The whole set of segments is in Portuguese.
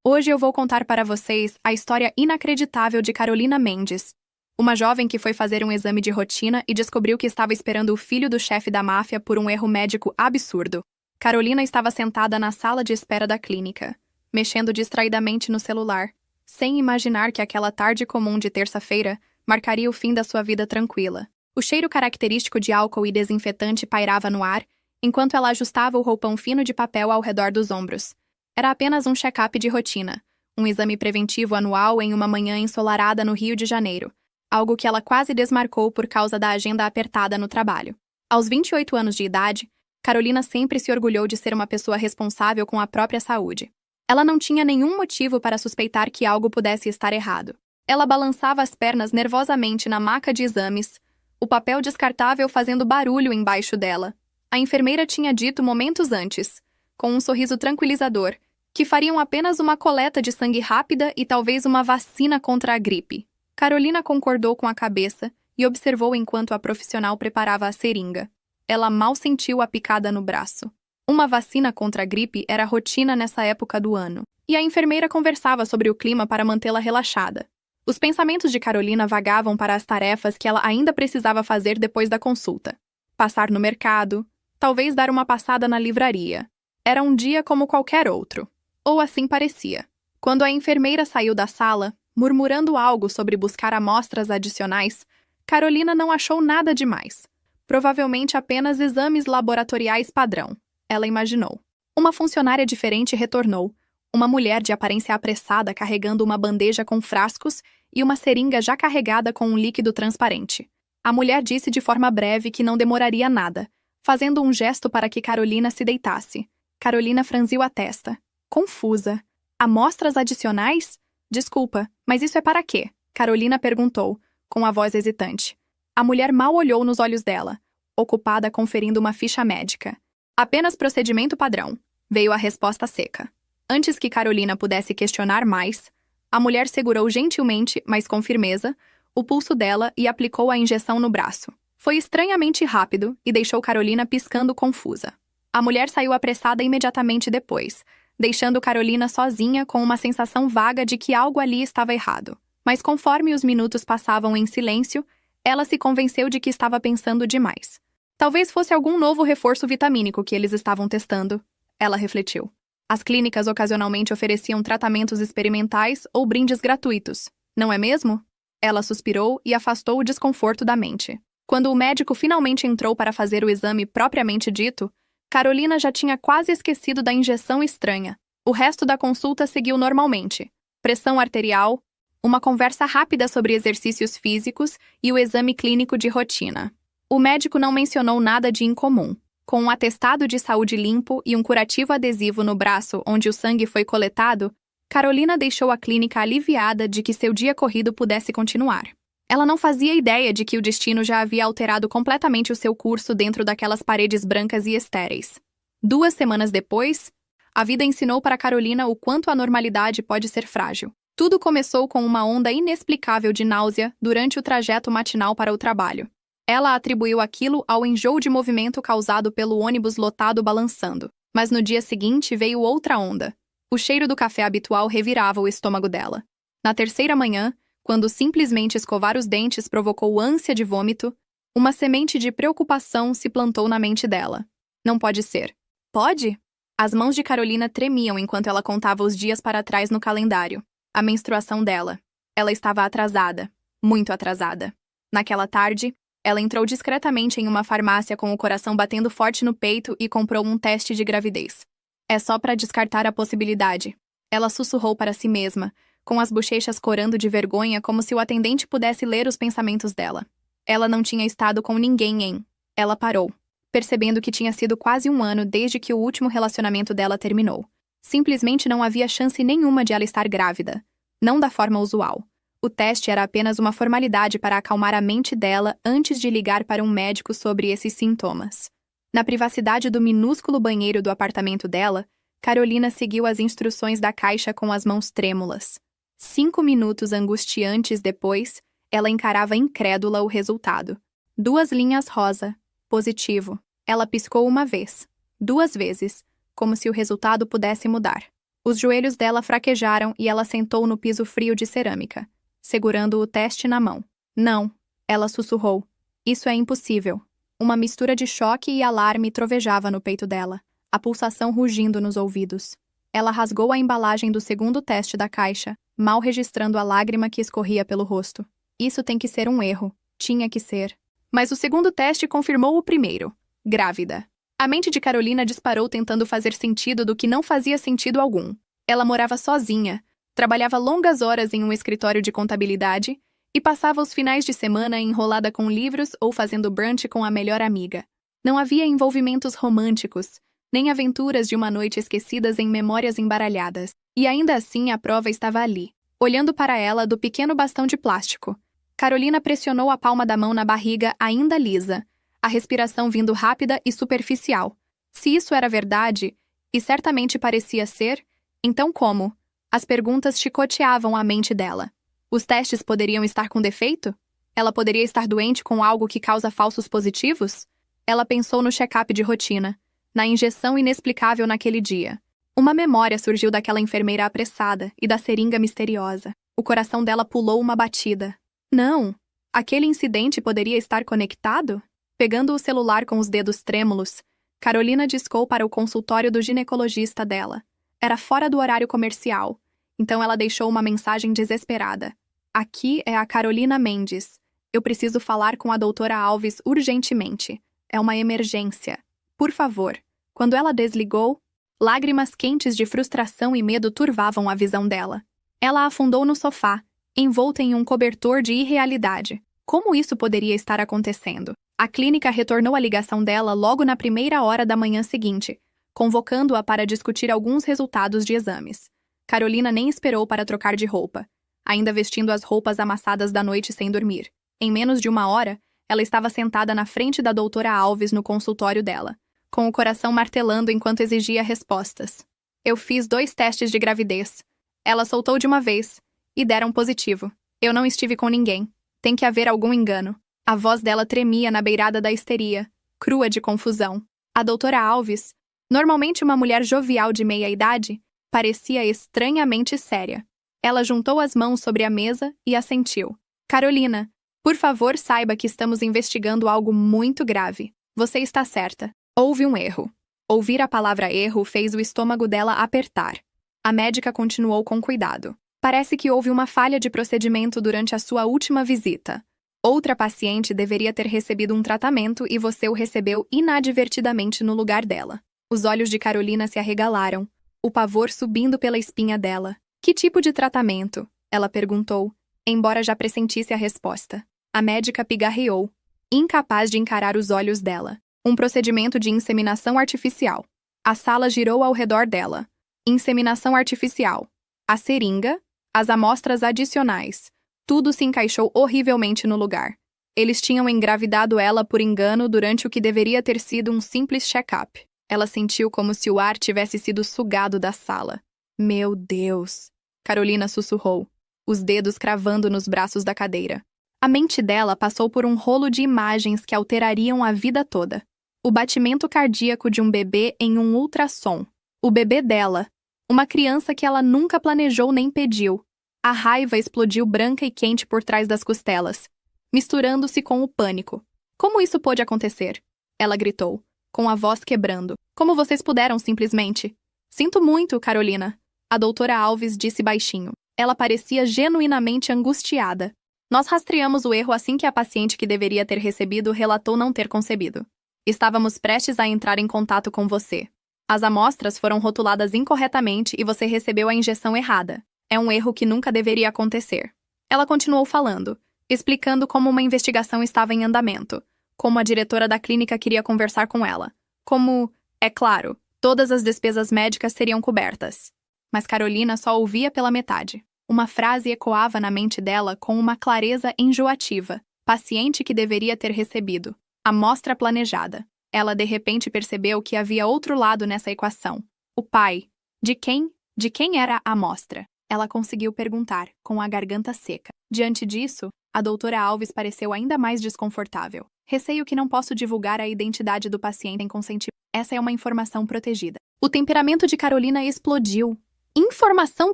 Hoje eu vou contar para vocês a história inacreditável de Carolina Mendes, uma jovem que foi fazer um exame de rotina e descobriu que estava esperando o filho do chefe da máfia por um erro médico absurdo. Carolina estava sentada na sala de espera da clínica, mexendo distraidamente no celular, sem imaginar que aquela tarde comum de terça-feira marcaria o fim da sua vida tranquila. O cheiro característico de álcool e desinfetante pairava no ar, enquanto ela ajustava o roupão fino de papel ao redor dos ombros. Era apenas um check-up de rotina, um exame preventivo anual em uma manhã ensolarada no Rio de Janeiro, algo que ela quase desmarcou por causa da agenda apertada no trabalho. Aos 28 anos de idade, Carolina sempre se orgulhou de ser uma pessoa responsável com a própria saúde. Ela não tinha nenhum motivo para suspeitar que algo pudesse estar errado. Ela balançava as pernas nervosamente na maca de exames, o papel descartável fazendo barulho embaixo dela. A enfermeira tinha dito momentos antes, com um sorriso tranquilizador, que fariam apenas uma coleta de sangue rápida e talvez uma vacina contra a gripe. Carolina concordou com a cabeça e observou enquanto a profissional preparava a seringa. Ela mal sentiu a picada no braço. Uma vacina contra a gripe era rotina nessa época do ano, e a enfermeira conversava sobre o clima para mantê-la relaxada. Os pensamentos de Carolina vagavam para as tarefas que ela ainda precisava fazer depois da consulta. Passar no mercado, talvez dar uma passada na livraria. Era um dia como qualquer outro. Ou assim parecia. Quando a enfermeira saiu da sala, murmurando algo sobre buscar amostras adicionais, Carolina não achou nada demais. Provavelmente apenas exames laboratoriais padrão, ela imaginou. Uma funcionária diferente retornou, uma mulher de aparência apressada carregando uma bandeja com frascos e uma seringa já carregada com um líquido transparente. A mulher disse de forma breve que não demoraria nada, fazendo um gesto para que Carolina se deitasse. Carolina franziu a testa, confusa. Amostras adicionais? Desculpa, mas isso é para quê? Carolina perguntou, com a voz hesitante. A mulher mal olhou nos olhos dela, ocupada conferindo uma ficha médica. Apenas procedimento padrão, veio a resposta seca. Antes que Carolina pudesse questionar mais, a mulher segurou gentilmente, mas com firmeza, o pulso dela e aplicou a injeção no braço. Foi estranhamente rápido e deixou Carolina piscando confusa. A mulher saiu apressada imediatamente depois, deixando Carolina sozinha com uma sensação vaga de que algo ali estava errado. Mas conforme os minutos passavam em silêncio, ela se convenceu de que estava pensando demais. Talvez fosse algum novo reforço vitamínico que eles estavam testando, ela refletiu. As clínicas ocasionalmente ofereciam tratamentos experimentais ou brindes gratuitos, não é mesmo? Ela suspirou e afastou o desconforto da mente. Quando o médico finalmente entrou para fazer o exame propriamente dito, Carolina já tinha quase esquecido da injeção estranha. O resto da consulta seguiu normalmente. Pressão arterial, uma conversa rápida sobre exercícios físicos e o exame clínico de rotina. O médico não mencionou nada de incomum. Com um atestado de saúde limpo e um curativo adesivo no braço onde o sangue foi coletado, Carolina deixou a clínica aliviada de que seu dia corrido pudesse continuar. Ela não fazia ideia de que o destino já havia alterado completamente o seu curso dentro daquelas paredes brancas e estéreis. 2 semanas depois, a vida ensinou para Carolina o quanto a normalidade pode ser frágil. Tudo começou com uma onda inexplicável de náusea durante o trajeto matinal para o trabalho. Ela atribuiu aquilo ao enjoo de movimento causado pelo ônibus lotado balançando. Mas no dia seguinte veio outra onda. O cheiro do café habitual revirava o estômago dela. Na terceira manhã, quando simplesmente escovar os dentes provocou ânsia de vômito, uma semente de preocupação se plantou na mente dela. Não pode ser. Pode? As mãos de Carolina tremiam enquanto ela contava os dias para trás no calendário. A menstruação dela. Ela estava atrasada. Muito atrasada. Naquela tarde, ela entrou discretamente em uma farmácia com o coração batendo forte no peito e comprou um teste de gravidez. É só para descartar a possibilidade. Ela sussurrou para si mesma, com as bochechas corando de vergonha como se o atendente pudesse ler os pensamentos dela. Ela não tinha estado com ninguém em... Ela parou, percebendo que tinha sido quase 1 ano desde que o último relacionamento dela terminou. Simplesmente não havia chance nenhuma de ela estar grávida. Não da forma usual. O teste era apenas uma formalidade para acalmar a mente dela antes de ligar para um médico sobre esses sintomas. Na privacidade do minúsculo banheiro do apartamento dela, Carolina seguiu as instruções da caixa com as mãos trêmulas. 5 minutos angustiantes depois, ela encarava incrédula o resultado. 2 linhas rosa. Positivo. Ela piscou uma vez. 2 vezes, como se o resultado pudesse mudar. Os joelhos dela fraquejaram e ela sentou no piso frio de cerâmica, segurando o teste na mão. Não, ela sussurrou. Isso é impossível. Uma mistura de choque e alarme trovejava no peito dela, a pulsação rugindo nos ouvidos. Ela rasgou a embalagem do segundo teste da caixa, mal registrando a lágrima que escorria pelo rosto. Isso tem que ser um erro. Tinha que ser. Mas o segundo teste confirmou o primeiro. Grávida. A mente de Carolina disparou tentando fazer sentido do que não fazia sentido algum. Ela morava sozinha, trabalhava longas horas em um escritório de contabilidade e passava os finais de semana enrolada com livros ou fazendo brunch com a melhor amiga. Não havia envolvimentos românticos, nem aventuras de uma noite esquecidas em memórias embaralhadas. E ainda assim a prova estava ali, olhando para ela do pequeno bastão de plástico. Carolina pressionou a palma da mão na barriga ainda lisa, a respiração vindo rápida e superficial. Se isso era verdade, e certamente parecia ser, então como? As perguntas chicoteavam a mente dela. Os testes poderiam estar com defeito? Ela poderia estar doente com algo que causa falsos positivos? Ela pensou no check-up de rotina, na injeção inexplicável naquele dia. Uma memória surgiu daquela enfermeira apressada e da seringa misteriosa. O coração dela pulou uma batida. Não! Aquele incidente poderia estar conectado? Pegando o celular com os dedos trêmulos, Carolina discou para o consultório do ginecologista dela. Era fora do horário comercial, então ela deixou uma mensagem desesperada. Aqui é a Carolina Mendes. Eu preciso falar com a doutora Alves urgentemente. É uma emergência. Por favor. Quando ela desligou, lágrimas quentes de frustração e medo turvavam a visão dela. Ela afundou no sofá, envolta em um cobertor de irrealidade. Como isso poderia estar acontecendo? A clínica retornou a ligação dela logo na primeira hora da manhã seguinte, convocando-a para discutir alguns resultados de exames. Carolina nem esperou para trocar de roupa, ainda vestindo as roupas amassadas da noite sem dormir. Em menos de uma hora, ela estava sentada na frente da doutora Alves no consultório dela, com o coração martelando enquanto exigia respostas. Eu fiz 2 testes de gravidez. Ela soltou de uma vez, e deram positivo. Eu não estive com ninguém. Tem que haver algum engano. A voz dela tremia na beirada da histeria, crua de confusão. A doutora Alves, normalmente uma mulher jovial de meia-idade, parecia estranhamente séria. Ela juntou as mãos sobre a mesa e assentiu. Carolina, por favor saiba que estamos investigando algo muito grave. Você está certa. Houve um erro. Ouvir a palavra erro fez o estômago dela apertar. A médica continuou com cuidado. Parece que houve uma falha de procedimento durante a sua última visita. Outra paciente deveria ter recebido um tratamento e você o recebeu inadvertidamente no lugar dela. Os olhos de Carolina se arregalaram, o pavor subindo pela espinha dela. Que tipo de tratamento? Ela perguntou, embora já pressentisse a resposta. A médica pigarreou, incapaz de encarar os olhos dela. Um procedimento de inseminação artificial. A sala girou ao redor dela. Inseminação artificial. A seringa, as amostras adicionais. Tudo se encaixou horrivelmente no lugar. Eles tinham engravidado ela por engano durante o que deveria ter sido um simples check-up. Ela sentiu como se o ar tivesse sido sugado da sala. Meu Deus! Carolina sussurrou, os dedos cravando nos braços da cadeira. A mente dela passou por um rolo de imagens que alterariam a vida toda. O batimento cardíaco de um bebê em um ultrassom. O bebê dela. Uma criança que ela nunca planejou nem pediu. A raiva explodiu branca e quente por trás das costelas, misturando-se com o pânico. Como isso pôde acontecer? Ela gritou, com a voz quebrando. Como vocês puderam, simplesmente? Sinto muito, Carolina. A doutora Alves disse baixinho. Ela parecia genuinamente angustiada. Nós rastreamos o erro assim que a paciente que deveria ter recebido relatou não ter concebido. Estávamos prestes a entrar em contato com você. As amostras foram rotuladas incorretamente e você recebeu a injeção errada. É um erro que nunca deveria acontecer. Ela continuou falando, explicando como uma investigação estava em andamento, como a diretora da clínica queria conversar com ela, como, é claro, todas as despesas médicas seriam cobertas. Mas Carolina só ouvia pela metade. Uma frase ecoava na mente dela com uma clareza enjoativa. Paciente que deveria ter recebido. Amostra planejada. Ela de repente percebeu que havia outro lado nessa equação. O pai. De quem era a amostra? Ela conseguiu perguntar, com a garganta seca. Diante disso, a doutora Alves pareceu ainda mais desconfortável. Receio que não posso divulgar a identidade do paciente em consentimento. Essa é uma informação protegida. O temperamento de Carolina explodiu. Informação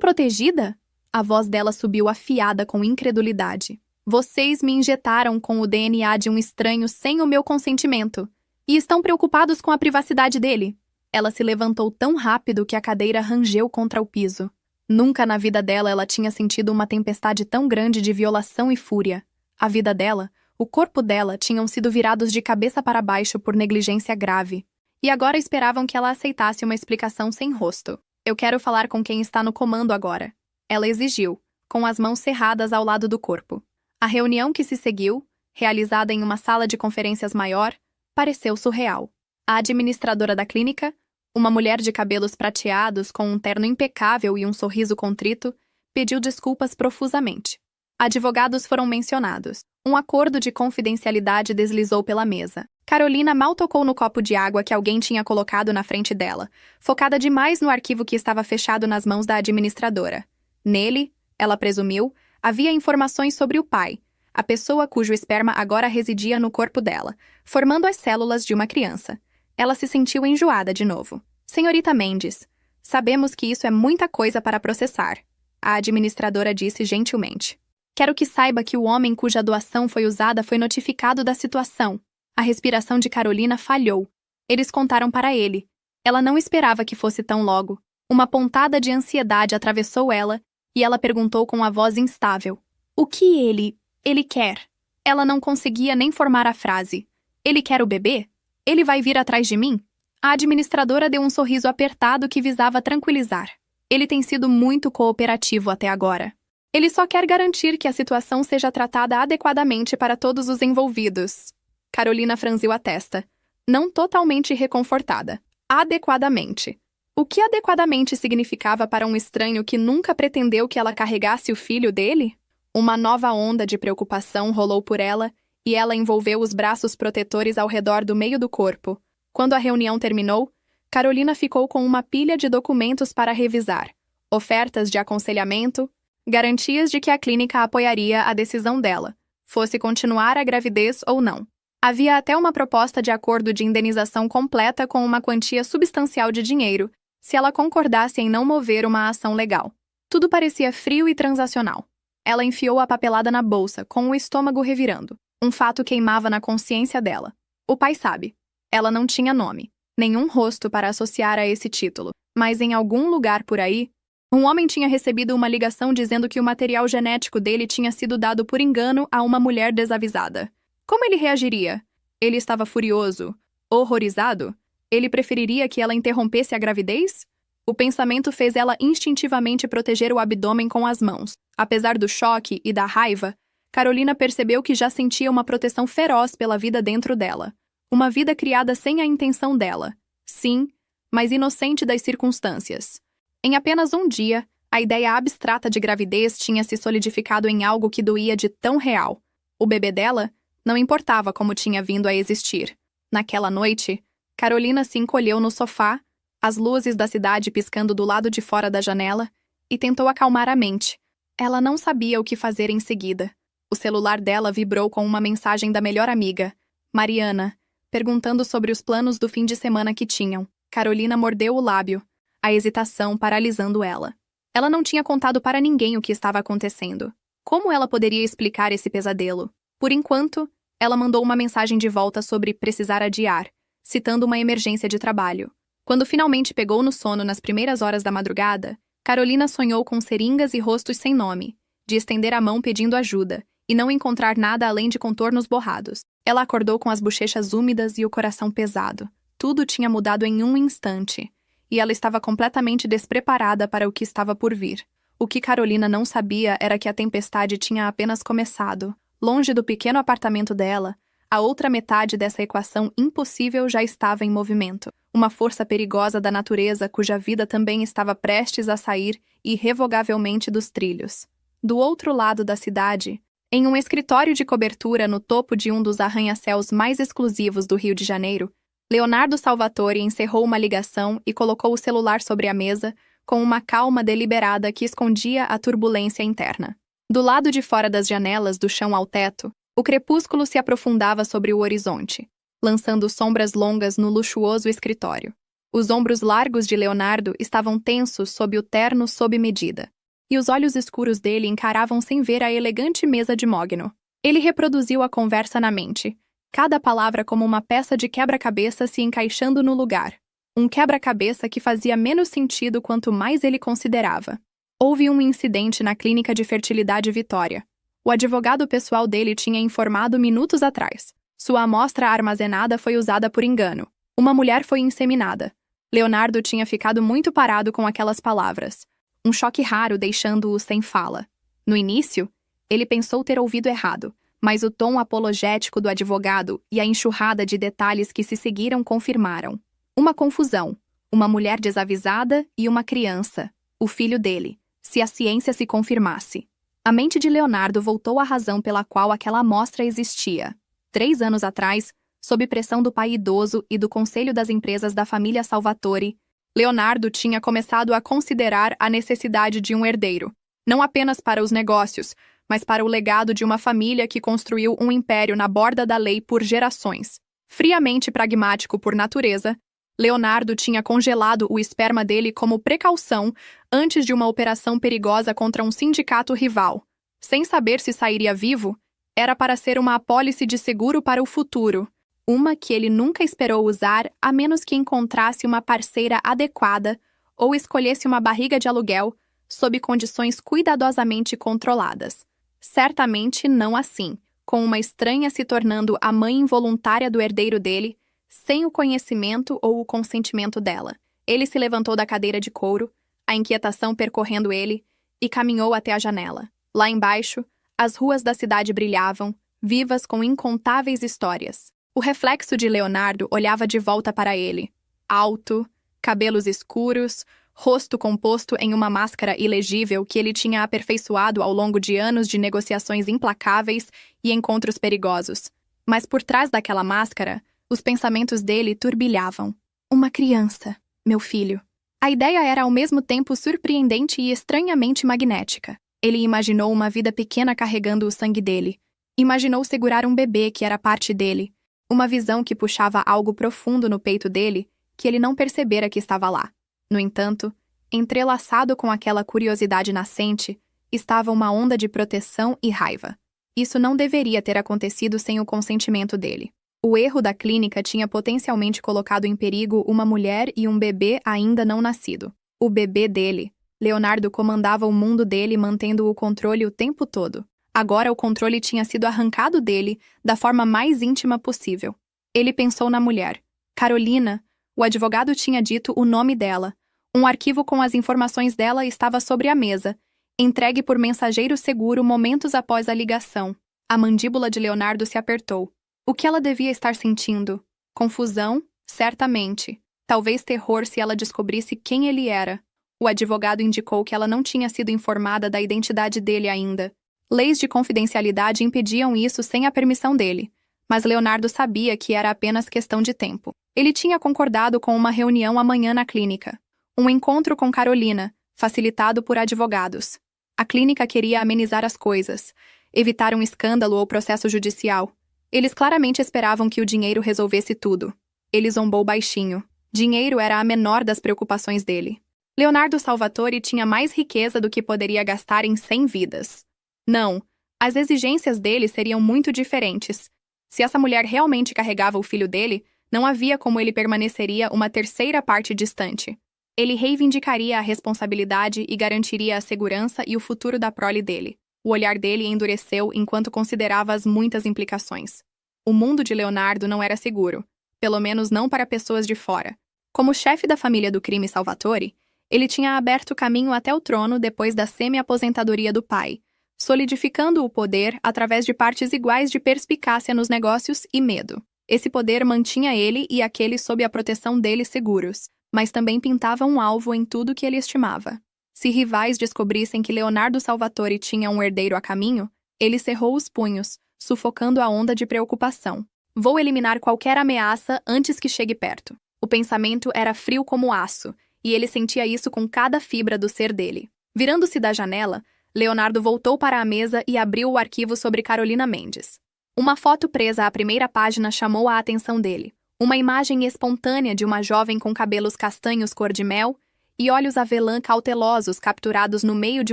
protegida? A voz dela subiu afiada com incredulidade. Vocês me injetaram com o DNA de um estranho sem o meu consentimento. E estão preocupados com a privacidade dele. Ela se levantou tão rápido que a cadeira rangeu contra o piso. Nunca na vida dela ela tinha sentido uma tempestade tão grande de violação e fúria. A vida dela, o corpo dela tinham sido virados de cabeça para baixo por negligência grave. E agora esperavam que ela aceitasse uma explicação sem rosto. Eu quero falar com quem está no comando agora. Ela exigiu, com as mãos cerradas ao lado do corpo. A reunião que se seguiu, realizada em uma sala de conferências maior, pareceu surreal. A administradora da clínica, uma mulher de cabelos prateados com um terno impecável e um sorriso contrito, pediu desculpas profusamente. Advogados foram mencionados. Um acordo de confidencialidade deslizou pela mesa. Carolina mal tocou no copo de água que alguém tinha colocado na frente dela, focada demais no arquivo que estava fechado nas mãos da administradora. Nele, ela presumiu, havia informações sobre o pai, a pessoa cujo esperma agora residia no corpo dela, formando as células de uma criança. Ela se sentiu enjoada de novo. Senhorita Mendes, sabemos que isso é muita coisa para processar, a administradora disse gentilmente. Quero que saiba que o homem cuja doação foi usada foi notificado da situação. A respiração de Carolina falhou. Eles contaram para ele. Ela não esperava que fosse tão logo. Uma pontada de ansiedade atravessou ela, e ela perguntou com a voz instável. O que ele quer? Ela não conseguia nem formar a frase. Ele quer o bebê? Ele vai vir atrás de mim? A administradora deu um sorriso apertado que visava tranquilizar. Ele tem sido muito cooperativo até agora. Ele só quer garantir que a situação seja tratada adequadamente para todos os envolvidos. Carolina franziu a testa, não totalmente reconfortada. Adequadamente. O que adequadamente significava para um estranho que nunca pretendeu que ela carregasse o filho dele? Uma nova onda de preocupação rolou por ela e ela envolveu os braços protetores ao redor do meio do corpo. Quando a reunião terminou, Carolina ficou com uma pilha de documentos para revisar, ofertas de aconselhamento, garantias de que a clínica apoiaria a decisão dela, fosse continuar a gravidez ou não. Havia até uma proposta de acordo de indenização completa com uma quantia substancial de dinheiro, se ela concordasse em não mover uma ação legal. Tudo parecia frio e transacional. Ela enfiou a papelada na bolsa, com o estômago revirando. Um fato queimava na consciência dela. O pai sabe. Ela não tinha nome, nenhum rosto para associar a esse título, mas em algum lugar por aí, um homem tinha recebido uma ligação dizendo que o material genético dele tinha sido dado por engano a uma mulher desavisada. Como ele reagiria? Ele estava furioso? Horrorizado? Ele preferiria que ela interrompesse a gravidez? O pensamento fez ela instintivamente proteger o abdômen com as mãos. Apesar do choque e da raiva, Carolina percebeu que já sentia uma proteção feroz pela vida dentro dela. Uma vida criada sem a intenção dela. Sim, mas inocente das circunstâncias. Em apenas um dia, a ideia abstrata de gravidez tinha se solidificado em algo que doía de tão real. O bebê dela não importava como tinha vindo a existir. Naquela noite, Carolina se encolheu no sofá, as luzes da cidade piscando do lado de fora da janela, e tentou acalmar a mente. Ela não sabia o que fazer em seguida. O celular dela vibrou com uma mensagem da melhor amiga, Mariana, perguntando sobre os planos do fim de semana que tinham. Carolina mordeu o lábio, a hesitação paralisando ela. Ela não tinha contado para ninguém o que estava acontecendo. Como ela poderia explicar esse pesadelo? Por enquanto, ela mandou uma mensagem de volta sobre precisar adiar, citando uma emergência de trabalho. Quando finalmente pegou no sono nas primeiras horas da madrugada, Carolina sonhou com seringas e rostos sem nome, de estender a mão pedindo ajuda, e não encontrar nada além de contornos borrados. Ela acordou com as bochechas úmidas e o coração pesado. Tudo tinha mudado em um instante, e ela estava completamente despreparada para o que estava por vir. O que Carolina não sabia era que a tempestade tinha apenas começado. Longe do pequeno apartamento dela, a outra metade dessa equação impossível já estava em movimento. Uma força perigosa da natureza cuja vida também estava prestes a sair irrevogavelmente dos trilhos. Do outro lado da cidade, em um escritório de cobertura no topo de um dos arranha-céus mais exclusivos do Rio de Janeiro, Leonardo Salvatore encerrou uma ligação e colocou o celular sobre a mesa com uma calma deliberada que escondia a turbulência interna. Do lado de fora das janelas, do chão ao teto, o crepúsculo se aprofundava sobre o horizonte, lançando sombras longas no luxuoso escritório. Os ombros largos de Leonardo estavam tensos sob o terno sob medida, e os olhos escuros dele encaravam sem ver a elegante mesa de mogno. Ele reproduziu a conversa na mente, cada palavra como uma peça de quebra-cabeça se encaixando no lugar. Um quebra-cabeça que fazia menos sentido quanto mais ele considerava. Houve um incidente na clínica de fertilidade Vitória. O advogado pessoal dele tinha informado minutos atrás. Sua amostra armazenada foi usada por engano. Uma mulher foi inseminada. Leonardo tinha ficado muito parado com aquelas palavras. Um choque raro deixando-o sem fala. No início, ele pensou ter ouvido errado, mas o tom apologético do advogado e a enxurrada de detalhes que se seguiram confirmaram. Uma confusão, uma mulher desavisada e uma criança, o filho dele, se a ciência se confirmasse. A mente de Leonardo voltou à razão pela qual aquela amostra existia. 3 anos atrás, sob pressão do pai idoso e do conselho das empresas da família Salvatore, Leonardo tinha começado a considerar a necessidade de um herdeiro, não apenas para os negócios, mas para o legado de uma família que construiu um império na borda da lei por gerações. Friamente pragmático por natureza, Leonardo tinha congelado o esperma dele como precaução antes de uma operação perigosa contra um sindicato rival. Sem saber se sairia vivo, era para ser uma apólice de seguro para o futuro, uma que ele nunca esperou usar a menos que encontrasse uma parceira adequada ou escolhesse uma barriga de aluguel sob condições cuidadosamente controladas. Certamente não assim, com uma estranha se tornando a mãe involuntária do herdeiro dele, sem o conhecimento ou o consentimento dela. Ele se levantou da cadeira de couro, a inquietação percorrendo ele, e caminhou até a janela. Lá embaixo, as ruas da cidade brilhavam, vivas com incontáveis histórias. O reflexo de Leonardo olhava de volta para ele. Alto, cabelos escuros, rosto composto em uma máscara ilegível que ele tinha aperfeiçoado ao longo de anos de negociações implacáveis e encontros perigosos. Mas por trás daquela máscara, os pensamentos dele turbilhavam. Uma criança, meu filho. A ideia era ao mesmo tempo surpreendente e estranhamente magnética. Ele imaginou uma vida pequena carregando o sangue dele. Imaginou segurar um bebê que era parte dele. Uma visão que puxava algo profundo no peito dele que ele não percebera que estava lá. No entanto, entrelaçado com aquela curiosidade nascente, estava uma onda de proteção e raiva. Isso não deveria ter acontecido sem o consentimento dele. O erro da clínica tinha potencialmente colocado em perigo uma mulher e um bebê ainda não nascido. O bebê dele. Leonardo comandava o mundo dele mantendo o controle o tempo todo. Agora o controle tinha sido arrancado dele da forma mais íntima possível. Ele pensou na mulher. Carolina, o advogado tinha dito o nome dela. Um arquivo com as informações dela estava sobre a mesa, entregue por mensageiro seguro momentos após a ligação. A mandíbula de Leonardo se apertou. O que ela devia estar sentindo? Confusão? Certamente. Talvez terror se ela descobrisse quem ele era. O advogado indicou que ela não tinha sido informada da identidade dele ainda. Leis de confidencialidade impediam isso sem a permissão dele, mas Leonardo sabia que era apenas questão de tempo. Ele tinha concordado com uma reunião amanhã na clínica. Um encontro com Carolina, facilitado por advogados. A clínica queria amenizar as coisas, evitar um escândalo ou processo judicial. Eles claramente esperavam que o dinheiro resolvesse tudo. Ele zombou baixinho. Dinheiro era a menor das preocupações dele. Leonardo Salvatore tinha mais riqueza do que poderia gastar em 100 vidas. Não, as exigências dele seriam muito diferentes. Se essa mulher realmente carregava o filho dele, não havia como ele permaneceria uma terceira parte distante. Ele reivindicaria a responsabilidade e garantiria a segurança e o futuro da prole dele. O olhar dele endureceu enquanto considerava as muitas implicações. O mundo de Leonardo não era seguro, pelo menos não para pessoas de fora. Como chefe da família do crime Salvatore, ele tinha aberto caminho até o trono depois da semi-aposentadoria do pai, solidificando o poder através de partes iguais de perspicácia nos negócios e medo. Esse poder mantinha ele e aqueles sob a proteção dele seguros, mas também pintava um alvo em tudo que ele estimava. Se rivais descobrissem que Leonardo Salvatore tinha um herdeiro a caminho, ele cerrou os punhos, sufocando a onda de preocupação. Vou eliminar qualquer ameaça antes que chegue perto. O pensamento era frio como aço, e ele sentia isso com cada fibra do ser dele. Virando-se da janela, Leonardo voltou para a mesa e abriu o arquivo sobre Carolina Mendes. Uma foto presa à primeira página chamou a atenção dele. Uma imagem espontânea de uma jovem com cabelos castanhos cor de mel e olhos avelã cautelosos capturados no meio de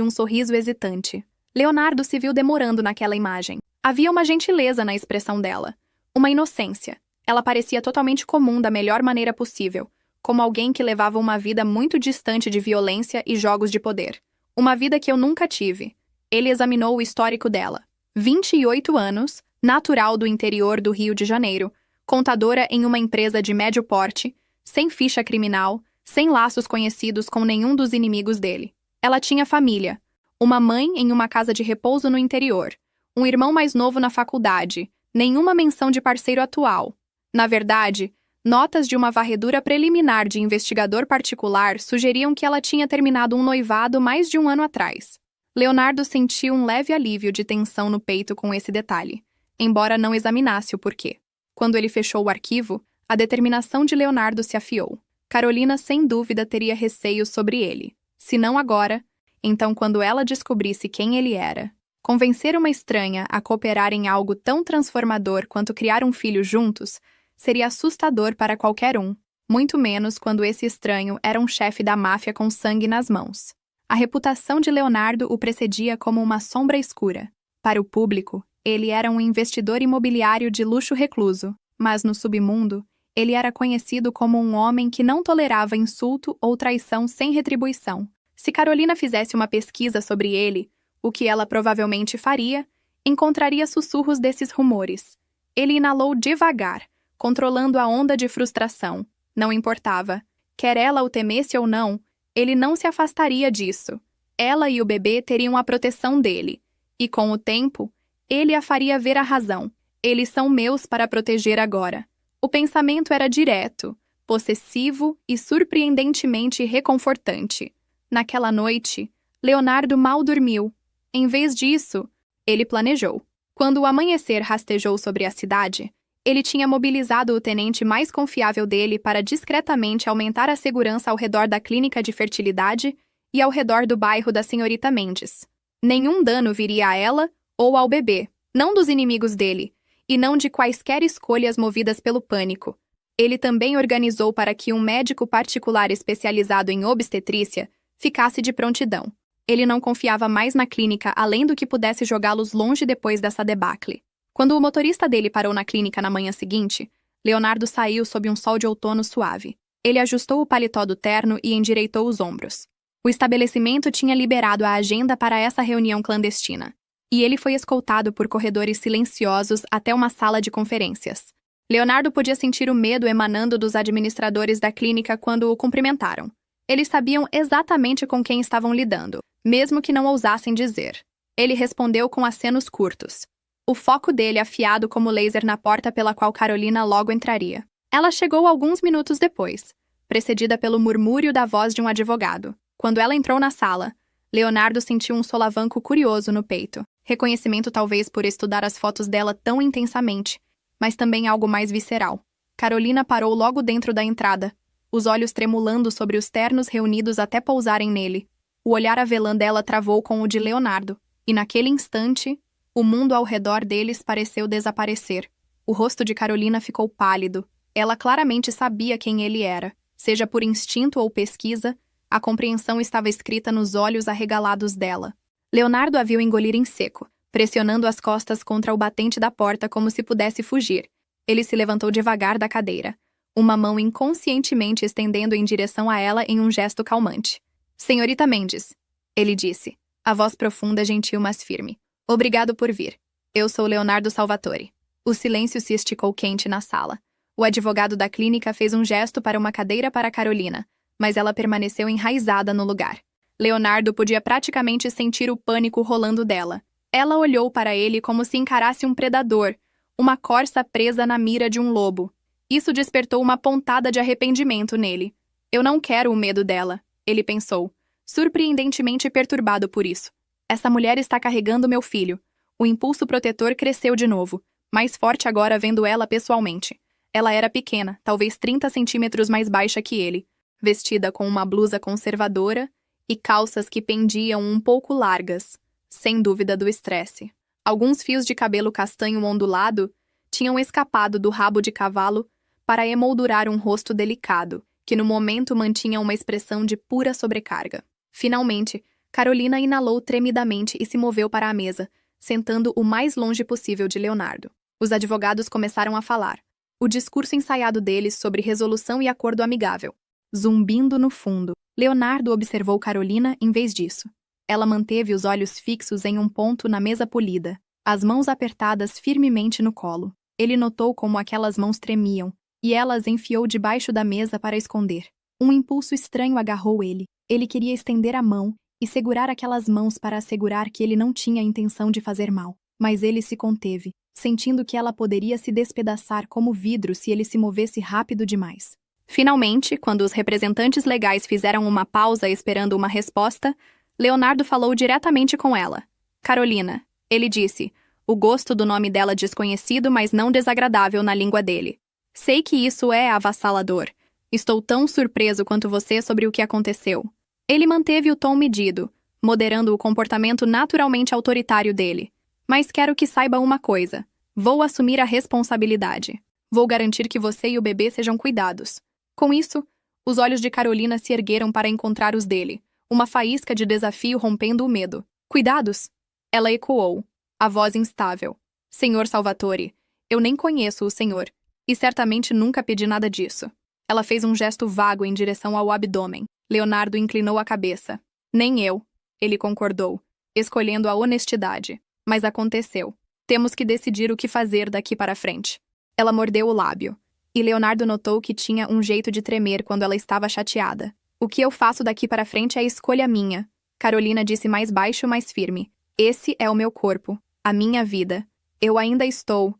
um sorriso hesitante. Leonardo se viu demorando naquela imagem. Havia uma gentileza na expressão dela, uma inocência. Ela parecia totalmente comum da melhor maneira possível, como alguém que levava uma vida muito distante de violência e jogos de poder. Uma vida que eu nunca tive. Ele examinou o histórico dela. 28 anos, natural do interior do Rio de Janeiro, contadora em uma empresa de médio porte, sem ficha criminal, sem laços conhecidos com nenhum dos inimigos dele. Ela tinha família, uma mãe em uma casa de repouso no interior, um irmão mais novo na faculdade, nenhuma menção de parceiro atual. Na verdade, notas de uma varredura preliminar de investigador particular sugeriam que ela tinha terminado um noivado mais de um ano atrás. Leonardo sentiu um leve alívio de tensão no peito com esse detalhe, embora não examinasse o porquê. Quando ele fechou o arquivo, a determinação de Leonardo se afiou. Carolina, sem dúvida, teria receios sobre ele. Se não agora, então quando ela descobrisse quem ele era. Convencer uma estranha a cooperar em algo tão transformador quanto criar um filho juntos seria assustador para qualquer um, muito menos quando esse estranho era um chefe da máfia com sangue nas mãos. A reputação de Leonardo o precedia como uma sombra escura. Para o público, ele era um investidor imobiliário de luxo recluso, mas no submundo, ele era conhecido como um homem que não tolerava insulto ou traição sem retribuição. Se Carolina fizesse uma pesquisa sobre ele, o que ela provavelmente faria, encontraria sussurros desses rumores. Ele inalou devagar, controlando a onda de frustração. Não importava. Quer ela o temesse ou não, ele não se afastaria disso. Ela e o bebê teriam a proteção dele. E com o tempo, ele a faria ver a razão. Eles são meus para proteger agora. O pensamento era direto, possessivo e surpreendentemente reconfortante. Naquela noite, Leonardo mal dormiu. Em vez disso, ele planejou. Quando o amanhecer rastejou sobre a cidade, ele tinha mobilizado o tenente mais confiável dele para discretamente aumentar a segurança ao redor da clínica de fertilidade e ao redor do bairro da senhorita Mendes. Nenhum dano viria a ela ou ao bebê, não dos inimigos dele, e não de quaisquer escolhas movidas pelo pânico. Ele também organizou para que um médico particular especializado em obstetrícia ficasse de prontidão. Ele não confiava mais na clínica além do que pudesse jogá-los longe depois dessa debacle. Quando o motorista dele parou na clínica na manhã seguinte, Leonardo saiu sob um sol de outono suave. Ele ajustou o paletó do terno e endireitou os ombros. O estabelecimento tinha liberado a agenda para essa reunião clandestina, e ele foi escoltado por corredores silenciosos até uma sala de conferências. Leonardo podia sentir o medo emanando dos administradores da clínica quando o cumprimentaram. Eles sabiam exatamente com quem estavam lidando, mesmo que não ousassem dizer. Ele respondeu com acenos curtos. O foco dele afiado como laser na porta pela qual Carolina logo entraria. Ela chegou alguns minutos depois, precedida pelo murmúrio da voz de um advogado. Quando ela entrou na sala, Leonardo sentiu um solavanco curioso no peito. Reconhecimento talvez por estudar as fotos dela tão intensamente, mas também algo mais visceral. Carolina parou logo dentro da entrada, os olhos tremulando sobre os ternos reunidos até pousarem nele. O olhar avelã dela travou com o de Leonardo, e naquele instante, o mundo ao redor deles pareceu desaparecer. O rosto de Carolina ficou pálido. Ela claramente sabia quem ele era. Seja por instinto ou pesquisa, a compreensão estava escrita nos olhos arregalados dela. Leonardo a viu engolir em seco, pressionando as costas contra o batente da porta como se pudesse fugir. Ele se levantou devagar da cadeira, uma mão inconscientemente estendendo em direção a ela em um gesto calmante. Senhorita Mendes, ele disse, a voz profunda, gentil, mas firme. Obrigado por vir. Eu sou Leonardo Salvatore. O silêncio se esticou quente na sala. O advogado da clínica fez um gesto para uma cadeira para Carolina, mas ela permaneceu enraizada no lugar. Leonardo podia praticamente sentir o pânico rolando dela. Ela olhou para ele como se encarasse um predador, uma corça presa na mira de um lobo. Isso despertou uma pontada de arrependimento nele. Eu não quero o medo dela, ele pensou, surpreendentemente perturbado por isso. Essa mulher está carregando meu filho. O impulso protetor cresceu de novo, mais forte agora vendo ela pessoalmente. Ela era pequena, talvez 30 centímetros mais baixa que ele, vestida com uma blusa conservadora e calças que pendiam um pouco largas, sem dúvida do estresse. Alguns fios de cabelo castanho ondulado tinham escapado do rabo de cavalo para emoldurar um rosto delicado, que no momento mantinha uma expressão de pura sobrecarga. Finalmente, Carolina inalou tremidamente e se moveu para a mesa, sentando o mais longe possível de Leonardo. Os advogados começaram a falar. O discurso ensaiado deles sobre resolução e acordo amigável. Zumbindo no fundo, Leonardo observou Carolina em vez disso. Ela manteve os olhos fixos em um ponto na mesa polida, as mãos apertadas firmemente no colo. Ele notou como aquelas mãos tremiam, e ela as enfiou debaixo da mesa para esconder. Um impulso estranho agarrou ele. Ele queria estender a mão e segurar aquelas mãos para assegurar que ele não tinha intenção de fazer mal. Mas ele se conteve, sentindo que ela poderia se despedaçar como vidro se ele se movesse rápido demais. Finalmente, quando os representantes legais fizeram uma pausa esperando uma resposta, Leonardo falou diretamente com ela. Carolina, ele disse, o gosto do nome dela desconhecido, mas não desagradável na língua dele. Sei que isso é avassalador. Estou tão surpreso quanto você sobre o que aconteceu. Ele manteve o tom medido, moderando o comportamento naturalmente autoritário dele. Mas quero que saiba uma coisa. Vou assumir a responsabilidade. Vou garantir que você e o bebê sejam cuidados. Com isso, os olhos de Carolina se ergueram para encontrar os dele, uma faísca de desafio rompendo o medo. Cuidados? Ela ecoou, a voz instável. Senhor Salvatore, eu nem conheço o senhor, e certamente nunca pedi nada disso. Ela fez um gesto vago em direção ao abdômen. Leonardo inclinou a cabeça. Nem eu, ele concordou, escolhendo a honestidade. Mas aconteceu. Temos que decidir o que fazer daqui para frente. Ela mordeu o lábio, e Leonardo notou que tinha um jeito de tremer quando ela estava chateada. O que eu faço daqui para frente é escolha minha, Carolina disse mais baixo, mais firme. Esse é o meu corpo, a minha vida. Eu ainda estou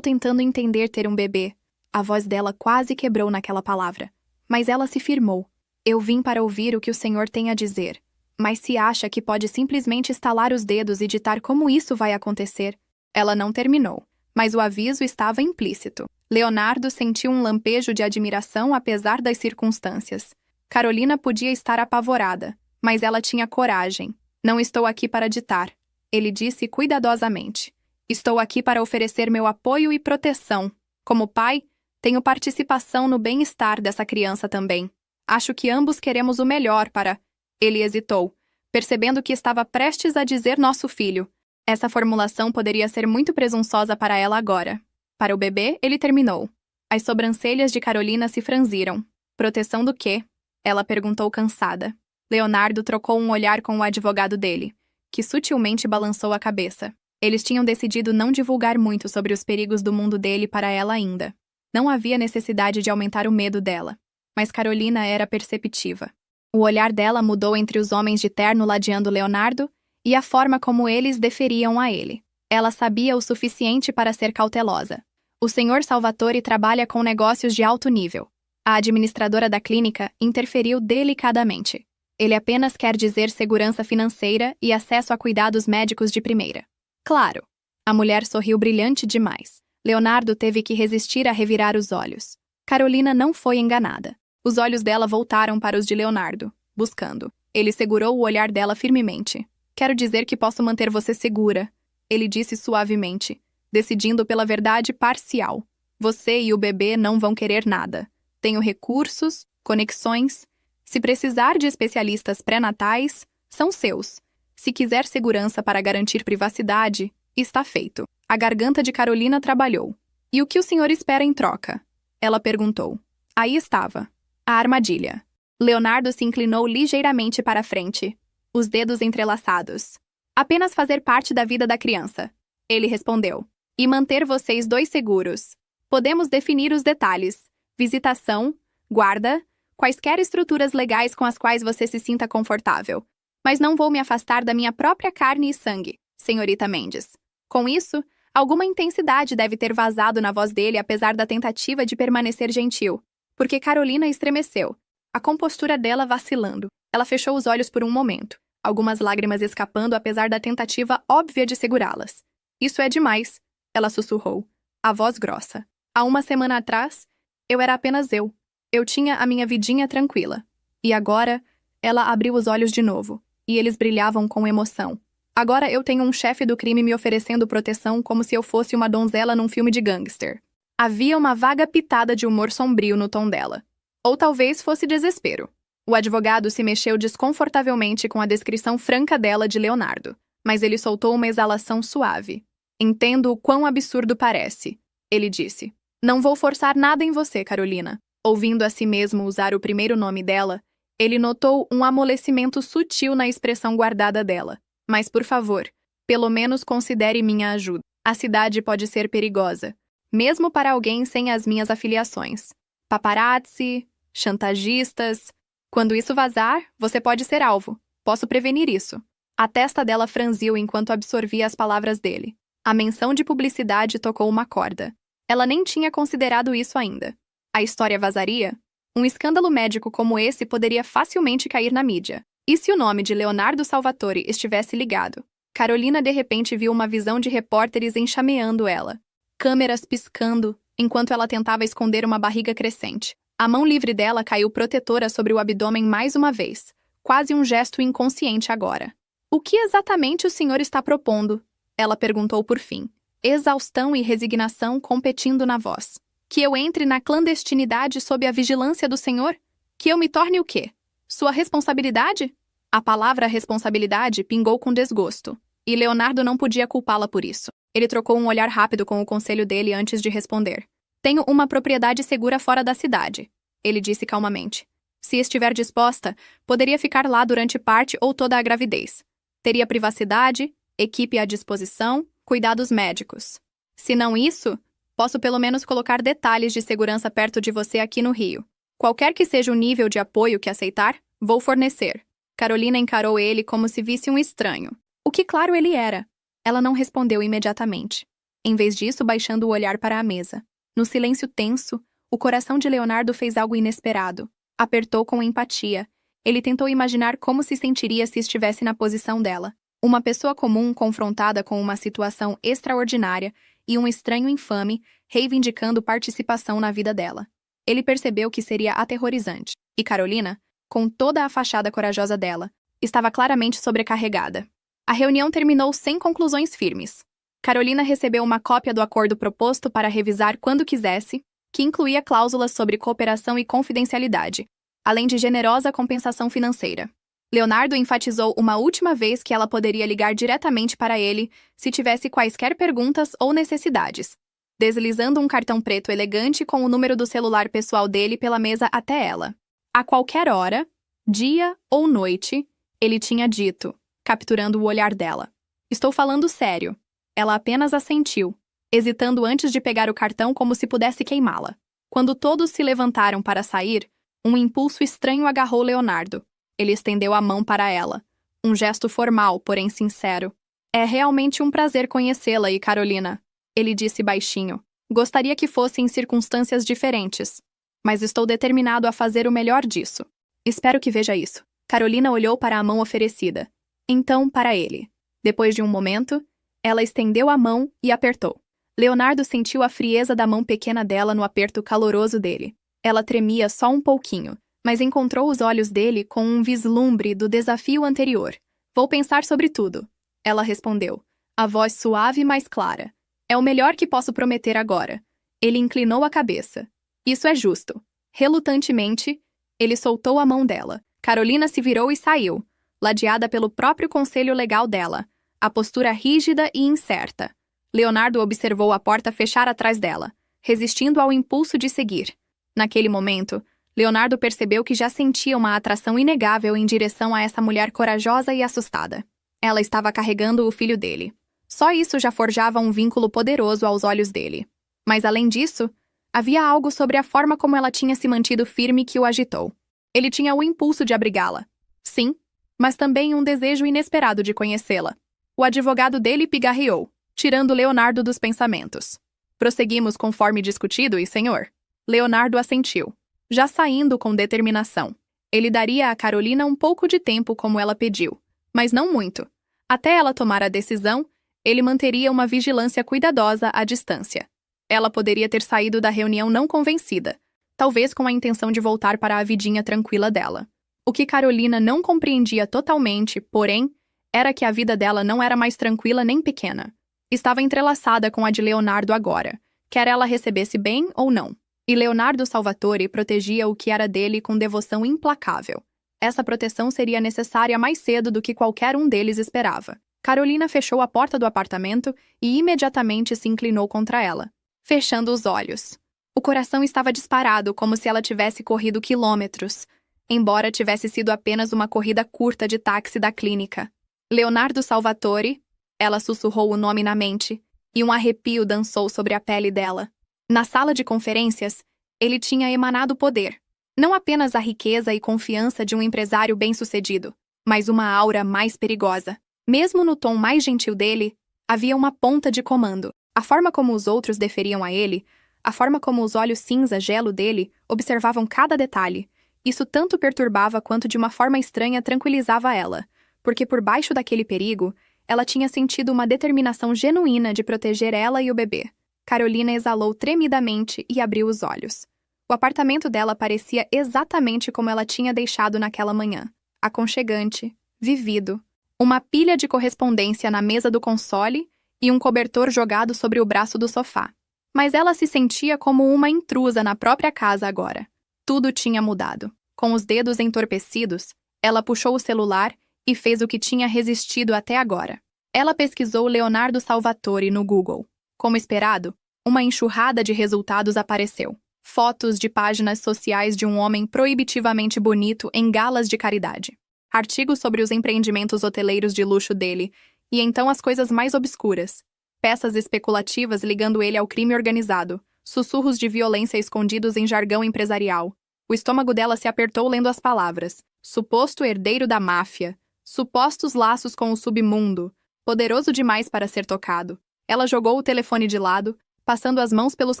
tentando entender ter um bebê. A voz dela quase quebrou naquela palavra. Mas ela se firmou. Eu vim para ouvir o que o senhor tem a dizer. Mas se acha que pode simplesmente estalar os dedos e ditar como isso vai acontecer? Ela não terminou, mas o aviso estava implícito. Leonardo sentiu um lampejo de admiração apesar das circunstâncias. Carolina podia estar apavorada, mas ela tinha coragem. Não estou aqui para ditar, ele disse cuidadosamente. Estou aqui para oferecer meu apoio e proteção. Como pai, tenho participação no bem-estar dessa criança também. Acho que ambos queremos o melhor para... Ele hesitou, percebendo que estava prestes a dizer nosso filho. Essa formulação poderia ser muito presunçosa para ela agora. Para o bebê, ele terminou. As sobrancelhas de Carolina se franziram. Proteção do quê? Ela perguntou cansada. Leonardo trocou um olhar com o advogado dele, que sutilmente balançou a cabeça. Eles tinham decidido não divulgar muito sobre os perigos do mundo dele para ela ainda. Não havia necessidade de aumentar o medo dela. Mas Carolina era perceptiva. O olhar dela mudou entre os homens de terno ladeando Leonardo e a forma como eles deferiam a ele. Ela sabia o suficiente para ser cautelosa. O senhor Salvatore trabalha com negócios de alto nível. A administradora da clínica interferiu delicadamente. Ele apenas quer dizer segurança financeira e acesso a cuidados médicos de primeira. Claro. A mulher sorriu brilhante demais. Leonardo teve que resistir a revirar os olhos. Carolina não foi enganada. Os olhos dela voltaram para os de Leonardo, buscando. Ele segurou o olhar dela firmemente. Quero dizer que posso manter você segura, ele disse suavemente, decidindo pela verdade parcial. Você e o bebê não vão querer nada. Tenho recursos, conexões. Se precisar de especialistas pré-natais, são seus. Se quiser segurança para garantir privacidade, está feito. A garganta de Carolina trabalhou. E o que o senhor espera em troca? Ela perguntou. Aí estava. A armadilha. Leonardo se inclinou ligeiramente para a frente, os dedos entrelaçados. Apenas fazer parte da vida da criança. Ele respondeu. E manter vocês dois seguros. Podemos definir os detalhes. Visitação, guarda, quaisquer estruturas legais com as quais você se sinta confortável. Mas não vou me afastar da minha própria carne e sangue, senhorita Mendes. Com isso, alguma intensidade deve ter vazado na voz dele apesar da tentativa de permanecer gentil. Porque Carolina estremeceu, a compostura dela vacilando. Ela fechou os olhos por um momento, algumas lágrimas escapando apesar da tentativa óbvia de segurá-las. Isso é demais, ela sussurrou, a voz grossa. Há uma semana atrás, eu era apenas eu. Eu tinha a minha vidinha tranquila. E agora, ela abriu os olhos de novo, e eles brilhavam com emoção. Agora eu tenho um chefe do crime me oferecendo proteção como se eu fosse uma donzela num filme de gangster. Havia uma vaga pitada de humor sombrio no tom dela. Ou talvez fosse desespero. O advogado se mexeu desconfortavelmente com a descrição franca dela de Leonardo, mas ele soltou uma exalação suave. Entendo o quão absurdo parece, ele disse. Não vou forçar nada em você, Carolina. Ouvindo a si mesmo usar o primeiro nome dela, ele notou um amolecimento sutil na expressão guardada dela. Mas, por favor, pelo menos considere minha ajuda. A cidade pode ser perigosa, mesmo para alguém sem as minhas afiliações. Paparazzi, chantagistas. Quando isso vazar, você pode ser alvo. Posso prevenir isso. A testa dela franziu enquanto absorvia as palavras dele. A menção de publicidade tocou uma corda. Ela nem tinha considerado isso ainda. A história vazaria? Um escândalo médico como esse poderia facilmente cair na mídia. E se o nome de Leonardo Salvatore estivesse ligado? Carolina de repente viu uma visão de repórteres enxameando ela. Câmeras piscando, enquanto ela tentava esconder uma barriga crescente. A mão livre dela caiu protetora sobre o abdômen mais uma vez, quase um gesto inconsciente agora. O que exatamente o senhor está propondo? Ela perguntou por fim. Exaustão e resignação competindo na voz. Que eu entre na clandestinidade sob a vigilância do senhor? Que eu me torne o quê? Sua responsabilidade? A palavra responsabilidade pingou com desgosto, e Leonardo não podia culpá-la por isso. Ele trocou um olhar rápido com o conselho dele antes de responder. Tenho uma propriedade segura fora da cidade, ele disse calmamente. Se estiver disposta, poderia ficar lá durante parte ou toda a gravidez. Teria privacidade, equipe à disposição, cuidados médicos. Se não isso, posso pelo menos colocar detalhes de segurança perto de você aqui no Rio. Qualquer que seja o nível de apoio que aceitar, vou fornecer. Carolina encarou ele como se visse um estranho. O que claro ele era. Ela não respondeu imediatamente. Em vez disso, baixando o olhar para a mesa. No silêncio tenso, o coração de Leonardo fez algo inesperado. Apertou com empatia. Ele tentou imaginar como se sentiria se estivesse na posição dela. Uma pessoa comum confrontada com uma situação extraordinária e um estranho infame reivindicando participação na vida dela. Ele percebeu que seria aterrorizante. E Carolina, com toda a fachada corajosa dela, estava claramente sobrecarregada. A reunião terminou sem conclusões firmes. Carolina recebeu uma cópia do acordo proposto para revisar quando quisesse, que incluía cláusulas sobre cooperação e confidencialidade, além de generosa compensação financeira. Leonardo enfatizou uma última vez que ela poderia ligar diretamente para ele se tivesse quaisquer perguntas ou necessidades, deslizando um cartão preto elegante com o número do celular pessoal dele pela mesa até ela. A qualquer hora, dia ou noite, ele tinha dito, capturando o olhar dela. Estou falando sério. Ela apenas assentiu, hesitando antes de pegar o cartão como se pudesse queimá-la. Quando todos se levantaram para sair, um impulso estranho agarrou Leonardo. Ele estendeu a mão para ela. Um gesto formal, porém sincero. É realmente um prazer conhecê-la, e Carolina, ele disse baixinho. Gostaria que fosse em circunstâncias diferentes, mas estou determinado a fazer o melhor disso. Espero que veja isso. Carolina olhou para a mão oferecida. Então, para ele. Depois de um momento, ela estendeu a mão e apertou. Leonardo sentiu a frieza da mão pequena dela no aperto caloroso dele. Ela tremia só um pouquinho, mas encontrou os olhos dele com um vislumbre do desafio anterior. Vou pensar sobre tudo, ela respondeu, a voz suave mais clara. É o melhor que posso prometer agora. Ele inclinou a cabeça. Isso é justo. Relutantemente, ele soltou a mão dela. Carolina se virou e saiu, ladeada pelo próprio conselho legal dela, a postura rígida e incerta. Leonardo observou a porta fechar atrás dela, resistindo ao impulso de seguir. Naquele momento, Leonardo percebeu que já sentia uma atração inegável em direção a essa mulher corajosa e assustada. Ela estava carregando o filho dele. Só isso já forjava um vínculo poderoso aos olhos dele. Mas, além disso, havia algo sobre a forma como ela tinha se mantido firme que o agitou. Ele tinha o impulso de abrigá-la. Sim, mas também um desejo inesperado de conhecê-la. O advogado dele pigarreou, tirando Leonardo dos pensamentos. Prosseguimos conforme discutido, e senhor? Leonardo assentiu, já saindo com determinação. Ele daria a Carolina um pouco de tempo como ela pediu, mas não muito. Até ela tomar a decisão, ele manteria uma vigilância cuidadosa à distância. Ela poderia ter saído da reunião não convencida, talvez com a intenção de voltar para a vidinha tranquila dela. O que Carolina não compreendia totalmente, porém, era que a vida dela não era mais tranquila nem pequena. Estava entrelaçada com a de Leonardo agora, quer ela recebesse bem ou não. E Leonardo Salvatore protegia o que era dele com devoção implacável. Essa proteção seria necessária mais cedo do que qualquer um deles esperava. Carolina fechou a porta do apartamento e imediatamente se inclinou contra ela, fechando os olhos. O coração estava disparado, como se ela tivesse corrido quilômetros, embora tivesse sido apenas uma corrida curta de táxi da clínica. Leonardo Salvatore, ela sussurrou o nome na mente, e um arrepio dançou sobre a pele dela. Na sala de conferências, ele tinha emanado poder. Não apenas a riqueza e confiança de um empresário bem-sucedido, mas uma aura mais perigosa. Mesmo no tom mais gentil dele, havia uma ponta de comando. A forma como os outros deferiam a ele, a forma como os olhos cinza-gelo dele observavam cada detalhe, isso tanto perturbava quanto de uma forma estranha tranquilizava ela, porque por baixo daquele perigo, ela tinha sentido uma determinação genuína de proteger ela e o bebê. Carolina exalou tremidamente e abriu os olhos. O apartamento dela parecia exatamente como ela tinha deixado naquela manhã. Aconchegante, vivido. Uma pilha de correspondência na mesa do console e um cobertor jogado sobre o braço do sofá. Mas ela se sentia como uma intrusa na própria casa agora. Tudo tinha mudado. Com os dedos entorpecidos, ela puxou o celular e fez o que tinha resistido até agora. Ela pesquisou Leonardo Salvatore no Google. Como esperado, uma enxurrada de resultados apareceu. Fotos de páginas sociais de um homem proibitivamente bonito em galas de caridade. Artigos sobre os empreendimentos hoteleiros de luxo dele, e então as coisas mais obscuras. Peças especulativas ligando ele ao crime organizado, sussurros de violência escondidos em jargão empresarial. O estômago dela se apertou lendo as palavras. Suposto herdeiro da máfia. Supostos laços com o submundo. Poderoso demais para ser tocado. Ela jogou o telefone de lado, passando as mãos pelos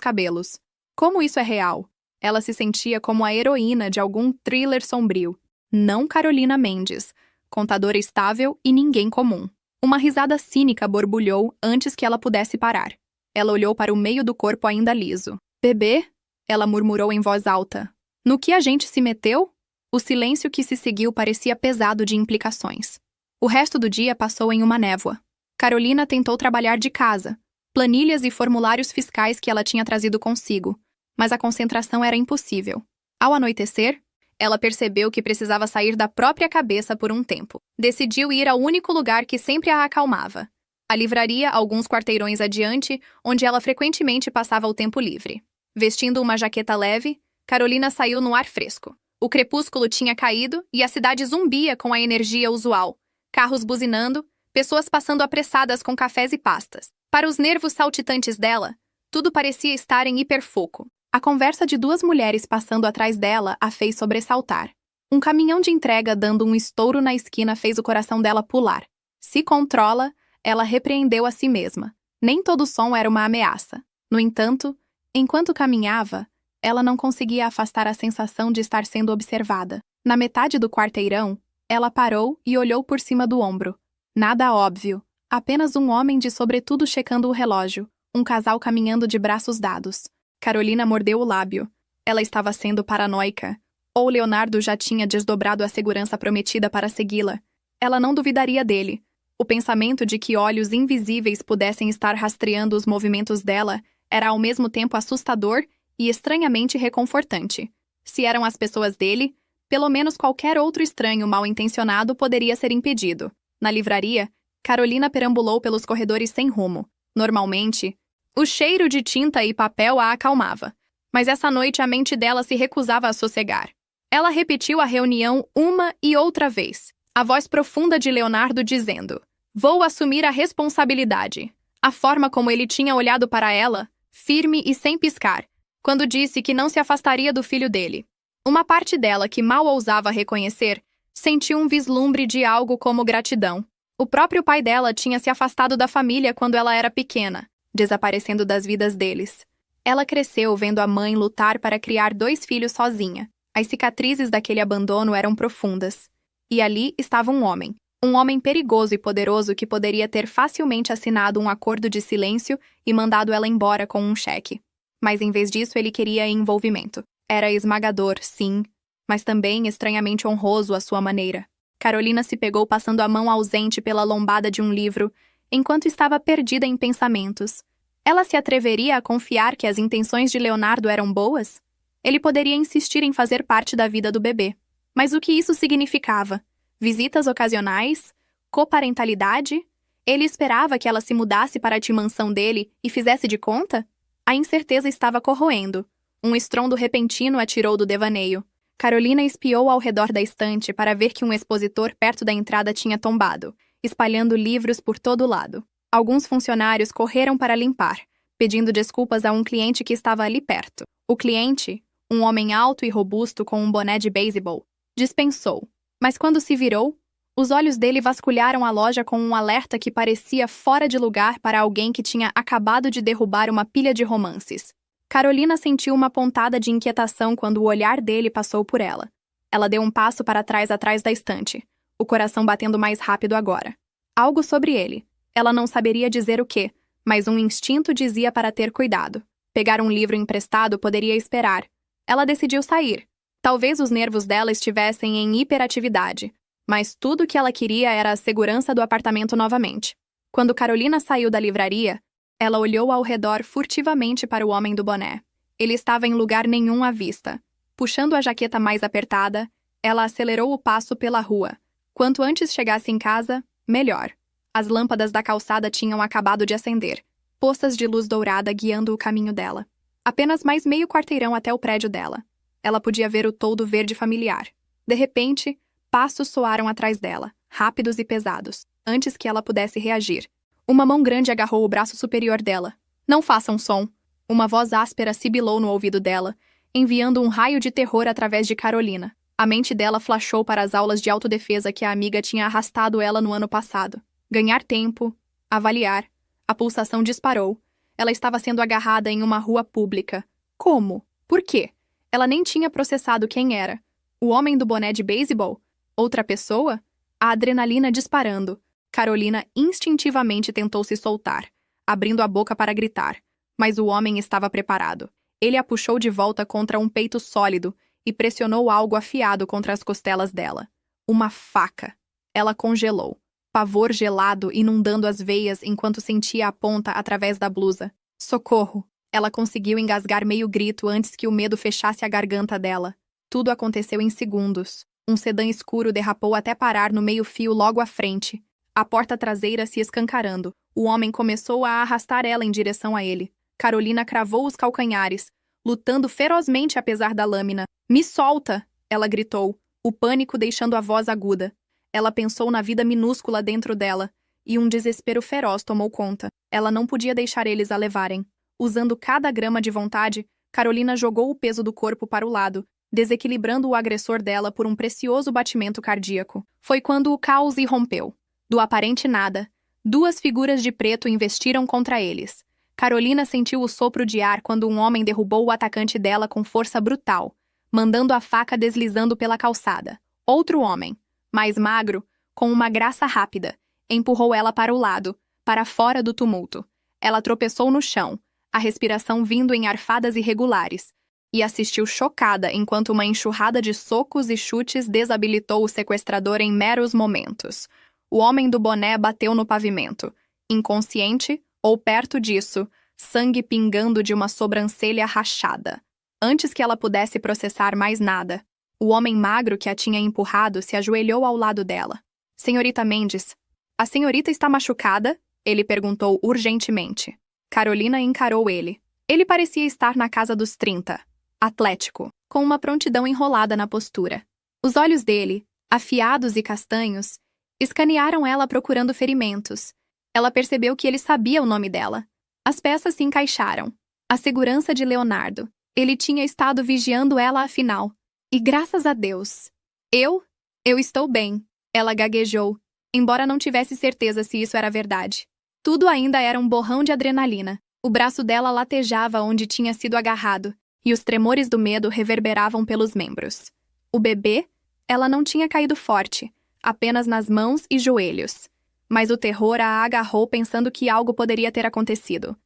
cabelos. Como isso é real? Ela se sentia como a heroína de algum thriller sombrio. Não Carolina Mendes, contadora estável e ninguém comum. Uma risada cínica borbulhou antes que ela pudesse parar. Ela olhou para o meio do corpo ainda liso. Bebê? Ela murmurou em voz alta. No que a gente se meteu? O silêncio que se seguiu parecia pesado de implicações. O resto do dia passou em uma névoa. Carolina tentou trabalhar de casa, planilhas e formulários fiscais que ela tinha trazido consigo, mas a concentração era impossível. Ao anoitecer, ela percebeu que precisava sair da própria cabeça por um tempo. Decidiu ir ao único lugar que sempre a acalmava. A livraria, alguns quarteirões adiante, onde ela frequentemente passava o tempo livre. Vestindo uma jaqueta leve, Carolina saiu no ar fresco. O crepúsculo tinha caído e a cidade zumbia com a energia usual. Carros buzinando, pessoas passando apressadas com cafés e pastas. Para os nervos saltitantes dela, tudo parecia estar em hiperfoco. A conversa de duas mulheres passando atrás dela a fez sobressaltar. Um caminhão de entrega dando um estouro na esquina fez o coração dela pular. Se controla, ela repreendeu a si mesma. Nem todo som era uma ameaça. No entanto, enquanto caminhava, ela não conseguia afastar a sensação de estar sendo observada. Na metade do quarteirão, ela parou e olhou por cima do ombro. Nada óbvio. Apenas um homem de sobretudo checando o relógio. Um casal caminhando de braços dados. Carolina mordeu o lábio. Ela estava sendo paranoica. Ou Leonardo já tinha desdobrado a segurança prometida para segui-la. Ela não duvidaria dele. O pensamento de que olhos invisíveis pudessem estar rastreando os movimentos dela era ao mesmo tempo assustador e estranhamente reconfortante. Se eram as pessoas dele, pelo menos qualquer outro estranho mal-intencionado poderia ser impedido. Na livraria, Carolina perambulou pelos corredores sem rumo. Normalmente, o cheiro de tinta e papel a acalmava. Mas essa noite a mente dela se recusava a sossegar. Ela repetiu a reunião uma e outra vez. A voz profunda de Leonardo dizendo: "Vou assumir a responsabilidade." A forma como ele tinha olhado para ela, firme e sem piscar, quando disse que não se afastaria do filho dele. Uma parte dela, que mal ousava reconhecer, sentiu um vislumbre de algo como gratidão. O próprio pai dela tinha se afastado da família quando ela era pequena, desaparecendo das vidas deles. Ela cresceu vendo a mãe lutar para criar 2 filhos sozinha. As cicatrizes daquele abandono eram profundas. E ali estava um homem perigoso e poderoso que poderia ter facilmente assinado um acordo de silêncio e mandado ela embora com um cheque. Mas em vez disso ele queria envolvimento. Era esmagador, sim, mas também estranhamente honroso à sua maneira. Carolina se pegou passando a mão ausente pela lombada de um livro, enquanto estava perdida em pensamentos. Ela se atreveria a confiar que as intenções de Leonardo eram boas? Ele poderia insistir em fazer parte da vida do bebê. Mas o que isso significava? Visitas ocasionais? Coparentalidade? Ele esperava que ela se mudasse para a mansão dele e fizesse de conta? A incerteza estava corroendo. Um estrondo repentino a tirou do devaneio. Carolina espiou ao redor da estante para ver que um expositor perto da entrada tinha tombado, espalhando livros por todo lado. Alguns funcionários correram para limpar, pedindo desculpas a um cliente que estava ali perto. O cliente, um homem alto e robusto com um boné de beisebol, dispensou. Mas quando se virou, os olhos dele vasculharam a loja com um alerta que parecia fora de lugar para alguém que tinha acabado de derrubar uma pilha de romances. Carolina sentiu uma pontada de inquietação quando o olhar dele passou por ela. Ela deu um passo para trás atrás da estante, o coração batendo mais rápido agora. Algo sobre ele. Ela não saberia dizer o quê, mas um instinto dizia para ter cuidado. Pegar um livro emprestado poderia esperar. Ela decidiu sair. Talvez os nervos dela estivessem em hiperatividade, mas tudo o que ela queria era a segurança do apartamento novamente. Quando Carolina saiu da livraria, ela olhou ao redor furtivamente para o homem do boné. Ele estava em lugar nenhum à vista. Puxando a jaqueta mais apertada, ela acelerou o passo pela rua. Quanto antes chegasse em casa, melhor. As lâmpadas da calçada tinham acabado de acender, poças de luz dourada guiando o caminho dela. Apenas mais meio quarteirão até o prédio dela. Ela podia ver o toldo verde familiar. De repente, passos soaram atrás dela, rápidos e pesados, antes que ela pudesse reagir. Uma mão grande agarrou o braço superior dela. Não faça um som. Uma voz áspera sibilou no ouvido dela, enviando um raio de terror através de Carolina. A mente dela flashou para as aulas de autodefesa que a amiga tinha arrastado ela no ano passado. Ganhar tempo, avaliar. A pulsação disparou. Ela estava sendo agarrada em uma rua pública. Como? Por quê? Ela nem tinha processado quem era. O homem do boné de beisebol? Outra pessoa? A adrenalina disparando. Carolina instintivamente tentou se soltar, abrindo a boca para gritar, mas o homem estava preparado. Ele a puxou de volta contra um peito sólido e pressionou algo afiado contra as costelas dela. Uma faca. Ela congelou, pavor gelado inundando as veias enquanto sentia a ponta através da blusa. Socorro! Ela conseguiu engasgar meio grito antes que o medo fechasse a garganta dela. Tudo aconteceu em segundos. Um sedã escuro derrapou até parar no meio-fio logo à frente. A porta traseira se escancarando. O homem começou a arrastar ela em direção a ele. Carolina cravou os calcanhares, lutando ferozmente apesar da lâmina. "Me solta!" ela gritou, o pânico deixando a voz aguda. Ela pensou na vida minúscula dentro dela, e um desespero feroz tomou conta. Ela não podia deixar eles a levarem. Usando cada grama de vontade, Carolina jogou o peso do corpo para o lado, desequilibrando o agressor dela por um precioso batimento cardíaco. Foi quando o caos irrompeu. Do aparente nada, duas figuras de preto investiram contra eles. Carolina sentiu o sopro de ar quando um homem derrubou o atacante dela com força brutal, mandando a faca deslizando pela calçada. Outro homem, mais magro, com uma graça rápida, empurrou ela para o lado, para fora do tumulto. Ela tropeçou no chão, a respiração vindo em arfadas irregulares, e assistiu chocada enquanto uma enxurrada de socos e chutes desabilitou o sequestrador em meros momentos. O homem do boné bateu no pavimento, inconsciente ou perto disso, sangue pingando de uma sobrancelha rachada. Antes que ela pudesse processar mais nada, o homem magro que a tinha empurrado se ajoelhou ao lado dela. "Senhorita Mendes, a senhorita está machucada?" ele perguntou urgentemente. Carolina encarou ele. Ele parecia estar na casa dos 30, atlético, com uma prontidão enrolada na postura. Os olhos dele, afiados e castanhos, escanearam ela procurando ferimentos. Ela percebeu que ele sabia o nome dela. As peças se encaixaram. A segurança de Leonardo. Ele tinha estado vigiando ela afinal. E graças a Deus. Eu estou bem. Ela gaguejou, embora não tivesse certeza se isso era verdade. Tudo ainda era um borrão de adrenalina. O braço dela latejava onde tinha sido agarrado, e os tremores do medo reverberavam pelos membros. O bebê? Ela não tinha caído forte, apenas nas mãos e joelhos. Mas o terror a agarrou pensando que algo poderia ter acontecido.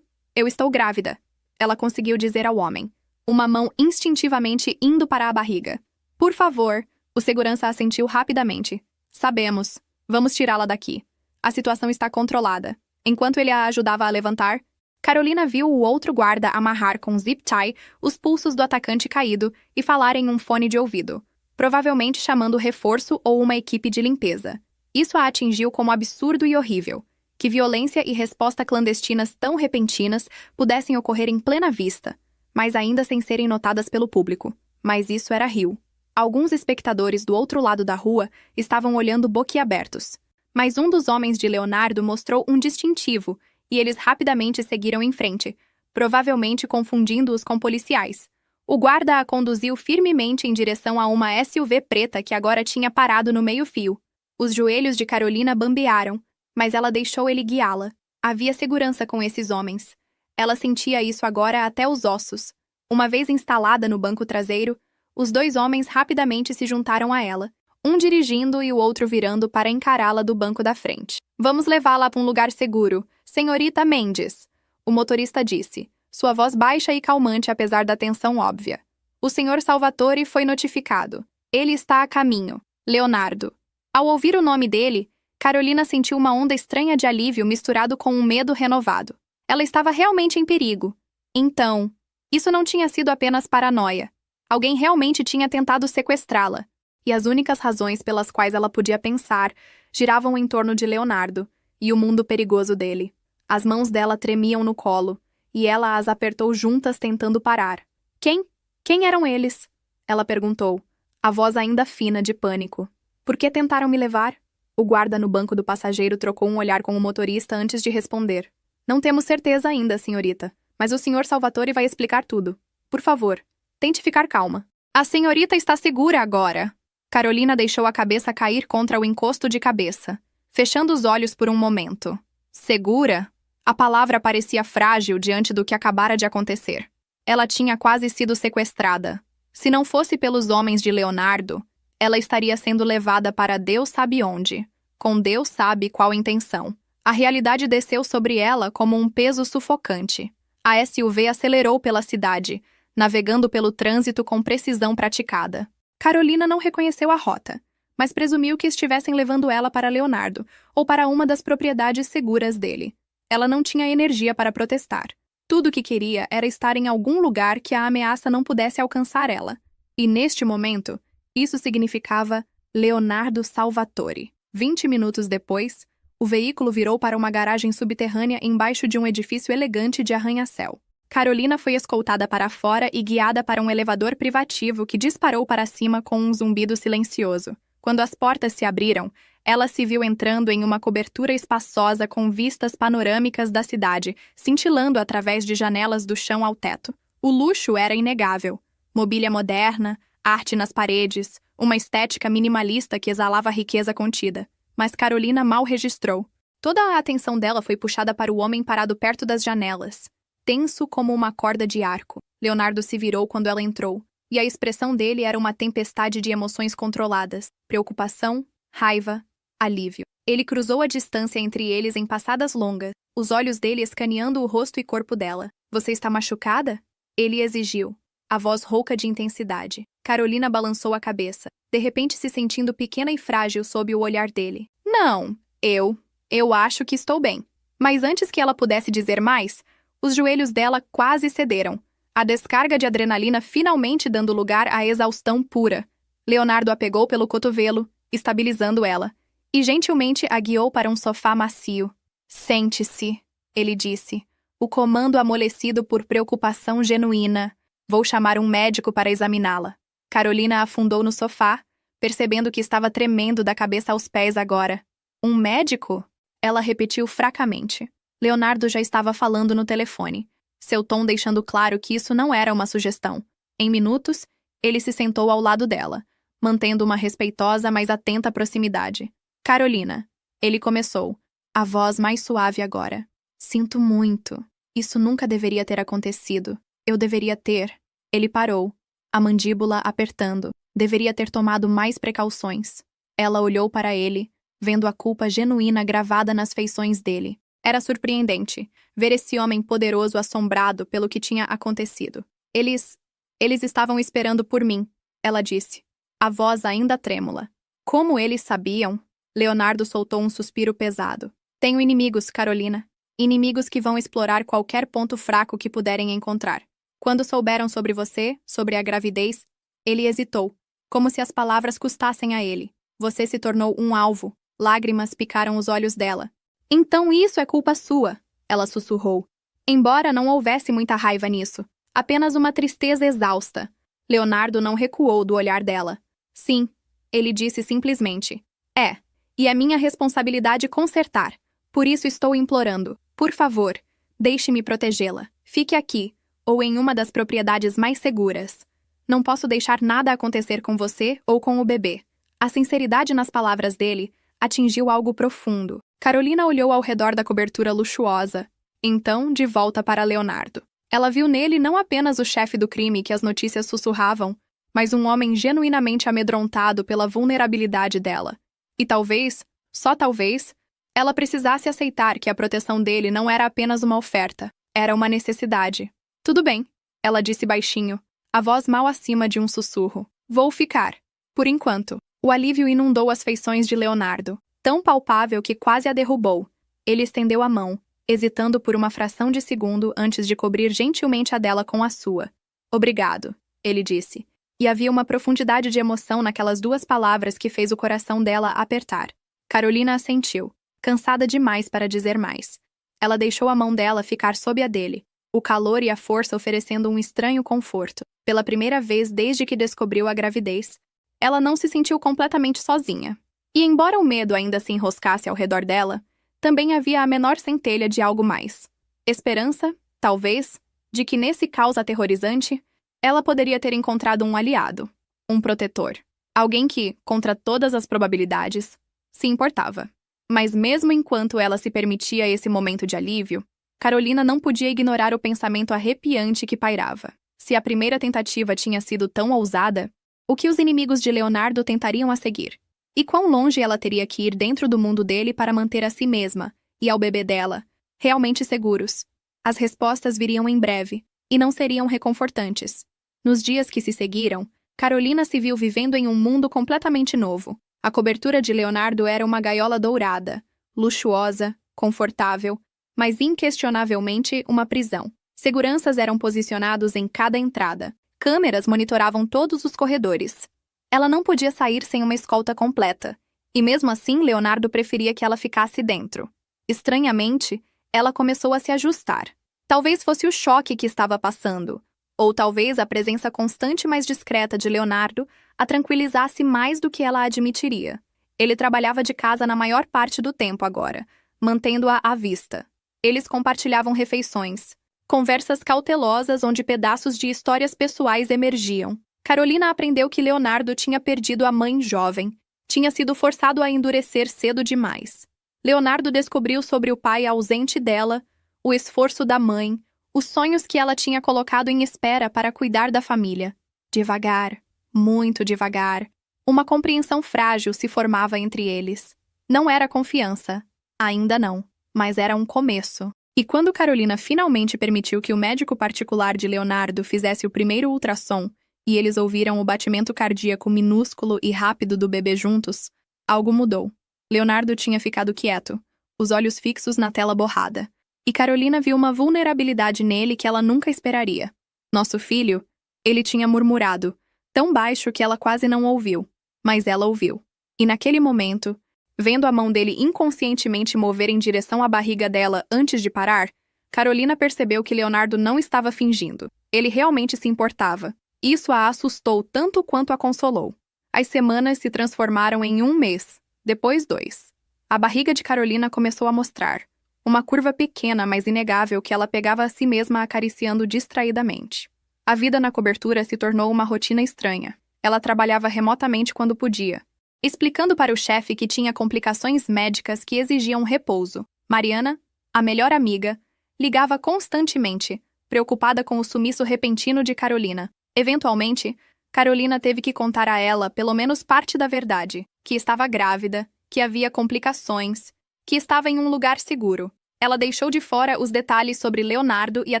Eu estou grávida. Ela conseguiu dizer ao homem, uma mão instintivamente indo para a barriga. "Por favor." O segurança assentiu rapidamente. "Sabemos. Vamos tirá-la daqui. A situação está controlada." Enquanto ele a ajudava a levantar, Carolina viu o outro guarda amarrar com zip tie os pulsos do atacante caído e falar em um fone de ouvido, provavelmente chamando reforço ou uma equipe de limpeza. Isso a atingiu como absurdo e horrível. Que violência e resposta clandestinas tão repentinas pudessem ocorrer em plena vista, mas ainda sem serem notadas pelo público. Mas isso era Rio. Alguns espectadores do outro lado da rua estavam olhando boquiabertos. Mas um dos homens de Leonardo mostrou um distintivo e eles rapidamente seguiram em frente, provavelmente confundindo-os com policiais. O guarda a conduziu firmemente em direção a uma SUV preta que agora tinha parado no meio-fio. Os joelhos de Carolina bambearam, mas ela deixou ele guiá-la. Havia segurança com esses homens. Ela sentia isso agora até os ossos. Uma vez instalada no banco traseiro, os dois homens rapidamente se juntaram a ela, um dirigindo e o outro virando para encará-la do banco da frente. Vamos levá-la para um lugar seguro, senhorita Mendes, o motorista disse, sua voz baixa e calmante apesar da tensão óbvia. O senhor Salvatore foi notificado. Ele está a caminho. Leonardo. Ao ouvir o nome dele, Carolina sentiu uma onda estranha de alívio misturado com um medo renovado. Ela estava realmente em perigo. Então, isso não tinha sido apenas paranoia. Alguém realmente tinha tentado sequestrá-la. E as únicas razões pelas quais ela podia pensar giravam em torno de Leonardo e o mundo perigoso dele. As mãos dela tremiam no colo, e ela as apertou juntas tentando parar. Quem eram eles? Ela perguntou, a voz ainda fina de pânico. Por que tentaram me levar? O guarda no banco do passageiro trocou um olhar com o motorista antes de responder. Não temos certeza ainda, senhorita, mas o senhor Salvatore vai explicar tudo. Por favor, tente ficar calma. A senhorita está segura agora. Carolina deixou a cabeça cair contra o encosto de cabeça, fechando os olhos por um momento. Segura? A palavra parecia frágil diante do que acabara de acontecer. Ela tinha quase sido sequestrada. Se não fosse pelos homens de Leonardo, ela estaria sendo levada para Deus sabe onde, com Deus sabe qual intenção. A realidade desceu sobre ela como um peso sufocante. A SUV acelerou pela cidade, navegando pelo trânsito com precisão praticada. Carolina não reconheceu a rota, mas presumiu que estivessem levando ela para Leonardo ou para uma das propriedades seguras dele. Ela não tinha energia para protestar. Tudo o que queria era estar em algum lugar que a ameaça não pudesse alcançar ela. E neste momento, isso significava Leonardo Salvatore. 20 minutos depois, o veículo virou para uma garagem subterrânea embaixo de um edifício elegante de arranha-céu. Carolina foi escoltada para fora e guiada para um elevador privativo que disparou para cima com um zumbido silencioso. Quando as portas se abriram, ela se viu entrando em uma cobertura espaçosa com vistas panorâmicas da cidade, cintilando através de janelas do chão ao teto. O luxo era inegável. Mobília moderna, arte nas paredes, uma estética minimalista que exalava riqueza contida. Mas Carolina mal registrou. Toda a atenção dela foi puxada para o homem parado perto das janelas, tenso como uma corda de arco. Leonardo se virou quando ela entrou, e a expressão dele era uma tempestade de emoções controladas, preocupação, raiva, alívio. Ele cruzou a distância entre eles em passadas longas, os olhos dele escaneando o rosto e corpo dela. Você está machucada? Ele exigiu, a voz rouca de intensidade. Carolina balançou a cabeça, de repente se sentindo pequena e frágil sob o olhar dele. Não, eu acho que estou bem. Mas antes que ela pudesse dizer mais, os joelhos dela quase cederam, a descarga de adrenalina finalmente dando lugar à exaustão pura. Leonardo a pegou pelo cotovelo, estabilizando ela, e gentilmente a guiou para um sofá macio. Sente-se, ele disse, o comando amolecido por preocupação genuína. Vou chamar um médico para examiná-la. Carolina afundou no sofá, percebendo que estava tremendo da cabeça aos pés agora. Um médico? Ela repetiu fracamente. Leonardo já estava falando no telefone, seu tom deixando claro que isso não era uma sugestão. Em minutos, ele se sentou ao lado dela, mantendo uma respeitosa, mas atenta proximidade. Carolina, ele começou, a voz mais suave agora. Sinto muito. Isso nunca deveria ter acontecido. Eu deveria ter. Ele parou, a mandíbula apertando. Deveria ter tomado mais precauções. Ela olhou para ele, vendo a culpa genuína gravada nas feições dele. Era surpreendente ver esse homem poderoso assombrado pelo que tinha acontecido. Eles estavam esperando por mim, ela disse, a voz ainda trêmula. Como eles sabiam? Leonardo soltou um suspiro pesado. Tenho inimigos, Carolina. Inimigos que vão explorar qualquer ponto fraco que puderem encontrar. Quando souberam sobre você, sobre a gravidez, ele hesitou, como se as palavras custassem a ele. Você se tornou um alvo. Lágrimas picaram os olhos dela. Então isso é culpa sua, ela sussurrou. Embora não houvesse muita raiva nisso, apenas uma tristeza exausta. Leonardo não recuou do olhar dela. Sim, ele disse simplesmente. É, e é minha responsabilidade consertar. Por isso estou implorando. Por favor, deixe-me protegê-la. Fique aqui, ou em uma das propriedades mais seguras. Não posso deixar nada acontecer com você ou com o bebê. A sinceridade nas palavras dele atingiu algo profundo. Carolina olhou ao redor da cobertura luxuosa. Então, de volta para Leonardo. Ela viu nele não apenas o chefe do crime que as notícias sussurravam, mas um homem genuinamente amedrontado pela vulnerabilidade dela. E talvez, só talvez, ela precisasse aceitar que a proteção dele não era apenas uma oferta, era uma necessidade. Tudo bem, ela disse baixinho, a voz mal acima de um sussurro. Vou ficar. Por enquanto. O alívio inundou as feições de Leonardo, tão palpável que quase a derrubou. Ele estendeu a mão, hesitando por uma fração de segundo antes de cobrir gentilmente a dela com a sua. Obrigado, ele disse. E havia uma profundidade de emoção naquelas duas palavras que fez o coração dela apertar. Carolina assentiu, cansada demais para dizer mais. Ela deixou a mão dela ficar sob a dele, o calor e a força oferecendo um estranho conforto. Pela primeira vez desde que descobriu a gravidez, ela não se sentiu completamente sozinha. E embora o medo ainda se enroscasse ao redor dela, também havia a menor centelha de algo mais. Esperança, talvez, de que nesse caos aterrorizante, ela poderia ter encontrado um aliado, um protetor. Alguém que, contra todas as probabilidades, se importava. Mas mesmo enquanto ela se permitia esse momento de alívio, Carolina não podia ignorar o pensamento arrepiante que pairava. Se a primeira tentativa tinha sido tão ousada, o que os inimigos de Leonardo tentariam a seguir? E quão longe ela teria que ir dentro do mundo dele para manter a si mesma, e ao bebê dela, realmente seguros? As respostas viriam em breve, e não seriam reconfortantes. Nos dias que se seguiram, Carolina se viu vivendo em um mundo completamente novo. A cobertura de Leonardo era uma gaiola dourada, luxuosa, confortável, mas inquestionavelmente uma prisão. Seguranças eram posicionados em cada entrada. Câmeras monitoravam todos os corredores. Ela não podia sair sem uma escolta completa, e mesmo assim Leonardo preferia que ela ficasse dentro. Estranhamente, ela começou a se ajustar. Talvez fosse o choque que estava passando, ou talvez a presença constante mais discreta de Leonardo a tranquilizasse mais do que ela admitiria. Ele trabalhava de casa na maior parte do tempo agora, mantendo-a à vista. Eles compartilhavam refeições, conversas cautelosas onde pedaços de histórias pessoais emergiam. Carolina aprendeu que Leonardo tinha perdido a mãe jovem, tinha sido forçado a endurecer cedo demais. Leonardo descobriu sobre o pai ausente dela, o esforço da mãe, os sonhos que ela tinha colocado em espera para cuidar da família. Devagar, muito devagar, uma compreensão frágil se formava entre eles. Não era confiança, ainda não, mas era um começo. E quando Carolina finalmente permitiu que o médico particular de Leonardo fizesse o primeiro ultrassom e eles ouviram o batimento cardíaco minúsculo e rápido do bebê juntos, algo mudou. Leonardo tinha ficado quieto, os olhos fixos na tela borrada. E Carolina viu uma vulnerabilidade nele que ela nunca esperaria. Nosso filho, ele tinha murmurado, tão baixo que ela quase não ouviu, mas ela ouviu. E naquele momento, vendo a mão dele inconscientemente mover em direção à barriga dela antes de parar, Carolina percebeu que Leonardo não estava fingindo. Ele realmente se importava. Isso a assustou tanto quanto a consolou. As semanas se transformaram em 1 mês, depois 2. A barriga de Carolina começou a mostrar. Uma curva pequena, mas inegável que ela pegava a si mesma acariciando distraidamente. A vida na cobertura se tornou uma rotina estranha. Ela trabalhava remotamente quando podia, explicando para o chefe que tinha complicações médicas que exigiam repouso. Mariana, a melhor amiga, ligava constantemente, preocupada com o sumiço repentino de Carolina. Eventualmente, Carolina teve que contar a ela pelo menos parte da verdade, que estava grávida, que havia complicações, que estava em um lugar seguro. Ela deixou de fora os detalhes sobre Leonardo e a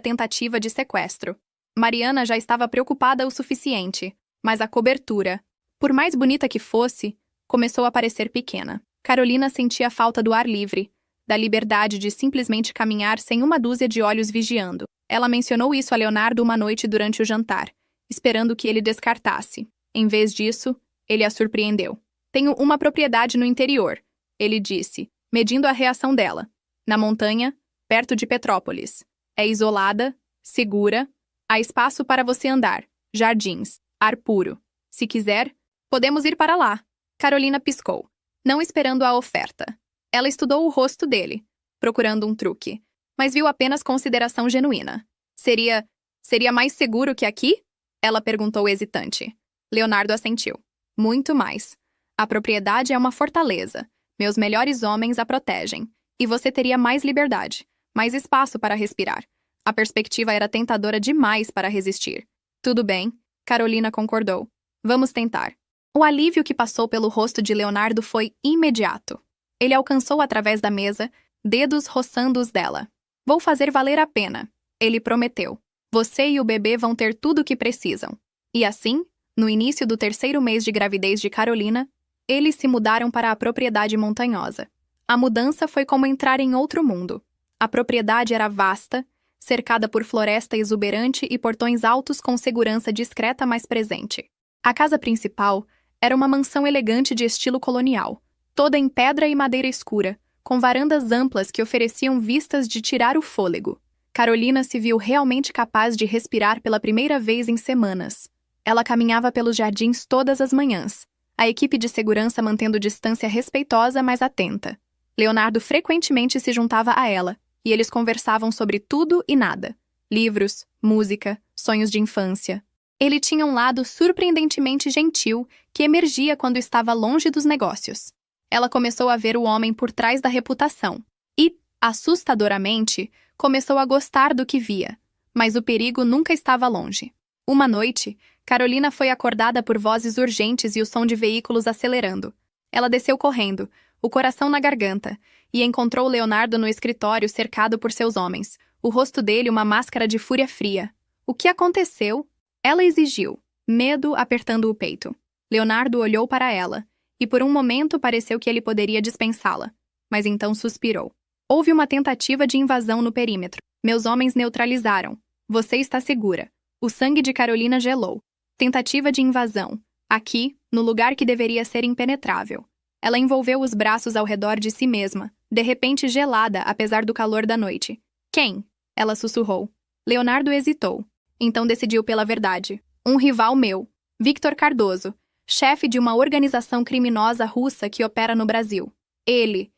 tentativa de sequestro. Mariana já estava preocupada o suficiente, mas a cobertura, por mais bonita que fosse, começou a parecer pequena. Carolina sentia falta do ar livre, da liberdade de simplesmente caminhar sem uma dúzia de olhos vigiando. Ela mencionou isso a Leonardo uma noite durante o jantar, esperando que ele descartasse. Em vez disso, ele a surpreendeu. Tenho uma propriedade no interior, ele disse, medindo a reação dela. Na montanha, perto de Petrópolis. É isolada, segura, há espaço para você andar, jardins, ar puro. Se quiser, podemos ir para lá. Carolina piscou, não esperando a oferta. Ela estudou o rosto dele, procurando um truque, mas viu apenas consideração genuína. Seria mais seguro que aqui? Ela perguntou hesitante. Leonardo assentiu. Muito mais. A propriedade é uma fortaleza. Meus melhores homens a protegem. E você teria mais liberdade, mais espaço para respirar. A perspectiva era tentadora demais para resistir. Tudo bem, Carolina concordou. Vamos tentar. O alívio que passou pelo rosto de Leonardo foi imediato. Ele alcançou através da mesa, dedos roçando os dela. Vou fazer valer a pena, ele prometeu. Você e o bebê vão ter tudo o que precisam. E assim, no início do 3º mês de gravidez de Carolina, eles se mudaram para a propriedade montanhosa. A mudança foi como entrar em outro mundo. A propriedade era vasta, cercada por floresta exuberante e portões altos com segurança discreta mas presente. A casa principal era uma mansão elegante de estilo colonial, toda em pedra e madeira escura, com varandas amplas que ofereciam vistas de tirar o fôlego. Carolina se viu realmente capaz de respirar pela primeira vez em semanas. Ela caminhava pelos jardins todas as manhãs, a equipe de segurança mantendo distância respeitosa mas atenta. Leonardo frequentemente se juntava a ela, e eles conversavam sobre tudo e nada. Livros, música, sonhos de infância. Ele tinha um lado surpreendentemente gentil que emergia quando estava longe dos negócios. Ela começou a ver o homem por trás da reputação e, assustadoramente, começou a gostar do que via. Mas o perigo nunca estava longe. Uma noite, Carolina foi acordada por vozes urgentes e o som de veículos acelerando. Ela desceu correndo, o coração na garganta, e encontrou Leonardo no escritório cercado por seus homens, o rosto dele uma máscara de fúria fria. O que aconteceu? Ela exigiu, medo apertando o peito. Leonardo olhou para ela, e por um momento pareceu que ele poderia dispensá-la, mas então suspirou. Houve uma tentativa de invasão no perímetro. Meus homens neutralizaram. Você está segura. O sangue de Carolina gelou. Tentativa de invasão. Aqui, no lugar que deveria ser impenetrável. Ela envolveu os braços ao redor de si mesma, de repente gelada apesar do calor da noite. Quem? Ela sussurrou. Leonardo hesitou. Então decidiu pela verdade. Um rival meu. Victor Cardoso, chefe de uma organização criminosa russa que opera no Brasil. Ele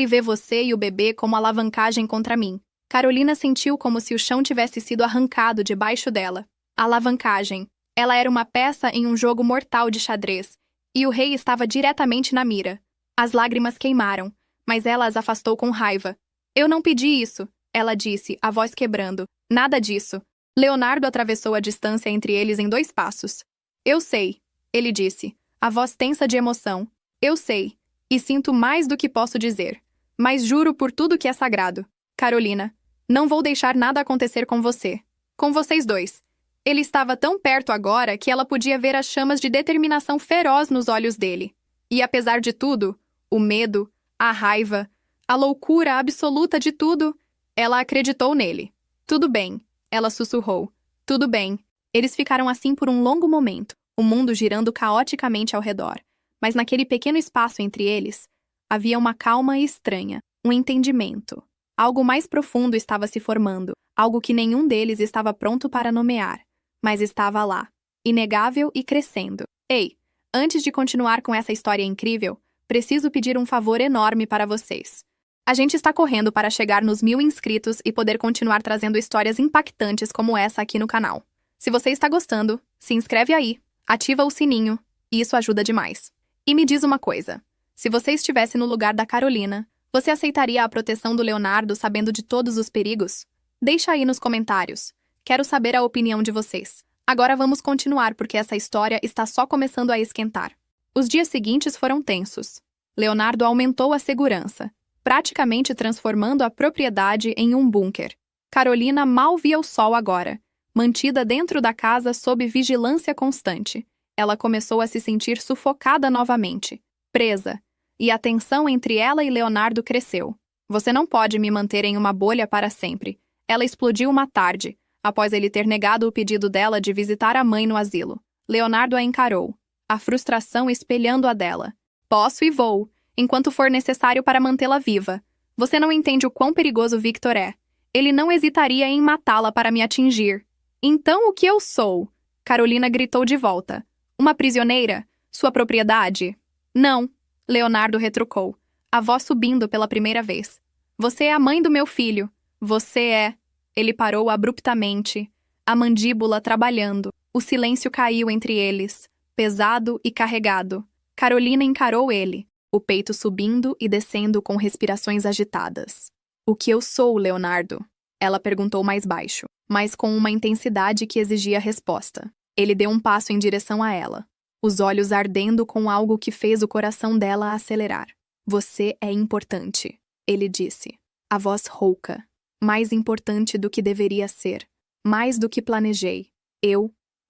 vê você e o bebê como alavancagem contra mim. Carolina sentiu como se o chão tivesse sido arrancado debaixo dela. Alavancagem. Ela era uma peça em um jogo mortal de xadrez, e o rei estava diretamente na mira. As lágrimas queimaram, mas ela as afastou com raiva. Eu não pedi isso, ela disse, a voz quebrando. Nada disso. Leonardo atravessou a distância entre eles em 2 passos. Eu sei, ele disse, a voz tensa de emoção. Eu sei, e sinto mais do que posso dizer. Mas juro por tudo que é sagrado. Carolina, não vou deixar nada acontecer com você. Com vocês dois. Ele estava tão perto agora que ela podia ver as chamas de determinação feroz nos olhos dele. E apesar de tudo, o medo, a raiva, a loucura absoluta de tudo, ela acreditou nele. Tudo bem, ela sussurrou. Tudo bem. Eles ficaram assim por um longo momento, o mundo girando caoticamente ao redor. Mas naquele pequeno espaço entre eles, havia uma calma estranha, um entendimento. Algo mais profundo estava se formando, algo que nenhum deles estava pronto para nomear. Mas estava lá, inegável e crescendo. Ei, antes de continuar com essa história incrível, preciso pedir um favor enorme para vocês. A gente está correndo para chegar nos 1000 inscritos e poder continuar trazendo histórias impactantes como essa aqui no canal. Se você está gostando, se inscreve aí, ativa o sininho, e isso ajuda demais. E me diz uma coisa, se você estivesse no lugar da Carolina, você aceitaria a proteção do Leonardo sabendo de todos os perigos? Deixa aí nos comentários. Quero saber a opinião de vocês. Agora vamos continuar porque essa história está só começando a esquentar. Os dias seguintes foram tensos. Leonardo aumentou a segurança, praticamente transformando a propriedade em um bunker. Carolina mal via o sol agora, mantida dentro da casa sob vigilância constante. Ela começou a se sentir sufocada novamente, presa, e a tensão entre ela e Leonardo cresceu. Você não pode me manter em uma bolha para sempre. Ela explodiu uma tarde, após ele ter negado o pedido dela de visitar a mãe no asilo. Leonardo a encarou, a frustração espelhando a dela. Posso e vou, enquanto for necessário para mantê-la viva. Você não entende o quão perigoso Victor é. Ele não hesitaria em matá-la para me atingir. Então o que eu sou? Carolina gritou de volta. Uma prisioneira? Sua propriedade? Não, Leonardo retrucou, a voz subindo pela primeira vez. Você é a mãe do meu filho. Você é... Ele parou abruptamente, a mandíbula trabalhando. O silêncio caiu entre eles, pesado e carregado. Carolina encarou ele, o peito subindo e descendo com respirações agitadas. O que eu sou, Leonardo? Ela perguntou mais baixo, mas com uma intensidade que exigia resposta. Ele deu um passo em direção a ela, os olhos ardendo com algo que fez o coração dela acelerar. Você é importante, ele disse, a voz rouca. Mais importante do que deveria ser, mais do que planejei.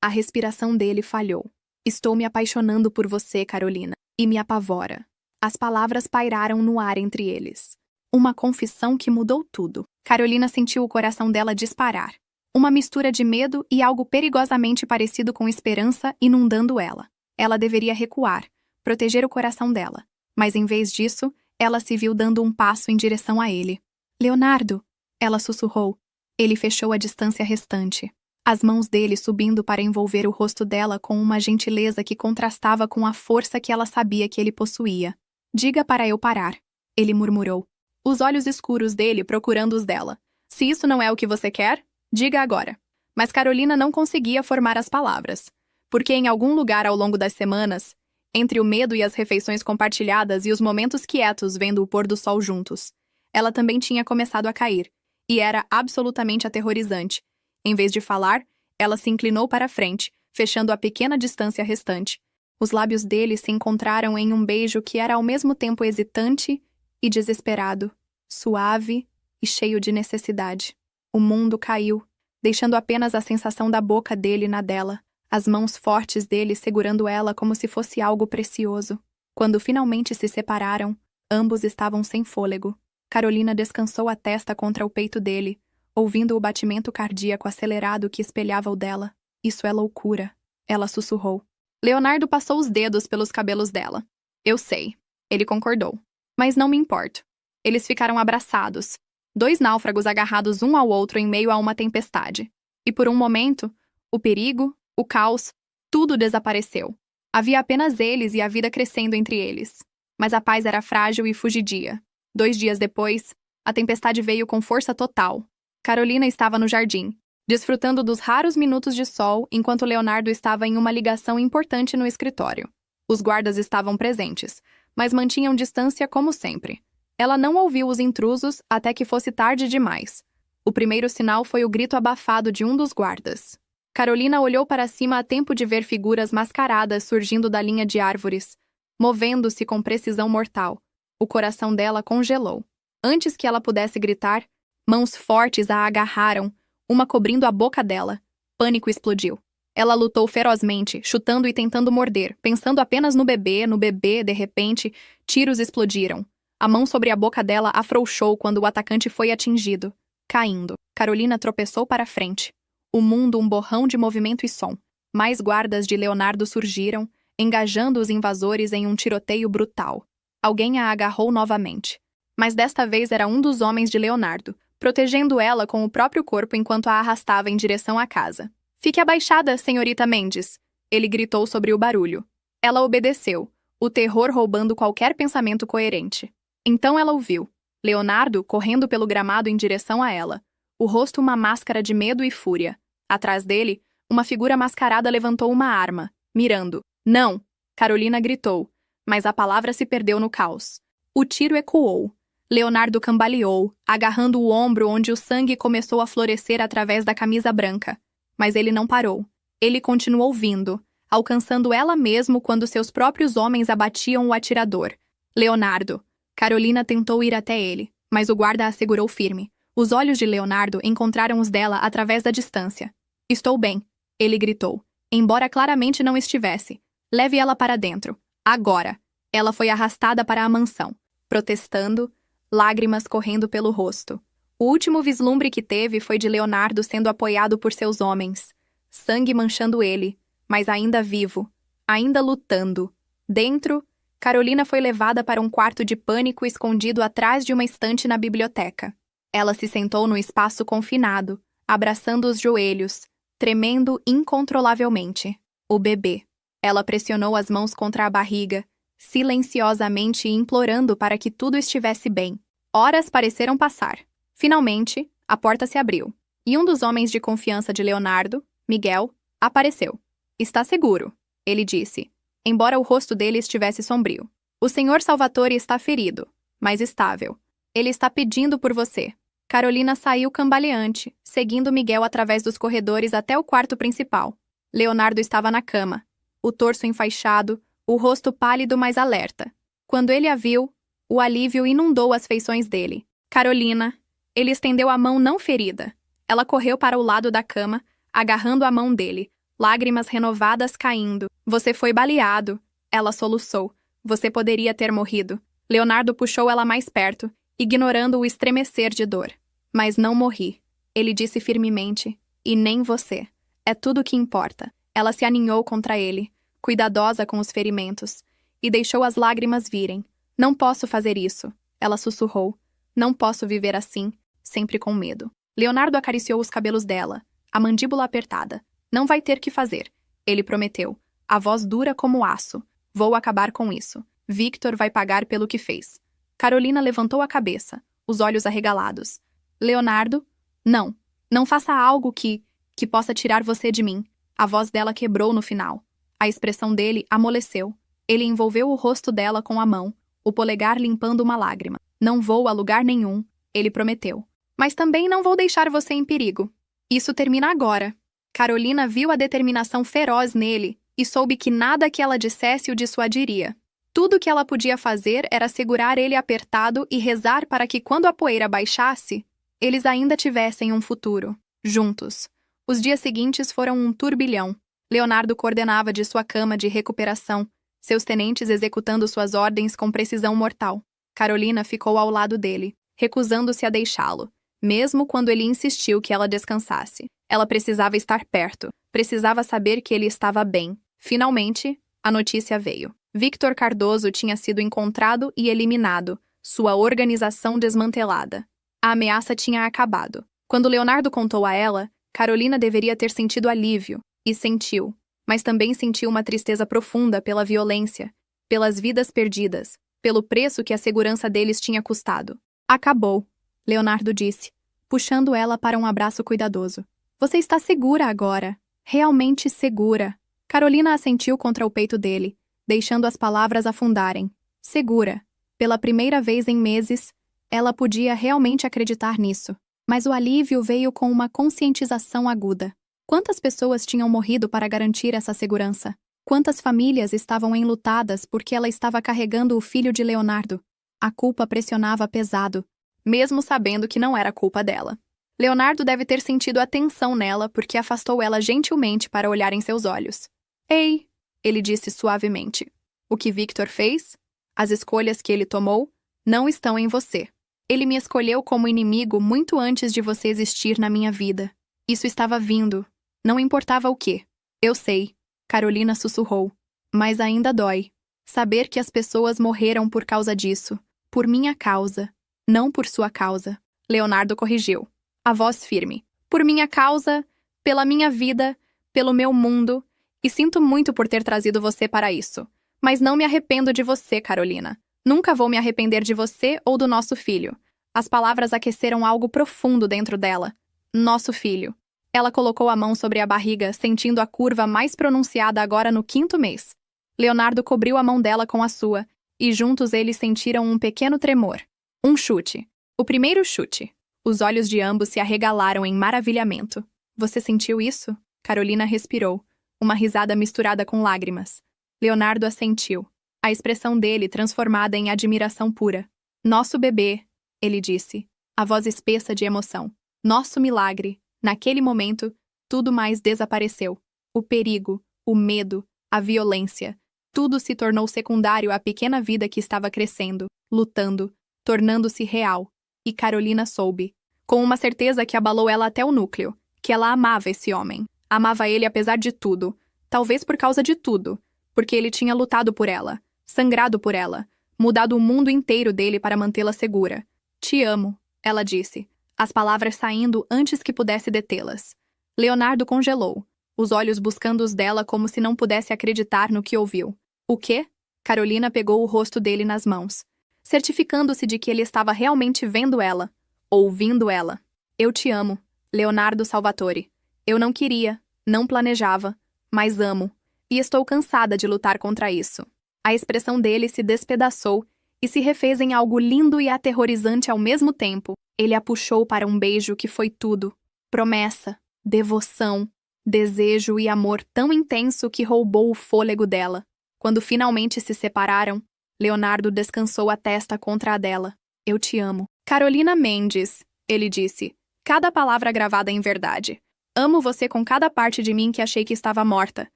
A respiração dele falhou. Estou me apaixonando por você, Carolina, e me apavora. As palavras pairaram no ar entre eles. Uma confissão que mudou tudo. Carolina sentiu o coração dela disparar. Uma mistura de medo e algo perigosamente parecido com esperança inundando ela. Ela deveria recuar, proteger o coração dela. Mas em vez disso, ela se viu dando um passo em direção a ele. Leonardo! Ela sussurrou. Ele fechou a distância restante, as mãos dele subindo para envolver o rosto dela com uma gentileza que contrastava com a força que ela sabia que ele possuía. Diga para eu parar, ele murmurou, os olhos escuros dele procurando os dela. Se isso não é o que você quer, diga agora. Mas Carolina não conseguia formar as palavras, porque em algum lugar ao longo das semanas, entre o medo e as refeições compartilhadas e os momentos quietos vendo o pôr do sol juntos, ela também tinha começado a cair. E era absolutamente aterrorizante. Em vez de falar, ela se inclinou para a frente, fechando a pequena distância restante. Os lábios dele se encontraram em um beijo que era ao mesmo tempo hesitante e desesperado, suave e cheio de necessidade. O mundo caiu, deixando apenas a sensação da boca dele na dela, as mãos fortes dele segurando ela como se fosse algo precioso. Quando finalmente se separaram, ambos estavam sem fôlego. Carolina descansou a testa contra o peito dele, ouvindo o batimento cardíaco acelerado que espelhava o dela. Isso é loucura, ela sussurrou. Leonardo passou os dedos pelos cabelos dela. Eu sei, ele concordou. Mas não me importo. Eles ficaram abraçados, dois náufragos agarrados um ao outro em meio a uma tempestade. E por um momento, o perigo, o caos, tudo desapareceu. Havia apenas eles e a vida crescendo entre eles. Mas a paz era frágil e fugidia. 2 dias depois, a tempestade veio com força total. Carolina estava no jardim, desfrutando dos raros minutos de sol enquanto Leonardo estava em uma ligação importante no escritório. Os guardas estavam presentes, mas mantinham distância como sempre. Ela não ouviu os intrusos até que fosse tarde demais. O primeiro sinal foi o grito abafado de um dos guardas. Carolina olhou para cima a tempo de ver figuras mascaradas surgindo da linha de árvores, movendo-se com precisão mortal. O coração dela congelou. Antes que ela pudesse gritar, mãos fortes a agarraram, uma cobrindo a boca dela. Pânico explodiu. Ela lutou ferozmente, chutando e tentando morder, pensando apenas no bebê, de repente, tiros explodiram. A mão sobre a boca dela afrouxou quando o atacante foi atingido, caindo. Carolina tropeçou para frente. O mundo um borrão de movimento e som. Mais guardas de Leonardo surgiram, engajando os invasores em um tiroteio brutal. Alguém a agarrou novamente. Mas desta vez era um dos homens de Leonardo, protegendo ela com o próprio corpo enquanto a arrastava em direção à casa. Fique abaixada, senhorita Mendes, ele gritou sobre o barulho. Ela obedeceu, o terror roubando qualquer pensamento coerente. Então ela o viu. Leonardo correndo pelo gramado em direção a ela, o rosto uma máscara de medo e fúria. Atrás dele, uma figura mascarada levantou uma arma, mirando. Não! Carolina gritou, mas a palavra se perdeu no caos. O tiro ecoou. Leonardo cambaleou, agarrando o ombro onde o sangue começou a florescer através da camisa branca. Mas ele não parou. Ele continuou vindo, alcançando ela mesmo quando seus próprios homens abatiam o atirador. Leonardo. Carolina tentou ir até ele, mas o guarda a segurou firme. Os olhos de Leonardo encontraram os dela através da distância. Estou bem, ele gritou, embora claramente não estivesse. Leve ela para dentro. Agora. Ela foi arrastada para a mansão, protestando, lágrimas correndo pelo rosto. O último vislumbre que teve foi de Leonardo sendo apoiado por seus homens, sangue manchando ele, mas ainda vivo, ainda lutando. Dentro, Carolina foi levada para um quarto de pânico escondido atrás de uma estante na biblioteca. Ela se sentou no espaço confinado, abraçando os joelhos, tremendo incontrolavelmente. O bebê. Ela pressionou as mãos contra a barriga, silenciosamente implorando para que tudo estivesse bem. Horas pareceram passar. Finalmente, a porta se abriu, e um dos homens de confiança de Leonardo, Miguel, apareceu. "Está seguro", ele disse, embora o rosto dele estivesse sombrio. "O senhor Salvatore está ferido, mas estável. Ele está pedindo por você." Carolina saiu cambaleante, seguindo Miguel através dos corredores até o quarto principal. Leonardo estava na cama, o torso enfaixado, o rosto pálido mas alerta. Quando ele a viu, o alívio inundou as feições dele. "Carolina." Ele estendeu a mão não ferida. Ela correu para o lado da cama, agarrando a mão dele, lágrimas renovadas caindo. "Você foi baleado." Ela soluçou. "Você poderia ter morrido." Leonardo puxou ela mais perto, ignorando o estremecer de dor. "Mas não morri," ele disse firmemente. "E nem você. É tudo o que importa." Ela se aninhou contra ele, cuidadosa com os ferimentos, e deixou as lágrimas virem. "Não posso fazer isso," ela sussurrou. "Não posso viver assim, sempre com medo." Leonardo acariciou os cabelos dela, a mandíbula apertada. "Não vai ter que fazer," ele prometeu, a voz dura como aço. "Vou acabar com isso. Victor vai pagar pelo que fez." Carolina levantou a cabeça, os olhos arregalados. "Leonardo, não. Não faça algo que possa tirar você de mim." A voz dela quebrou no final. A expressão dele amoleceu. Ele envolveu o rosto dela com a mão, o polegar limpando uma lágrima. "Não vou a lugar nenhum," ele prometeu. "Mas também não vou deixar você em perigo. Isso termina agora." Carolina viu a determinação feroz nele e soube que nada que ela dissesse o dissuadiria. Tudo que ela podia fazer era segurar ele apertado e rezar para que, quando a poeira baixasse, eles ainda tivessem um futuro, juntos. Os dias seguintes foram um turbilhão. Leonardo coordenava de sua cama de recuperação, seus tenentes executando suas ordens com precisão mortal. Carolina ficou ao lado dele, recusando-se a deixá-lo, mesmo quando ele insistiu que ela descansasse. Ela precisava estar perto, precisava saber que ele estava bem. Finalmente, a notícia veio. Victor Cardoso tinha sido encontrado e eliminado, sua organização desmantelada. A ameaça tinha acabado. Quando Leonardo contou a ela, Carolina deveria ter sentido alívio, e sentiu, mas também sentiu uma tristeza profunda pela violência, pelas vidas perdidas, pelo preço que a segurança deles tinha custado. "Acabou," Leonardo disse, puxando ela para um abraço cuidadoso. "Você está segura agora, realmente segura." Carolina assentiu contra o peito dele, deixando as palavras afundarem. Segura. Pela primeira vez em meses, ela podia realmente acreditar nisso. Mas o alívio veio com uma conscientização aguda. Quantas pessoas tinham morrido para garantir essa segurança? Quantas famílias estavam enlutadas porque ela estava carregando o filho de Leonardo? A culpa pressionava pesado, mesmo sabendo que não era culpa dela. Leonardo deve ter sentido a tensão nela porque afastou ela gentilmente para olhar em seus olhos. "Ei", ele disse suavemente. "O que Victor fez? As escolhas que ele tomou? Não estão em você. Ele me escolheu como inimigo muito antes de você existir na minha vida. Isso estava vindo. Não importava o quê." "Eu sei", Carolina sussurrou. "Mas ainda dói. Saber que as pessoas morreram por causa disso. Por minha causa. Não por sua causa." Leonardo corrigiu, a voz firme. "Por minha causa, pela minha vida, pelo meu mundo. E sinto muito por ter trazido você para isso. Mas não me arrependo de você, Carolina. Nunca vou me arrepender de você ou do nosso filho." As palavras aqueceram algo profundo dentro dela. "Nosso filho." Ela colocou a mão sobre a barriga, sentindo a curva mais pronunciada agora no 5º mês. Leonardo cobriu a mão dela com a sua, e juntos eles sentiram um pequeno tremor. Um chute. O primeiro chute. Os olhos de ambos se arregalaram em maravilhamento. "Você sentiu isso?" Carolina respirou, uma risada misturada com lágrimas. Leonardo assentiu, a expressão dele transformada em admiração pura. "Nosso bebê," ele disse, a voz espessa de emoção. "Nosso milagre." Naquele momento, tudo mais desapareceu. O perigo, o medo, a violência. Tudo se tornou secundário à pequena vida que estava crescendo, lutando, tornando-se real. E Carolina soube, com uma certeza que abalou ela até o núcleo, que ela amava esse homem. Amava ele apesar de tudo, talvez por causa de tudo, porque ele tinha lutado por ela, sangrado por ela, mudado o mundo inteiro dele para mantê-la segura. Te amo, ela disse, as palavras saindo antes que pudesse detê-las. Leonardo congelou, os olhos buscando os dela como se não pudesse acreditar no que ouviu. O quê? Carolina pegou o rosto dele nas mãos, certificando-se de que ele estava realmente vendo ela, ouvindo ela. Eu te amo, Leonardo Salvatore. Eu não queria, não planejava, mas amo, e estou cansada de lutar contra isso. A expressão dele se despedaçou e se refez em algo lindo e aterrorizante ao mesmo tempo. Ele a puxou para um beijo que foi tudo. Promessa, devoção, desejo e amor tão intenso que roubou o fôlego dela. Quando finalmente se separaram, Leonardo descansou a testa contra a dela. Eu te amo. Carolina Mendes, ele disse, cada palavra gravada em verdade. Amo você com cada parte de mim que achei que estava morta.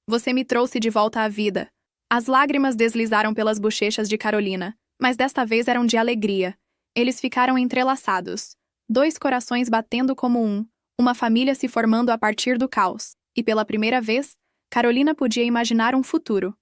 Você me trouxe de volta à vida. As lágrimas deslizaram pelas bochechas de Carolina, mas desta vez eram de alegria. Eles ficaram entrelaçados. Dois corações batendo como um, uma família se formando a partir do caos. E pela primeira vez, Carolina podia imaginar um futuro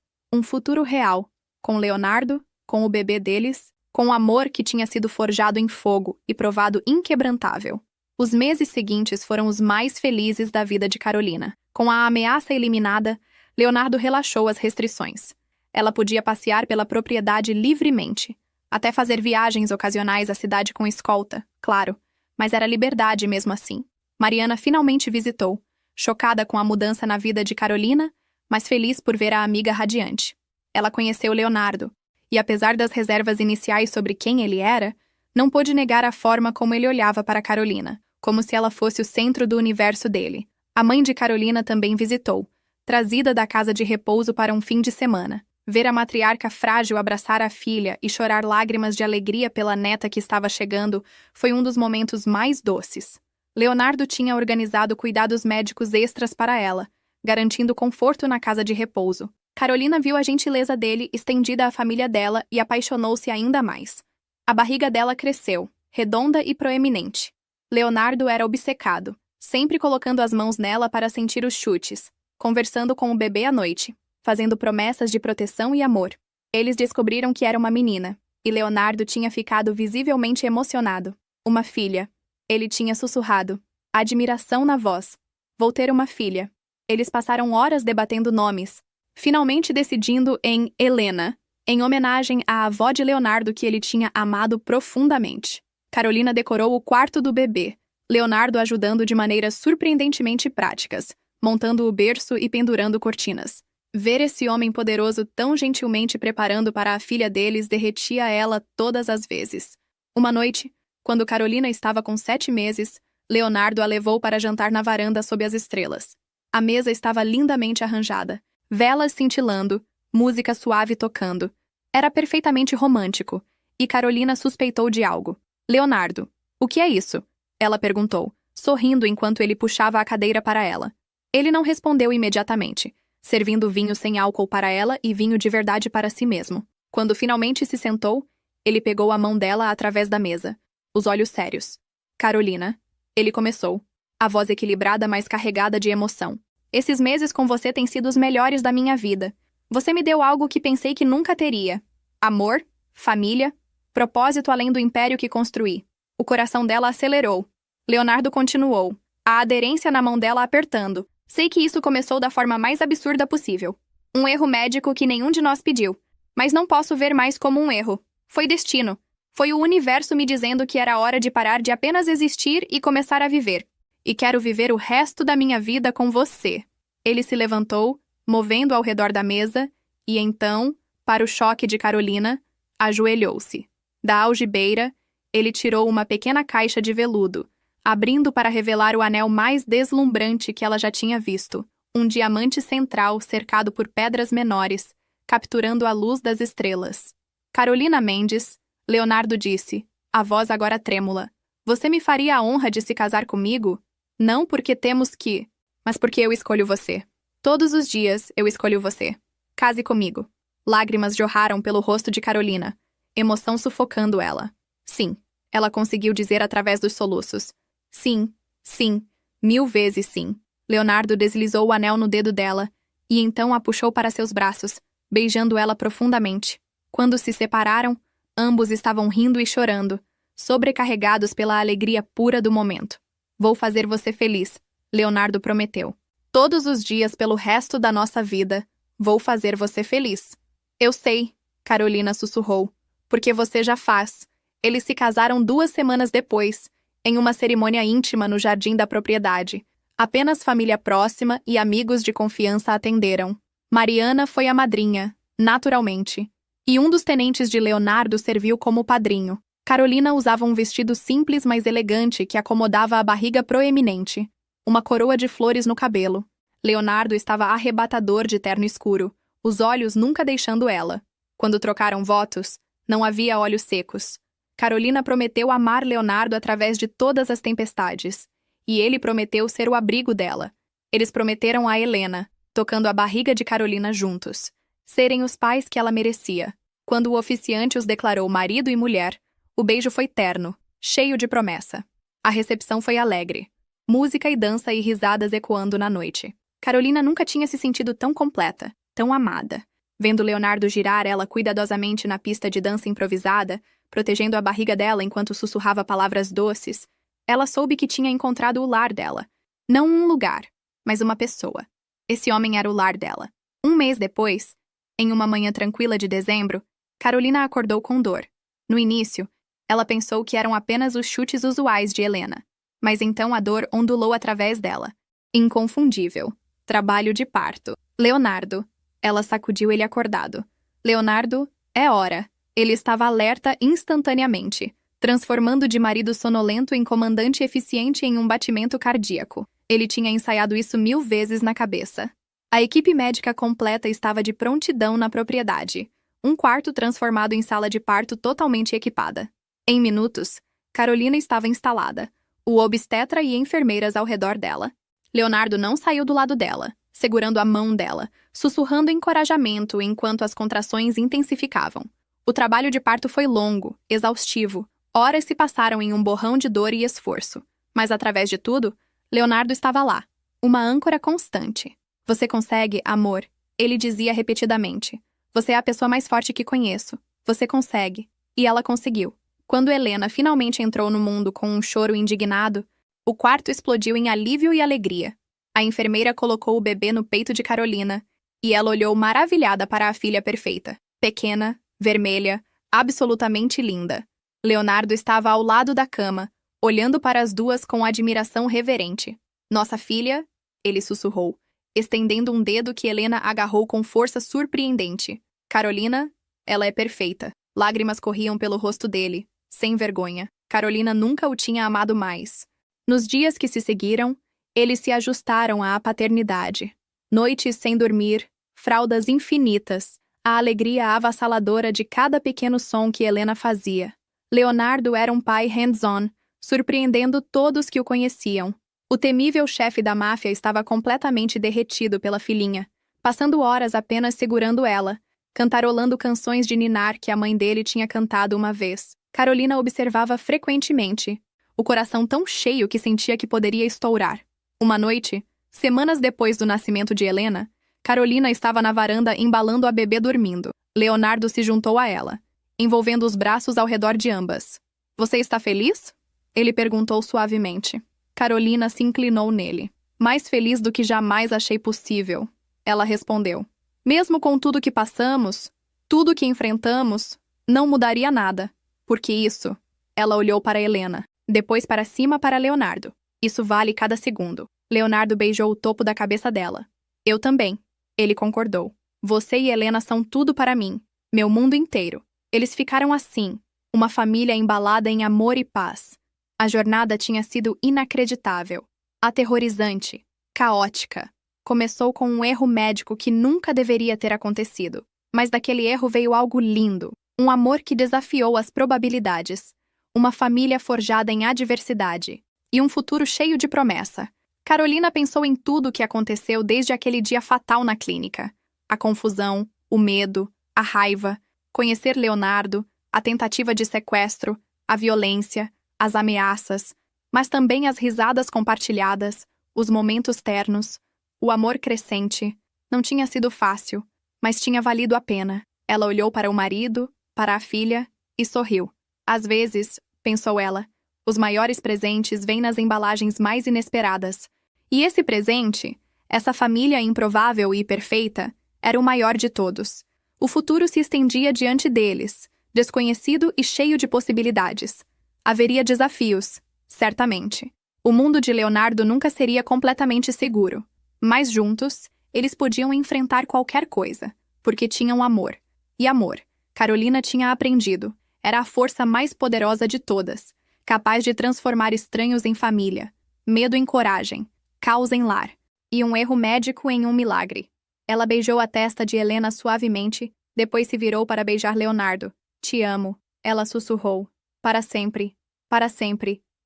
real, com Leonardo, com o bebê deles, com o amor que tinha sido forjado em fogo e provado inquebrantável. Os meses seguintes foram os mais felizes da vida de Carolina. Com a ameaça eliminada, Leonardo relaxou as restrições. Ela podia passear pela propriedade livremente, até fazer viagens ocasionais à cidade com escolta, claro, mas era liberdade mesmo assim. Mariana finalmente visitou, chocada com a mudança na vida de Carolina, mas feliz por ver a amiga radiante. Ela conheceu Leonardo, e apesar das reservas iniciais sobre quem ele era, não pôde negar a forma como ele olhava para Carolina, como se ela fosse o centro do universo dele. A mãe de Carolina também visitou, trazida da casa de repouso para um fim de semana. Ver a matriarca frágil abraçar a filha e chorar lágrimas de alegria pela neta que estava chegando foi um dos momentos mais doces. Leonardo tinha organizado cuidados médicos extras para ela, garantindo conforto na casa de repouso. Carolina viu a gentileza dele estendida à família dela e apaixonou-se ainda mais. A barriga dela cresceu, redonda e proeminente. Leonardo era obcecado, sempre colocando as mãos nela para sentir os chutes, conversando com o bebê à noite, fazendo promessas de proteção e amor. Eles descobriram que era uma menina, e Leonardo tinha ficado visivelmente emocionado. Uma filha. Ele tinha sussurrado. Admiração na voz. Vou ter uma filha. Eles passaram horas debatendo nomes, finalmente decidindo em Helena, em homenagem à avó de Leonardo que ele tinha amado profundamente. Carolina decorou o quarto do bebê, Leonardo ajudando de maneiras surpreendentemente práticas, montando o berço e pendurando cortinas. Ver esse homem poderoso tão gentilmente preparando para a filha deles derretia ela todas as vezes. Uma noite, quando Carolina estava com 7 meses, Leonardo a levou para jantar na varanda sob as estrelas. A mesa estava lindamente arranjada, velas cintilando, música suave tocando. Era perfeitamente romântico, e Carolina suspeitou de algo. Leonardo, o que é isso? Ela perguntou, sorrindo enquanto ele puxava a cadeira para ela. Ele não respondeu imediatamente, servindo vinho sem álcool para ela e vinho de verdade para si mesmo. Quando finalmente se sentou, ele pegou a mão dela através da mesa, os olhos sérios. Carolina, ele começou, a voz equilibrada mas carregada de emoção. Esses meses com você têm sido os melhores da minha vida. Você me deu algo que pensei que nunca teria. Amor, família, propósito além do império que construí. O coração dela acelerou. Leonardo continuou, a aderência na mão dela apertando. Sei que isso começou da forma mais absurda possível. Um erro médico que nenhum de nós pediu. Mas não posso ver mais como um erro. Foi destino. Foi o universo me dizendo que era hora de parar de apenas existir e começar a viver. E quero viver o resto da minha vida com você. Ele se levantou, movendo ao redor da mesa, e então, para o choque de Carolina, ajoelhou-se. Da algibeira, ele tirou uma pequena caixa de veludo, abrindo para revelar o anel mais deslumbrante que ela já tinha visto, um diamante central cercado por pedras menores, capturando a luz das estrelas. Carolina Mendes, Leonardo disse, a voz agora trêmula. Você me faria a honra de se casar comigo? Não porque temos que, mas porque eu escolho você. Todos os dias eu escolho você. Case comigo. Lágrimas jorraram pelo rosto de Carolina, emoção sufocando ela. Sim, ela conseguiu dizer através dos soluços. Sim, sim, 1000 vezes sim. Leonardo deslizou o anel no dedo dela e então a puxou para seus braços, beijando ela profundamente. Quando se separaram, ambos estavam rindo e chorando, sobrecarregados pela alegria pura do momento. Vou fazer você feliz, Leonardo prometeu. Todos os dias pelo resto da nossa vida, vou fazer você feliz. Eu sei, Carolina sussurrou, porque você já faz. Eles se casaram 2 semanas depois, em uma cerimônia íntima no jardim da propriedade. Apenas família próxima e amigos de confiança atenderam. Mariana foi a madrinha, naturalmente. E um dos tenentes de Leonardo serviu como padrinho. Carolina usava um vestido simples mas elegante que acomodava a barriga proeminente. Uma coroa de flores no cabelo. Leonardo estava arrebatador de terno escuro, os olhos nunca deixando ela. Quando trocaram votos, não havia olhos secos. Carolina prometeu amar Leonardo através de todas as tempestades. E ele prometeu ser o abrigo dela. Eles prometeram a Helena, tocando a barriga de Carolina juntos, serem os pais que ela merecia. Quando o oficiante os declarou marido e mulher, o beijo foi terno, cheio de promessa. A recepção foi alegre. Música e dança e risadas ecoando na noite. Carolina nunca tinha se sentido tão completa, tão amada. Vendo Leonardo girar ela cuidadosamente na pista de dança improvisada, protegendo a barriga dela enquanto sussurrava palavras doces, ela soube que tinha encontrado o lar dela. Não um lugar, mas uma pessoa. Esse homem era o lar dela. 1 mês depois, em uma manhã tranquila de dezembro, Carolina acordou com dor. No início, ela pensou que eram apenas os chutes usuais de Helena. Mas então a dor ondulou através dela. Inconfundível. Trabalho de parto. Leonardo. Ela sacudiu ele acordado. Leonardo, é hora. Ele estava alerta instantaneamente, transformando de marido sonolento em comandante eficiente em um batimento cardíaco. Ele tinha ensaiado isso 1000 vezes na cabeça. A equipe médica completa estava de prontidão na propriedade. Um quarto transformado em sala de parto totalmente equipada. Em minutos, Carolina estava instalada, o obstetra e enfermeiras ao redor dela. Leonardo não saiu do lado dela, segurando a mão dela, sussurrando encorajamento enquanto as contrações intensificavam. O trabalho de parto foi longo, exaustivo. Horas se passaram em um borrão de dor e esforço. Mas através de tudo, Leonardo estava lá, uma âncora constante. Você consegue, amor, ele dizia repetidamente. Você é a pessoa mais forte que conheço. Você consegue. E ela conseguiu. Quando Helena finalmente entrou no mundo com um choro indignado, o quarto explodiu em alívio e alegria. A enfermeira colocou o bebê no peito de Carolina, e ela olhou maravilhada para a filha perfeita. Pequena, vermelha, absolutamente linda. Leonardo estava ao lado da cama, olhando para as duas com admiração reverente. Nossa filha, ele sussurrou, estendendo um dedo que Helena agarrou com força surpreendente. Carolina, ela é perfeita. Lágrimas corriam pelo rosto dele, sem vergonha. Carolina nunca o tinha amado mais. Nos dias que se seguiram, eles se ajustaram à paternidade. Noites sem dormir, fraldas infinitas, a alegria avassaladora de cada pequeno som que Helena fazia. Leonardo era um pai hands-on, surpreendendo todos que o conheciam. O temível chefe da máfia estava completamente derretido pela filhinha, passando horas apenas segurando ela, cantarolando canções de ninar que a mãe dele tinha cantado uma vez. Carolina observava frequentemente, o coração tão cheio que sentia que poderia estourar. Uma noite, semanas depois do nascimento de Helena, Carolina estava na varanda embalando a bebê dormindo. Leonardo se juntou a ela, envolvendo os braços ao redor de ambas. Você está feliz? Ele perguntou suavemente. Carolina se inclinou nele. Mais feliz do que jamais achei possível. Ela respondeu. Mesmo com tudo que passamos, tudo que enfrentamos, não mudaria nada. Porque isso... Ela olhou para Helena, depois para cima para Leonardo. Isso vale cada segundo. Leonardo beijou o topo da cabeça dela. Eu também. Ele concordou. Você e Helena são tudo para mim. Meu mundo inteiro. Eles ficaram assim, uma família embalada em amor e paz. A jornada tinha sido inacreditável, aterrorizante, caótica. Começou com um erro médico que nunca deveria ter acontecido. Mas daquele erro veio algo lindo. Um amor que desafiou as probabilidades. Uma família forjada em adversidade. E um futuro cheio de promessa. Carolina pensou em tudo o que aconteceu desde aquele dia fatal na clínica. A confusão, o medo, a raiva, conhecer Leonardo, a tentativa de sequestro, a violência, as ameaças, mas também as risadas compartilhadas, os momentos ternos, o amor crescente. Não tinha sido fácil, mas tinha valido a pena. Ela olhou para o marido, para a filha, e sorriu. Às vezes, pensou ela, os maiores presentes vêm nas embalagens mais inesperadas. E esse presente, essa família improvável e perfeita, era o maior de todos. O futuro se estendia diante deles, desconhecido e cheio de possibilidades. Haveria desafios, certamente. O mundo de Leonardo nunca seria completamente seguro. Mas juntos, eles podiam enfrentar qualquer coisa, porque tinham amor. E amor, Carolina tinha aprendido, era a força mais poderosa de todas, capaz de transformar estranhos em família, medo em coragem, caos em lar, e um erro médico em um milagre. Ela beijou a testa de Helena suavemente, depois se virou para beijar Leonardo. Te amo, ela sussurrou. Para sempre,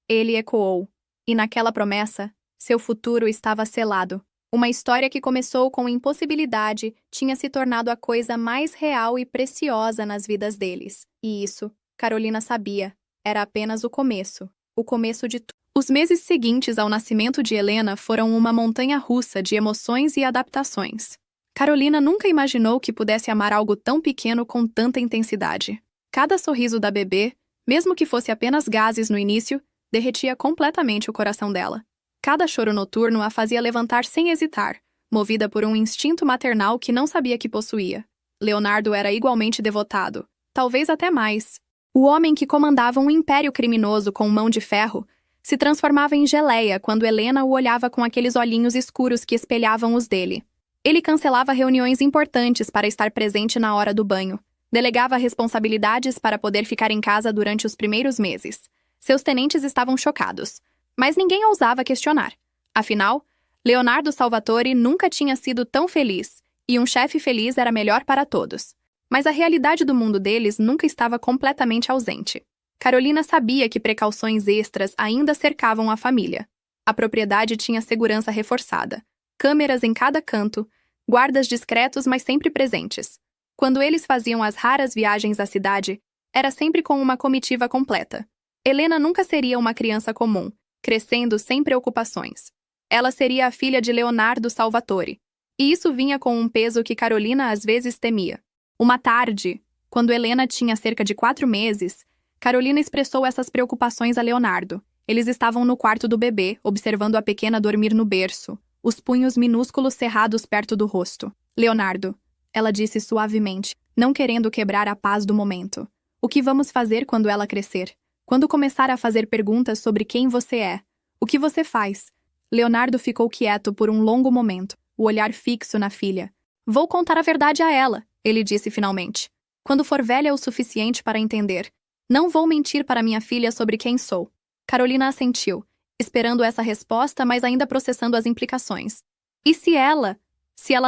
ele ecoou. E naquela promessa, seu futuro estava selado. Uma história que começou com impossibilidade tinha se tornado a coisa mais real e preciosa nas vidas deles. E isso, Carolina sabia, era apenas o começo de tudo. Os meses seguintes ao nascimento de Helena foram uma montanha-russa de emoções e adaptações. Carolina nunca imaginou que pudesse amar algo tão pequeno com tanta intensidade. Cada sorriso da bebê, mesmo que fosse apenas gases no início, derretia completamente o coração dela. Cada choro noturno a fazia levantar sem hesitar, movida por um instinto maternal que não sabia que possuía. Leonardo era igualmente devotado, talvez até mais. O homem que comandava um império criminoso com mão de ferro se transformava em geleia quando Helena o olhava com aqueles olhinhos escuros que espelhavam os dele. Ele cancelava reuniões importantes para estar presente na hora do banho, delegava responsabilidades para poder ficar em casa durante os primeiros meses. Seus tenentes estavam chocados, mas ninguém ousava questionar. Afinal, Leonardo Salvatore nunca tinha sido tão feliz, e um chefe feliz era melhor para todos. Mas a realidade do mundo deles nunca estava completamente ausente. Carolina sabia que precauções extras ainda cercavam a família. A propriedade tinha segurança reforçada, câmeras em cada canto, guardas discretos mas sempre presentes. Quando eles faziam as raras viagens à cidade, era sempre com uma comitiva completa. Helena nunca seria uma criança comum, crescendo sem preocupações. Ela seria a filha de Leonardo Salvatore. E isso vinha com um peso que Carolina às vezes temia. Uma tarde, quando Helena tinha cerca de 4 meses, Carolina expressou essas preocupações a Leonardo. Eles estavam no quarto do bebê, observando a pequena dormir no berço, os punhos minúsculos cerrados perto do rosto. Leonardo, ela disse suavemente, não querendo quebrar a paz do momento. O que vamos fazer quando ela crescer? Quando começar a fazer perguntas sobre quem você é? O que você faz? Leonardo ficou quieto por um longo momento, o olhar fixo na filha. Vou contar a verdade a ela, ele disse finalmente. Quando for velha o suficiente para entender. Não vou mentir para minha filha sobre quem sou. Carolina assentiu, esperando essa resposta, mas ainda processando as implicações. E se ela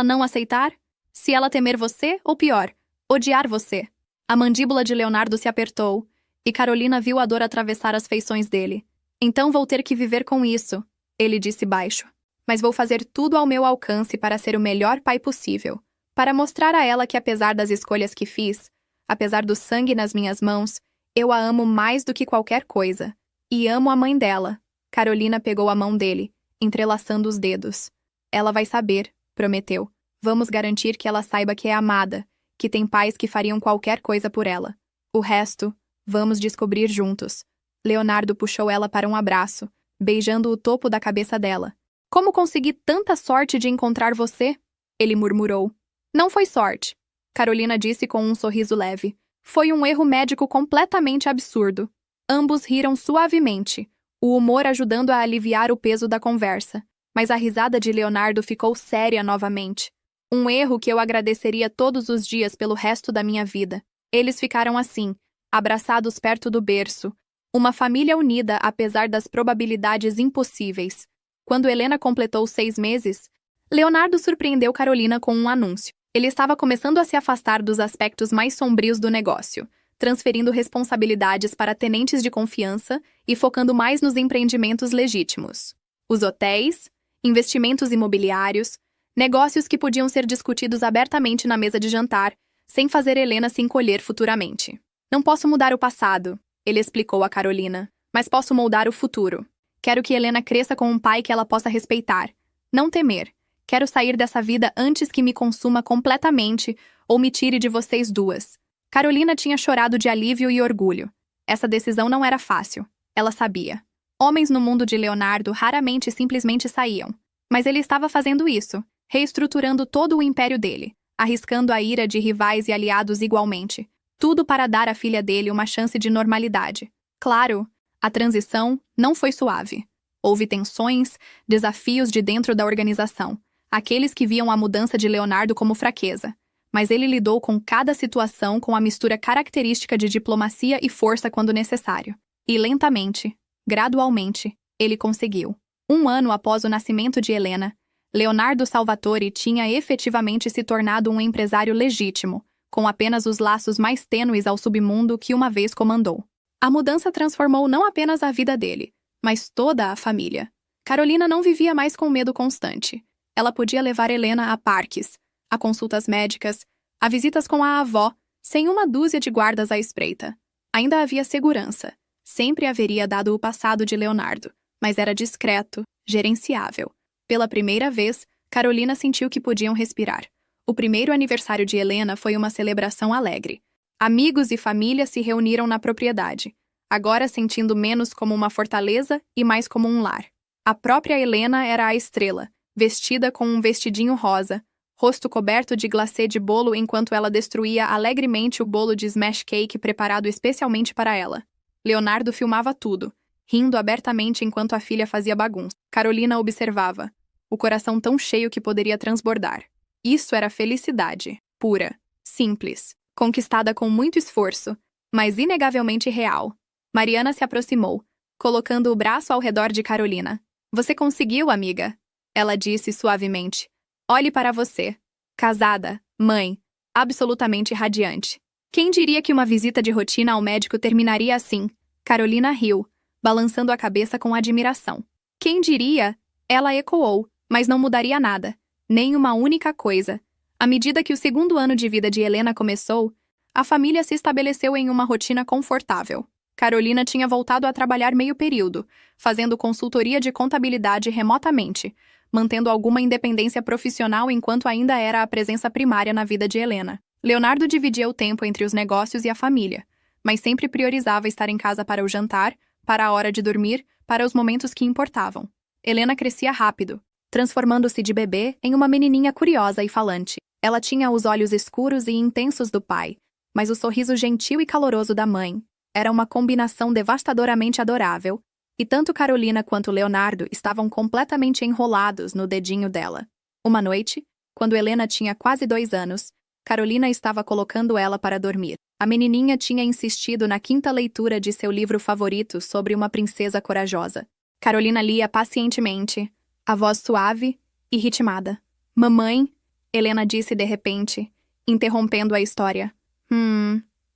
não aceitar? Se ela temer você, ou pior, odiar você? A mandíbula de Leonardo se apertou, e Carolina viu a dor atravessar as feições dele. Então vou ter que viver com isso, ele disse baixo. Mas vou fazer tudo ao meu alcance para ser o melhor pai possível. Para mostrar a ela que apesar das escolhas que fiz, apesar do sangue nas minhas mãos, eu a amo mais do que qualquer coisa. E amo a mãe dela. Carolina pegou a mão dele, entrelaçando os dedos. Ela vai saber, prometeu. Vamos garantir que ela saiba que é amada, que tem pais que fariam qualquer coisa por ela. O resto, vamos descobrir juntos. Leonardo puxou ela para um abraço, beijando o topo da cabeça dela. Como consegui tanta sorte de encontrar você? Ele murmurou. Não foi sorte, Carolina disse com um sorriso leve. Foi um erro médico completamente absurdo. Ambos riram suavemente, o humor ajudando a aliviar o peso da conversa. Mas a risada de Leonardo ficou séria novamente. Um erro que eu agradeceria todos os dias pelo resto da minha vida. Eles ficaram assim, abraçados perto do berço. Uma família unida apesar das probabilidades impossíveis. Quando Helena completou 6 meses, Leonardo surpreendeu Carolina com um anúncio. Ele estava começando a se afastar dos aspectos mais sombrios do negócio, transferindo responsabilidades para tenentes de confiança e focando mais nos empreendimentos legítimos. Os hotéis, investimentos imobiliários, negócios que podiam ser discutidos abertamente na mesa de jantar, sem fazer Helena se encolher futuramente. Não posso mudar o passado, Ele explicou a Carolina. Mas posso moldar o futuro. Quero que Helena cresça com um pai que ela possa respeitar. Não temer. Quero sair dessa vida antes que me consuma completamente ou me tire de vocês duas. Carolina tinha chorado de alívio e orgulho. Essa decisão não era fácil. Ela sabia. Homens no mundo de Leonardo raramente simplesmente saíam. Mas ele estava fazendo isso, reestruturando todo o império dele, arriscando a ira de rivais e aliados igualmente. Tudo para dar à filha dele uma chance de normalidade. Claro, a transição não foi suave. Houve tensões, desafios de dentro da organização. Aqueles que viam a mudança de Leonardo como fraqueza. Mas ele lidou com cada situação com a mistura característica de diplomacia e força quando necessário. E lentamente, gradualmente, ele conseguiu. 1 ano após o nascimento de Helena, Leonardo Salvatore tinha efetivamente se tornado um empresário legítimo, com apenas os laços mais tênues ao submundo que uma vez comandou. A mudança transformou não apenas a vida dele, mas toda a família. Carolina não vivia mais com medo constante. Ela podia levar Helena a parques, a consultas médicas, a visitas com a avó, sem uma dúzia de guardas à espreita. Ainda havia segurança. Sempre haveria dado o passado de Leonardo, mas era discreto, gerenciável. Pela primeira vez, Carolina sentiu que podiam respirar. O primeiro aniversário de Helena foi uma celebração alegre. Amigos e família se reuniram na propriedade, agora sentindo menos como uma fortaleza e mais como um lar. A própria Helena era a estrela, vestida com um vestidinho rosa, rosto coberto de glacê de bolo enquanto ela destruía alegremente o bolo de smash cake preparado especialmente para ela. Leonardo filmava tudo, rindo abertamente enquanto a filha fazia bagunça. Carolina observava, o coração tão cheio que poderia transbordar. Isso era felicidade, pura, simples, conquistada com muito esforço, mas inegavelmente real. Mariana se aproximou, colocando o braço ao redor de Carolina. Você conseguiu, amiga? Ela disse suavemente. Olhe para você. Casada, mãe, absolutamente radiante. Quem diria que uma visita de rotina ao médico terminaria assim? Carolina riu, balançando a cabeça com admiração. Quem diria? Ela ecoou, mas não mudaria nada. Nem uma única coisa. À medida que o 2º ano de vida de Helena começou, a família se estabeleceu em uma rotina confortável. Carolina tinha voltado a trabalhar meio período, fazendo consultoria de contabilidade remotamente, mantendo alguma independência profissional enquanto ainda era a presença primária na vida de Helena. Leonardo dividia o tempo entre os negócios e a família, mas sempre priorizava estar em casa para o jantar, para a hora de dormir, para os momentos que importavam. Helena crescia rápido, transformando-se de bebê em uma menininha curiosa e falante. Ela tinha os olhos escuros e intensos do pai, mas o sorriso gentil e caloroso da mãe. Era uma combinação devastadoramente adorável, e tanto Carolina quanto Leonardo estavam completamente enrolados no dedinho dela. Uma noite, quando Helena tinha quase 2 anos, Carolina estava colocando ela para dormir. A menininha tinha insistido na 5ª leitura de seu livro favorito sobre uma princesa corajosa. Carolina lia pacientemente, a voz suave e ritmada. Mamãe, Helena disse de repente, interrompendo a história.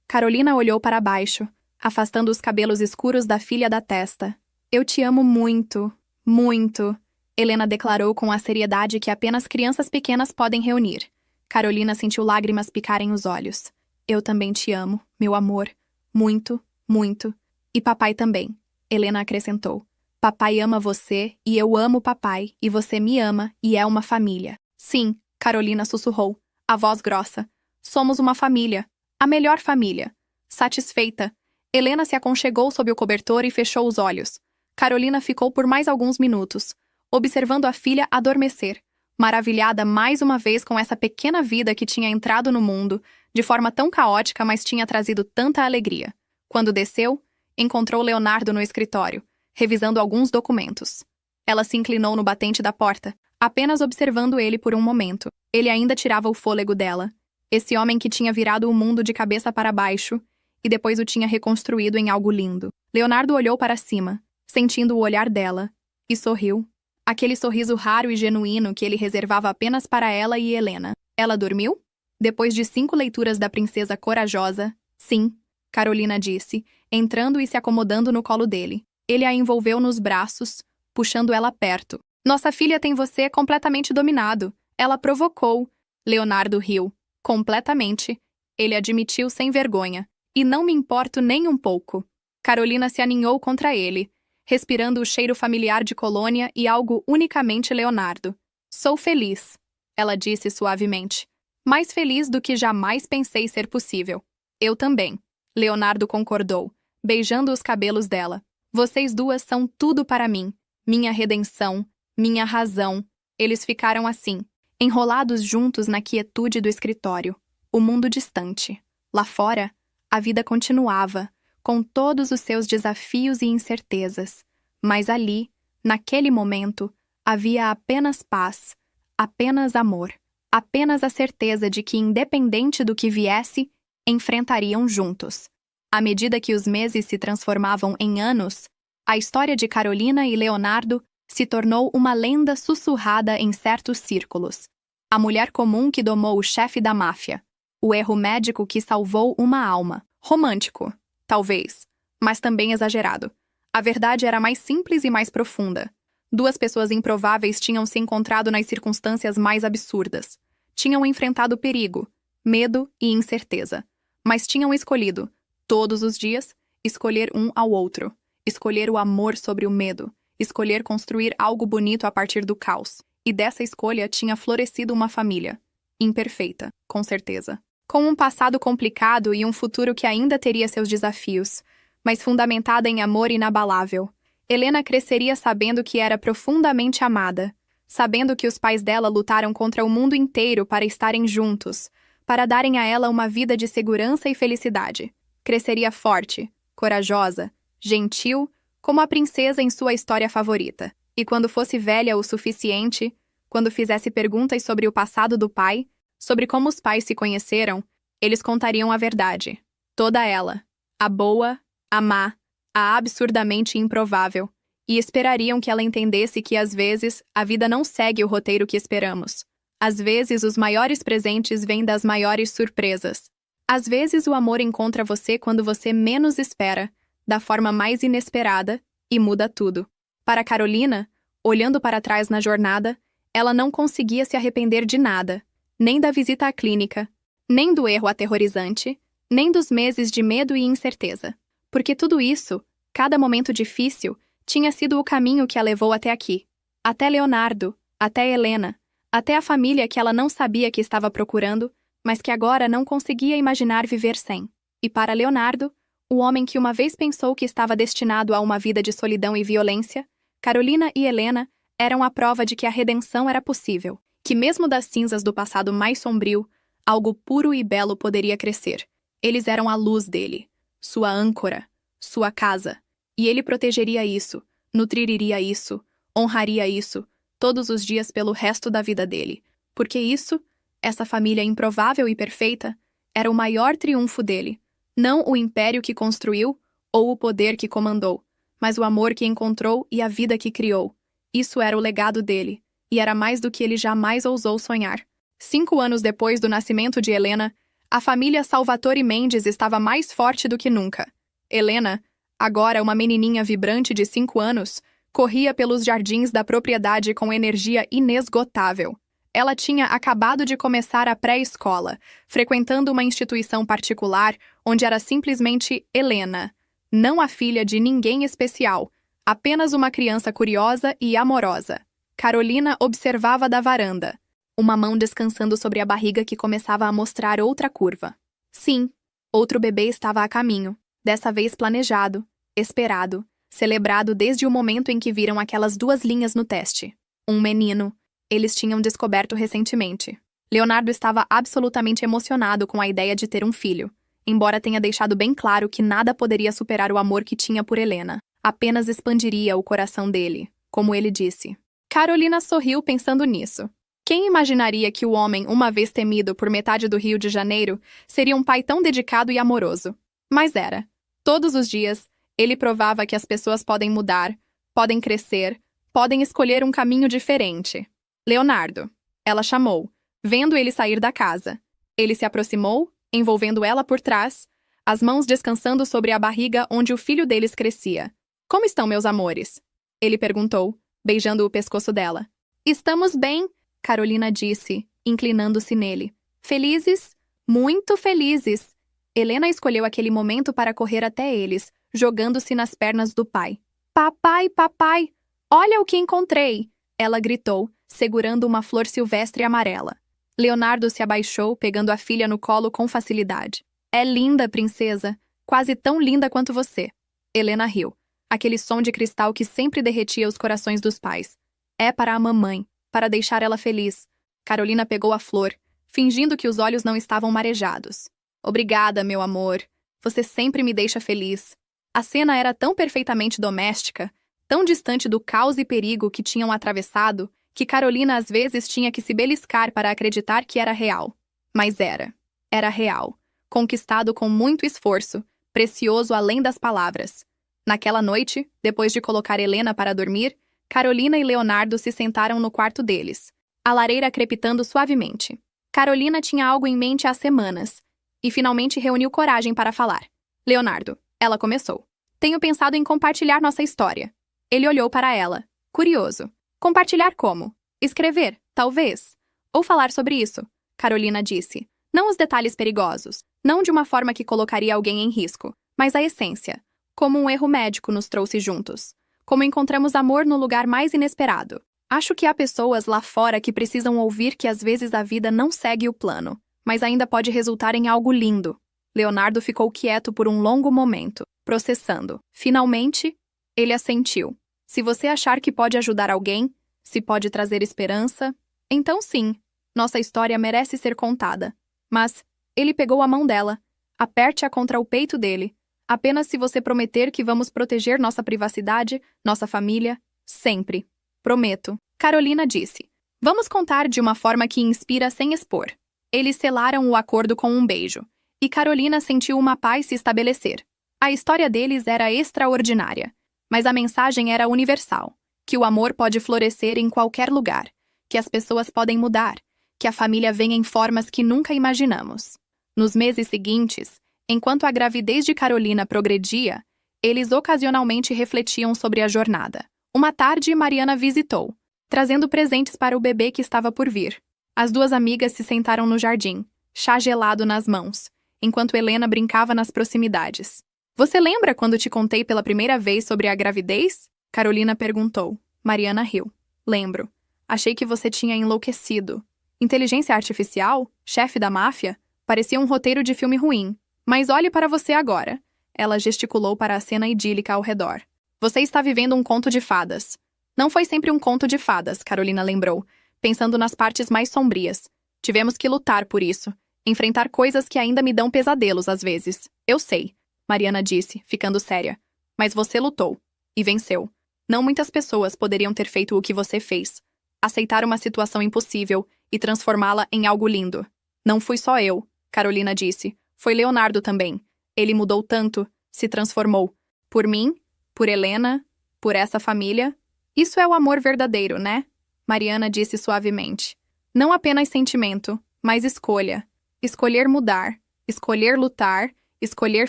Carolina olhou para baixo, afastando os cabelos escuros da filha da testa. Eu te amo muito, muito, Helena declarou com a seriedade que apenas crianças pequenas podem reunir. Carolina sentiu lágrimas picarem os olhos. Eu também te amo, meu amor. Muito, muito. E papai também, Helena acrescentou. Papai ama você e eu amo papai e você me ama e é uma família. Sim, Carolina sussurrou, a voz grossa. Somos uma família. A melhor família. Satisfeita, Helena se aconchegou sob o cobertor e fechou os olhos. Carolina ficou por mais alguns minutos, observando a filha adormecer, maravilhada mais uma vez com essa pequena vida que tinha entrado no mundo, de forma tão caótica, mas tinha trazido tanta alegria. Quando desceu, encontrou Leonardo no escritório, revisando alguns documentos. Ela se inclinou no batente da porta, apenas observando ele por um momento. Ele ainda tirava o fôlego dela. Esse homem que tinha virado o mundo de cabeça para baixo e depois o tinha reconstruído em algo lindo. Leonardo olhou para cima, sentindo o olhar dela, e sorriu. Aquele sorriso raro e genuíno que ele reservava apenas para ela e Helena. Ela dormiu? Depois de 5 leituras da Princesa Corajosa, sim, Carolina disse, entrando e se acomodando no colo dele. Ele a envolveu nos braços, puxando ela perto. Nossa filha tem você completamente dominado. Ela provocou. Leonardo riu. Completamente. Ele admitiu sem vergonha. E não me importo nem um pouco. Carolina se aninhou contra ele, respirando o cheiro familiar de colônia e algo unicamente Leonardo. Sou feliz, ela disse suavemente. Mais feliz do que jamais pensei ser possível. Eu também, Leonardo concordou, beijando os cabelos dela. Vocês duas são tudo para mim. Minha redenção, minha razão. Eles ficaram assim, enrolados juntos na quietude do escritório. O mundo distante. Lá fora, a vida continuava, com todos os seus desafios e incertezas. Mas ali, naquele momento, havia apenas paz, apenas amor, apenas a certeza de que, independente do que viesse, enfrentariam juntos. À medida que os meses se transformavam em anos, a história de Carolina e Leonardo se tornou uma lenda sussurrada em certos círculos. A mulher comum que domou o chefe da máfia. O erro médico que salvou uma alma. Romântico, talvez, mas também exagerado. A verdade era mais simples e mais profunda. Duas pessoas improváveis tinham se encontrado nas circunstâncias mais absurdas. Tinham enfrentado perigo, medo e incerteza. Mas tinham escolhido, todos os dias, escolher um ao outro. Escolher o amor sobre o medo. Escolher construir algo bonito a partir do caos. E dessa escolha tinha florescido uma família. Imperfeita, com certeza. Com um passado complicado e um futuro que ainda teria seus desafios, mas fundamentada em amor inabalável. Helena cresceria sabendo que era profundamente amada, sabendo que os pais dela lutaram contra o mundo inteiro para estarem juntos, para darem a ela uma vida de segurança e felicidade. Cresceria forte, corajosa, gentil, como a princesa em sua história favorita. E quando fosse velha o suficiente, quando fizesse perguntas sobre o passado do pai, sobre como os pais se conheceram, eles contariam a verdade. Toda ela. A boa, a má, a absurdamente improvável. E esperariam que ela entendesse que, às vezes, a vida não segue o roteiro que esperamos. Às vezes, os maiores presentes vêm das maiores surpresas. Às vezes, o amor encontra você quando você menos espera, da forma mais inesperada, e muda tudo. Para Carolina, olhando para trás na jornada, ela não conseguia se arrepender de nada, nem da visita à clínica, nem do erro aterrorizante, nem dos meses de medo e incerteza. Porque tudo isso, cada momento difícil, tinha sido o caminho que a levou até aqui. Até Leonardo, até Helena, até a família que ela não sabia que estava procurando, mas que agora não conseguia imaginar viver sem. E para Leonardo, o homem que uma vez pensou que estava destinado a uma vida de solidão e violência, Carolina e Helena eram a prova de que a redenção era possível, que mesmo das cinzas do passado mais sombrio, algo puro e belo poderia crescer. Eles eram a luz dele, sua âncora, sua casa, e ele protegeria isso, nutriria isso, honraria isso, todos os dias pelo resto da vida dele, porque isso, essa família improvável e perfeita, era o maior triunfo dele. Não o império que construiu ou o poder que comandou, mas o amor que encontrou e a vida que criou. Isso era o legado dele, e era mais do que ele jamais ousou sonhar. 5 anos depois do nascimento de Helena, a família Salvatore Mendes estava mais forte do que nunca. Helena, agora uma menininha vibrante de 5 anos, corria pelos jardins da propriedade com energia inesgotável. Ela tinha acabado de começar a pré-escola, frequentando uma instituição particular onde era simplesmente Helena, não a filha de ninguém especial, apenas uma criança curiosa e amorosa. Carolina observava da varanda, uma mão descansando sobre a barriga que começava a mostrar outra curva. Sim, outro bebê estava a caminho, dessa vez planejado, esperado, celebrado desde o momento em que viram aquelas 2 linhas no teste. Um menino. Eles tinham descoberto recentemente. Leonardo estava absolutamente emocionado com a ideia de ter um filho, embora tenha deixado bem claro que nada poderia superar o amor que tinha por Helena. Apenas expandiria o coração dele, como ele disse. Carolina sorriu pensando nisso. Quem imaginaria que o homem, uma vez temido por metade do Rio de Janeiro, seria um pai tão dedicado e amoroso? Mas era. Todos os dias, ele provava que as pessoas podem mudar, podem crescer, podem escolher um caminho diferente. Leonardo, ela chamou, vendo ele sair da casa. Ele se aproximou, envolvendo ela por trás, as mãos descansando sobre a barriga onde o filho deles crescia. Como estão, meus amores? Ele perguntou, beijando o pescoço dela. Estamos bem, Carolina disse, inclinando-se nele. Felizes? Muito felizes. Helena escolheu aquele momento para correr até eles, jogando-se nas pernas do pai. Papai, papai, olha o que encontrei! Ela gritou, segurando uma flor silvestre amarela. Leonardo se abaixou, pegando a filha no colo com facilidade. É linda, princesa, quase tão linda quanto você. Helena riu, aquele som de cristal que sempre derretia os corações dos pais. É para a mamãe, para deixar ela feliz. Carolina pegou a flor, fingindo que os olhos não estavam marejados. Obrigada, meu amor. Você sempre me deixa feliz. A cena era tão perfeitamente doméstica, tão distante do caos e perigo que tinham atravessado, que Carolina às vezes tinha que se beliscar para acreditar que era real. Mas era. Era real. Conquistado com muito esforço, precioso além das palavras. Naquela noite, depois de colocar Helena para dormir, Carolina e Leonardo se sentaram no quarto deles, a lareira crepitando suavemente. Carolina tinha algo em mente há semanas, e finalmente reuniu coragem para falar. Leonardo, ela começou. Tenho pensado em compartilhar nossa história. Ele olhou para ela, curioso. Compartilhar como? Escrever, talvez. Ou falar sobre isso, Carolina disse. Não os detalhes perigosos, não de uma forma que colocaria alguém em risco, mas a essência. Como um erro médico nos trouxe juntos. Como encontramos amor no lugar mais inesperado. Acho que há pessoas lá fora que precisam ouvir que às vezes a vida não segue o plano, mas ainda pode resultar em algo lindo. Leonardo ficou quieto por um longo momento, processando. Finalmente, ele assentiu. Se você achar que pode ajudar alguém, se pode trazer esperança, então sim, nossa história merece ser contada. Mas ele pegou a mão dela. Aperte-a contra o peito dele. Apenas se você prometer que vamos proteger nossa privacidade, nossa família, sempre. Prometo. Carolina disse. Vamos contar de uma forma que inspira sem expor. Eles selaram o acordo com um beijo. E Carolina sentiu uma paz se estabelecer. A história deles era extraordinária. Mas a mensagem era universal. Que o amor pode florescer em qualquer lugar. Que as pessoas podem mudar. Que a família vem em formas que nunca imaginamos. Nos meses seguintes, enquanto a gravidez de Carolina progredia, eles ocasionalmente refletiam sobre a jornada. Uma tarde, Mariana visitou, trazendo presentes para o bebê que estava por vir. As duas amigas se sentaram no jardim, chá gelado nas mãos, enquanto Helena brincava nas proximidades. Você lembra quando te contei pela primeira vez sobre a gravidez? Carolina perguntou. Mariana riu. Lembro. Achei que você tinha enlouquecido. Inteligência artificial? Chefe da máfia? Parecia um roteiro de filme ruim. Mas olhe para você agora. Ela gesticulou para a cena idílica ao redor. Você está vivendo um conto de fadas. Não foi sempre um conto de fadas, Carolina lembrou, pensando nas partes mais sombrias. Tivemos que lutar por isso. Enfrentar coisas que ainda me dão pesadelos às vezes. Eu sei, Mariana disse, ficando séria. Mas você lutou. E venceu. Não muitas pessoas poderiam ter feito o que você fez. Aceitar uma situação impossível e transformá-la em algo lindo. Não fui só eu, Carolina disse. Foi Leonardo também. Ele mudou tanto, se transformou. Por mim, por Helena, por essa família. Isso é o amor verdadeiro, né? Mariana disse suavemente. Não apenas sentimento, mas escolha. Escolher mudar, escolher lutar, escolher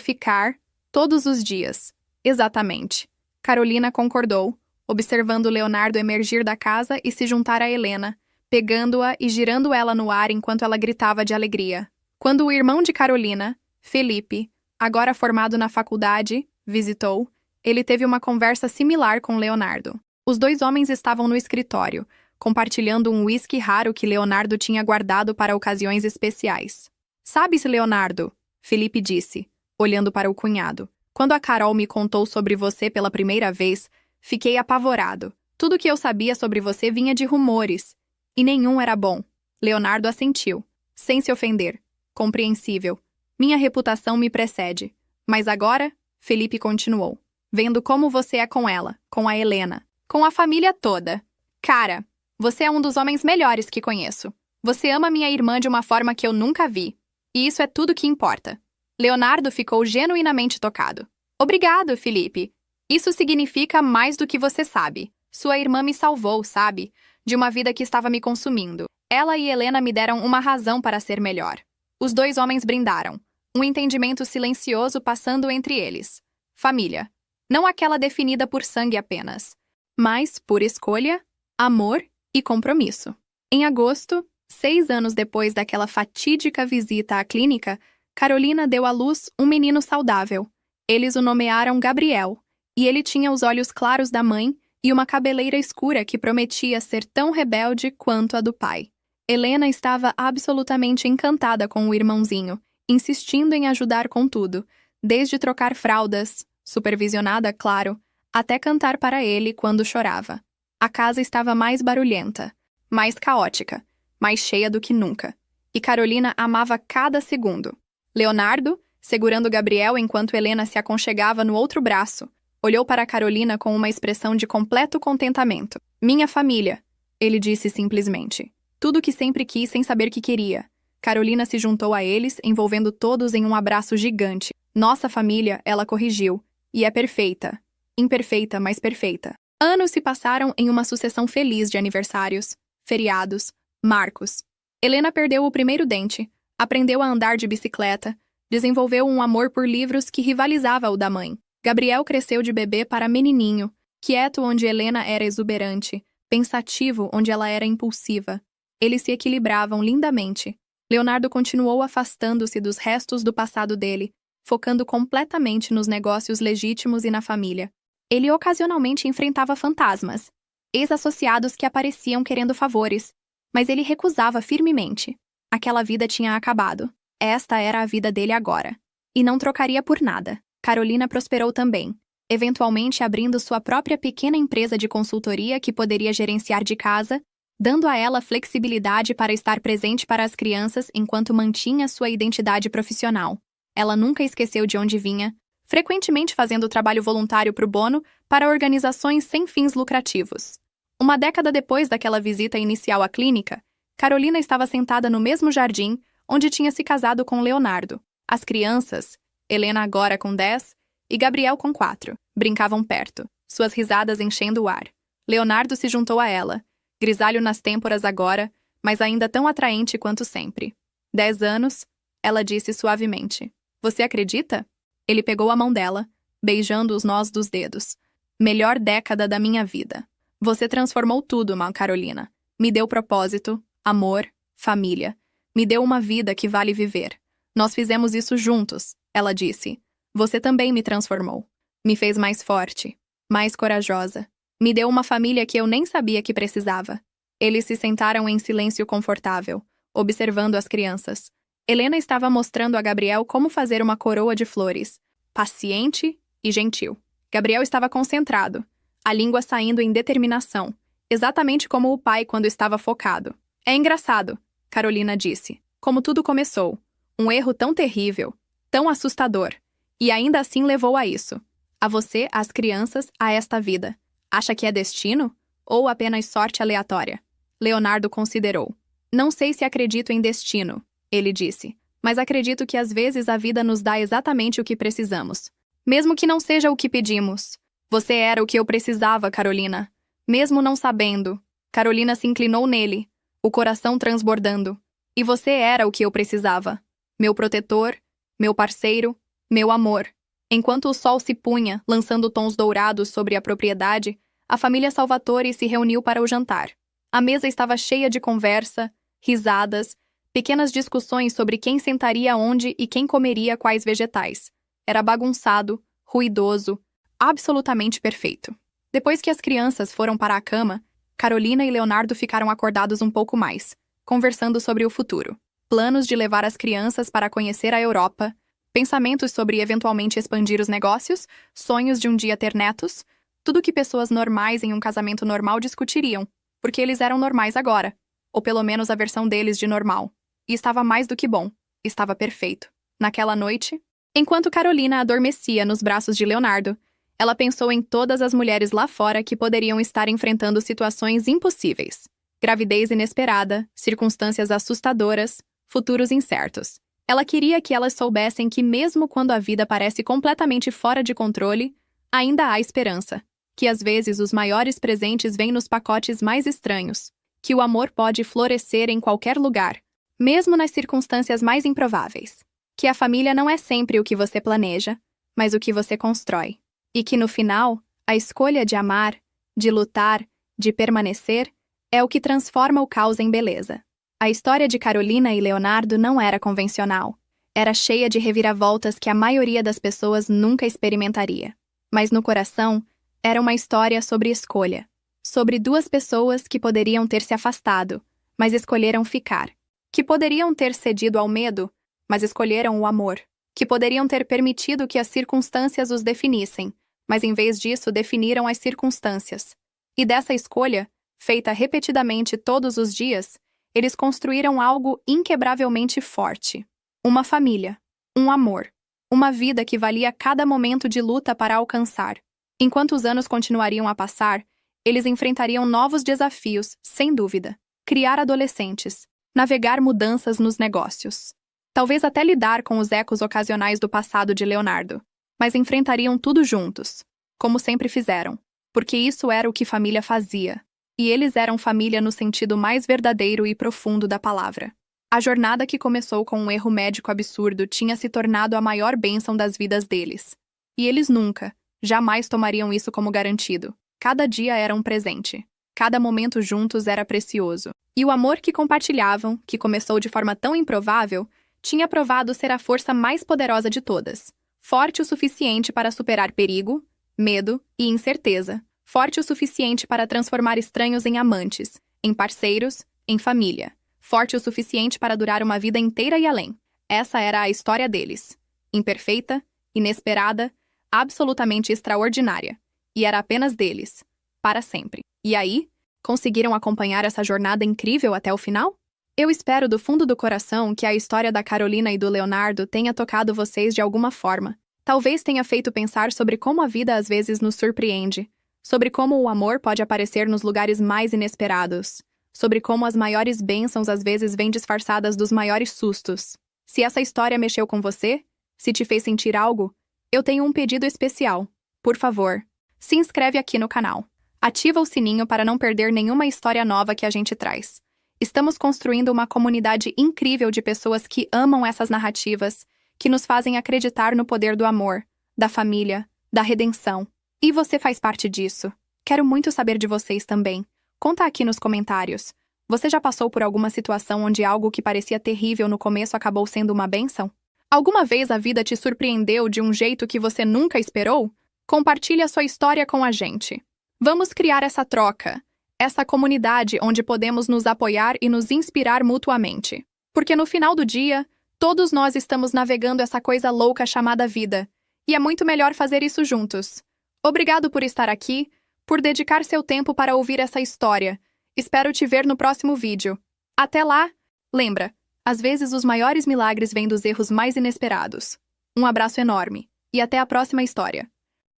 ficar, todos os dias. Exatamente. Carolina concordou, observando Leonardo emergir da casa e se juntar a Helena, pegando-a e girando ela no ar enquanto ela gritava de alegria. Quando o irmão de Carolina, Felipe, agora formado na faculdade, visitou, ele teve uma conversa similar com Leonardo. Os dois homens estavam no escritório, compartilhando um uísque raro que Leonardo tinha guardado para ocasiões especiais. Sabe-se, Leonardo, Felipe disse, olhando para o cunhado. Quando a Carol me contou sobre você pela primeira vez, fiquei apavorado. Tudo que eu sabia sobre você vinha de rumores, e nenhum era bom. Leonardo assentiu, sem se ofender. Compreensível. Minha reputação me precede. Mas agora, Felipe continuou, vendo como você é com ela, com a Helena, com a família toda. Cara, você é um dos homens melhores que conheço. Você ama minha irmã de uma forma que eu nunca vi. E isso é tudo que importa. Leonardo ficou genuinamente tocado. Obrigado, Felipe. Isso significa mais do que você sabe. Sua irmã me salvou, sabe? De uma vida que estava me consumindo. Ela e Helena me deram uma razão para ser melhor. Os dois homens brindaram. Um entendimento silencioso passando entre eles. Família. Não aquela definida por sangue apenas, mas por escolha, amor e compromisso. Em agosto, 6 anos depois daquela fatídica visita à clínica, Carolina deu à luz um menino saudável. Eles o nomearam Gabriel, e ele tinha os olhos claros da mãe e uma cabeleira escura que prometia ser tão rebelde quanto a do pai. Helena estava absolutamente encantada com o irmãozinho, insistindo em ajudar com tudo, desde trocar fraldas, supervisionada, claro, até cantar para ele quando chorava. A casa estava mais barulhenta, mais caótica, mais cheia do que nunca. E Carolina amava cada segundo. Leonardo, segurando Gabriel enquanto Helena se aconchegava no outro braço, olhou para Carolina com uma expressão de completo contentamento. Minha família, ele disse simplesmente. Tudo o que sempre quis sem saber que queria. Carolina se juntou a eles, envolvendo todos em um abraço gigante. Nossa família, ela corrigiu. E é perfeita. Imperfeita, mas perfeita. Anos se passaram em uma sucessão feliz de aniversários, feriados, marcos. Helena perdeu o primeiro dente, aprendeu a andar de bicicleta, desenvolveu um amor por livros que rivalizava o da mãe. Gabriel cresceu de bebê para menininho, quieto onde Helena era exuberante, pensativo onde ela era impulsiva. Eles se equilibravam lindamente. Leonardo continuou afastando-se dos restos do passado dele, focando completamente nos negócios legítimos e na família. Ele ocasionalmente enfrentava fantasmas, ex-associados que apareciam querendo favores, mas ele recusava firmemente. Aquela vida tinha acabado. Esta era a vida dele agora. E não trocaria por nada. Carolina prosperou também, eventualmente abrindo sua própria pequena empresa de consultoria que poderia gerenciar de casa, dando a ela flexibilidade para estar presente para as crianças enquanto mantinha sua identidade profissional. Ela nunca esqueceu de onde vinha, frequentemente fazendo trabalho voluntário pro bono para organizações sem fins lucrativos. Uma década depois daquela visita inicial à clínica, Carolina estava sentada no mesmo jardim onde tinha se casado com Leonardo. As crianças, Helena agora com 10 e Gabriel com 4, brincavam perto, suas risadas enchendo o ar. Leonardo se juntou a ela, grisalho nas têmporas agora, mas ainda tão atraente quanto sempre. 10 anos, ela disse suavemente. Você acredita? Ele pegou a mão dela, beijando os nós dos dedos. Melhor década da minha vida. Você transformou tudo, Carolina. Me deu propósito, amor, família. Me deu uma vida que vale viver. Nós fizemos isso juntos, ela disse. Você também me transformou. Me fez mais forte, mais corajosa. Me deu uma família que eu nem sabia que precisava. Eles se sentaram em silêncio confortável, observando as crianças. Helena estava mostrando a Gabriel como fazer uma coroa de flores, paciente e gentil. Gabriel estava concentrado, a língua saindo em determinação, exatamente como o pai quando estava focado. É engraçado, Carolina disse, como tudo começou. Um erro tão terrível, tão assustador, e ainda assim levou a isso. A você, às crianças, a esta vida. Acha que é destino? Ou apenas sorte aleatória? Leonardo considerou. Não sei se acredito em destino, ele disse, mas acredito que às vezes a vida nos dá exatamente o que precisamos. Mesmo que não seja o que pedimos. Você era o que eu precisava, Carolina. Mesmo não sabendo. Carolina se inclinou nele, o coração transbordando. E você era o que eu precisava. Meu protetor, meu parceiro, meu amor. Enquanto o sol se punha, lançando tons dourados sobre a propriedade, a família Salvatore se reuniu para o jantar. A mesa estava cheia de conversa, risadas, pequenas discussões sobre quem sentaria onde e quem comeria quais vegetais. Era bagunçado, ruidoso, absolutamente perfeito. Depois que as crianças foram para a cama, Carolina e Leonardo ficaram acordados um pouco mais, conversando sobre o futuro. Planos de levar as crianças para conhecer a Europa, pensamentos sobre eventualmente expandir os negócios, sonhos de um dia ter netos, tudo que pessoas normais em um casamento normal discutiriam, porque eles eram normais agora, ou pelo menos a versão deles de normal. E estava mais do que bom, estava perfeito. Naquela noite, enquanto Carolina adormecia nos braços de Leonardo, ela pensou em todas as mulheres lá fora que poderiam estar enfrentando situações impossíveis. Gravidez inesperada, circunstâncias assustadoras, futuros incertos. Ela queria que elas soubessem que mesmo quando a vida parece completamente fora de controle, ainda há esperança. Que às vezes os maiores presentes vêm nos pacotes mais estranhos. Que o amor pode florescer em qualquer lugar, mesmo nas circunstâncias mais improváveis. Que a família não é sempre o que você planeja, mas o que você constrói. E que no final, a escolha de amar, de lutar, de permanecer, é o que transforma o caos em beleza. A história de Carolina e Leonardo não era convencional. Era cheia de reviravoltas que a maioria das pessoas nunca experimentaria. Mas no coração, era uma história sobre escolha. Sobre duas pessoas que poderiam ter se afastado, mas escolheram ficar. Que poderiam ter cedido ao medo, mas escolheram o amor. Que poderiam ter permitido que as circunstâncias os definissem, mas em vez disso definiram as circunstâncias. E dessa escolha, feita repetidamente todos os dias, eles construíram algo inquebravelmente forte. Uma família, um amor, uma vida que valia cada momento de luta para alcançar. Enquanto os anos continuariam a passar, eles enfrentariam novos desafios, sem dúvida. Criar adolescentes, navegar mudanças nos negócios. Talvez até lidar com os ecos ocasionais do passado de Leonardo. Mas enfrentariam tudo juntos, como sempre fizeram, porque isso era o que família fazia. E eles eram família no sentido mais verdadeiro e profundo da palavra. A jornada que começou com um erro médico absurdo tinha se tornado a maior bênção das vidas deles. E eles nunca, jamais tomariam isso como garantido. Cada dia era um presente. Cada momento juntos era precioso. E o amor que compartilhavam, que começou de forma tão improvável, tinha provado ser a força mais poderosa de todas. Forte o suficiente para superar perigo, medo e incerteza. Forte o suficiente para transformar estranhos em amantes, em parceiros, em família. Forte o suficiente para durar uma vida inteira e além. Essa era a história deles. Imperfeita, inesperada, absolutamente extraordinária. E era apenas deles. Para sempre. E aí, conseguiram acompanhar essa jornada incrível até o final? Eu espero do fundo do coração que a história da Carolina e do Leonardo tenha tocado vocês de alguma forma. Talvez tenha feito pensar sobre como a vida às vezes nos surpreende. Sobre como o amor pode aparecer nos lugares mais inesperados. Sobre como as maiores bênçãos às vezes vêm disfarçadas dos maiores sustos. Se essa história mexeu com você, se te fez sentir algo, eu tenho um pedido especial. Por favor, se inscreve aqui no canal. Ativa o sininho para não perder nenhuma história nova que a gente traz. Estamos construindo uma comunidade incrível de pessoas que amam essas narrativas, que nos fazem acreditar no poder do amor, da família, da redenção. E você faz parte disso. Quero muito saber de vocês também. Conta aqui nos comentários. Você já passou por alguma situação onde algo que parecia terrível no começo acabou sendo uma bênção? Alguma vez a vida te surpreendeu de um jeito que você nunca esperou? Compartilhe a sua história com a gente. Vamos criar essa troca, essa comunidade onde podemos nos apoiar e nos inspirar mutuamente. Porque no final do dia, todos nós estamos navegando essa coisa louca chamada vida. E é muito melhor fazer isso juntos. Obrigado por estar aqui, por dedicar seu tempo para ouvir essa história. Espero te ver no próximo vídeo. Até lá! Lembra, às vezes os maiores milagres vêm dos erros mais inesperados. Um abraço enorme e até a próxima história.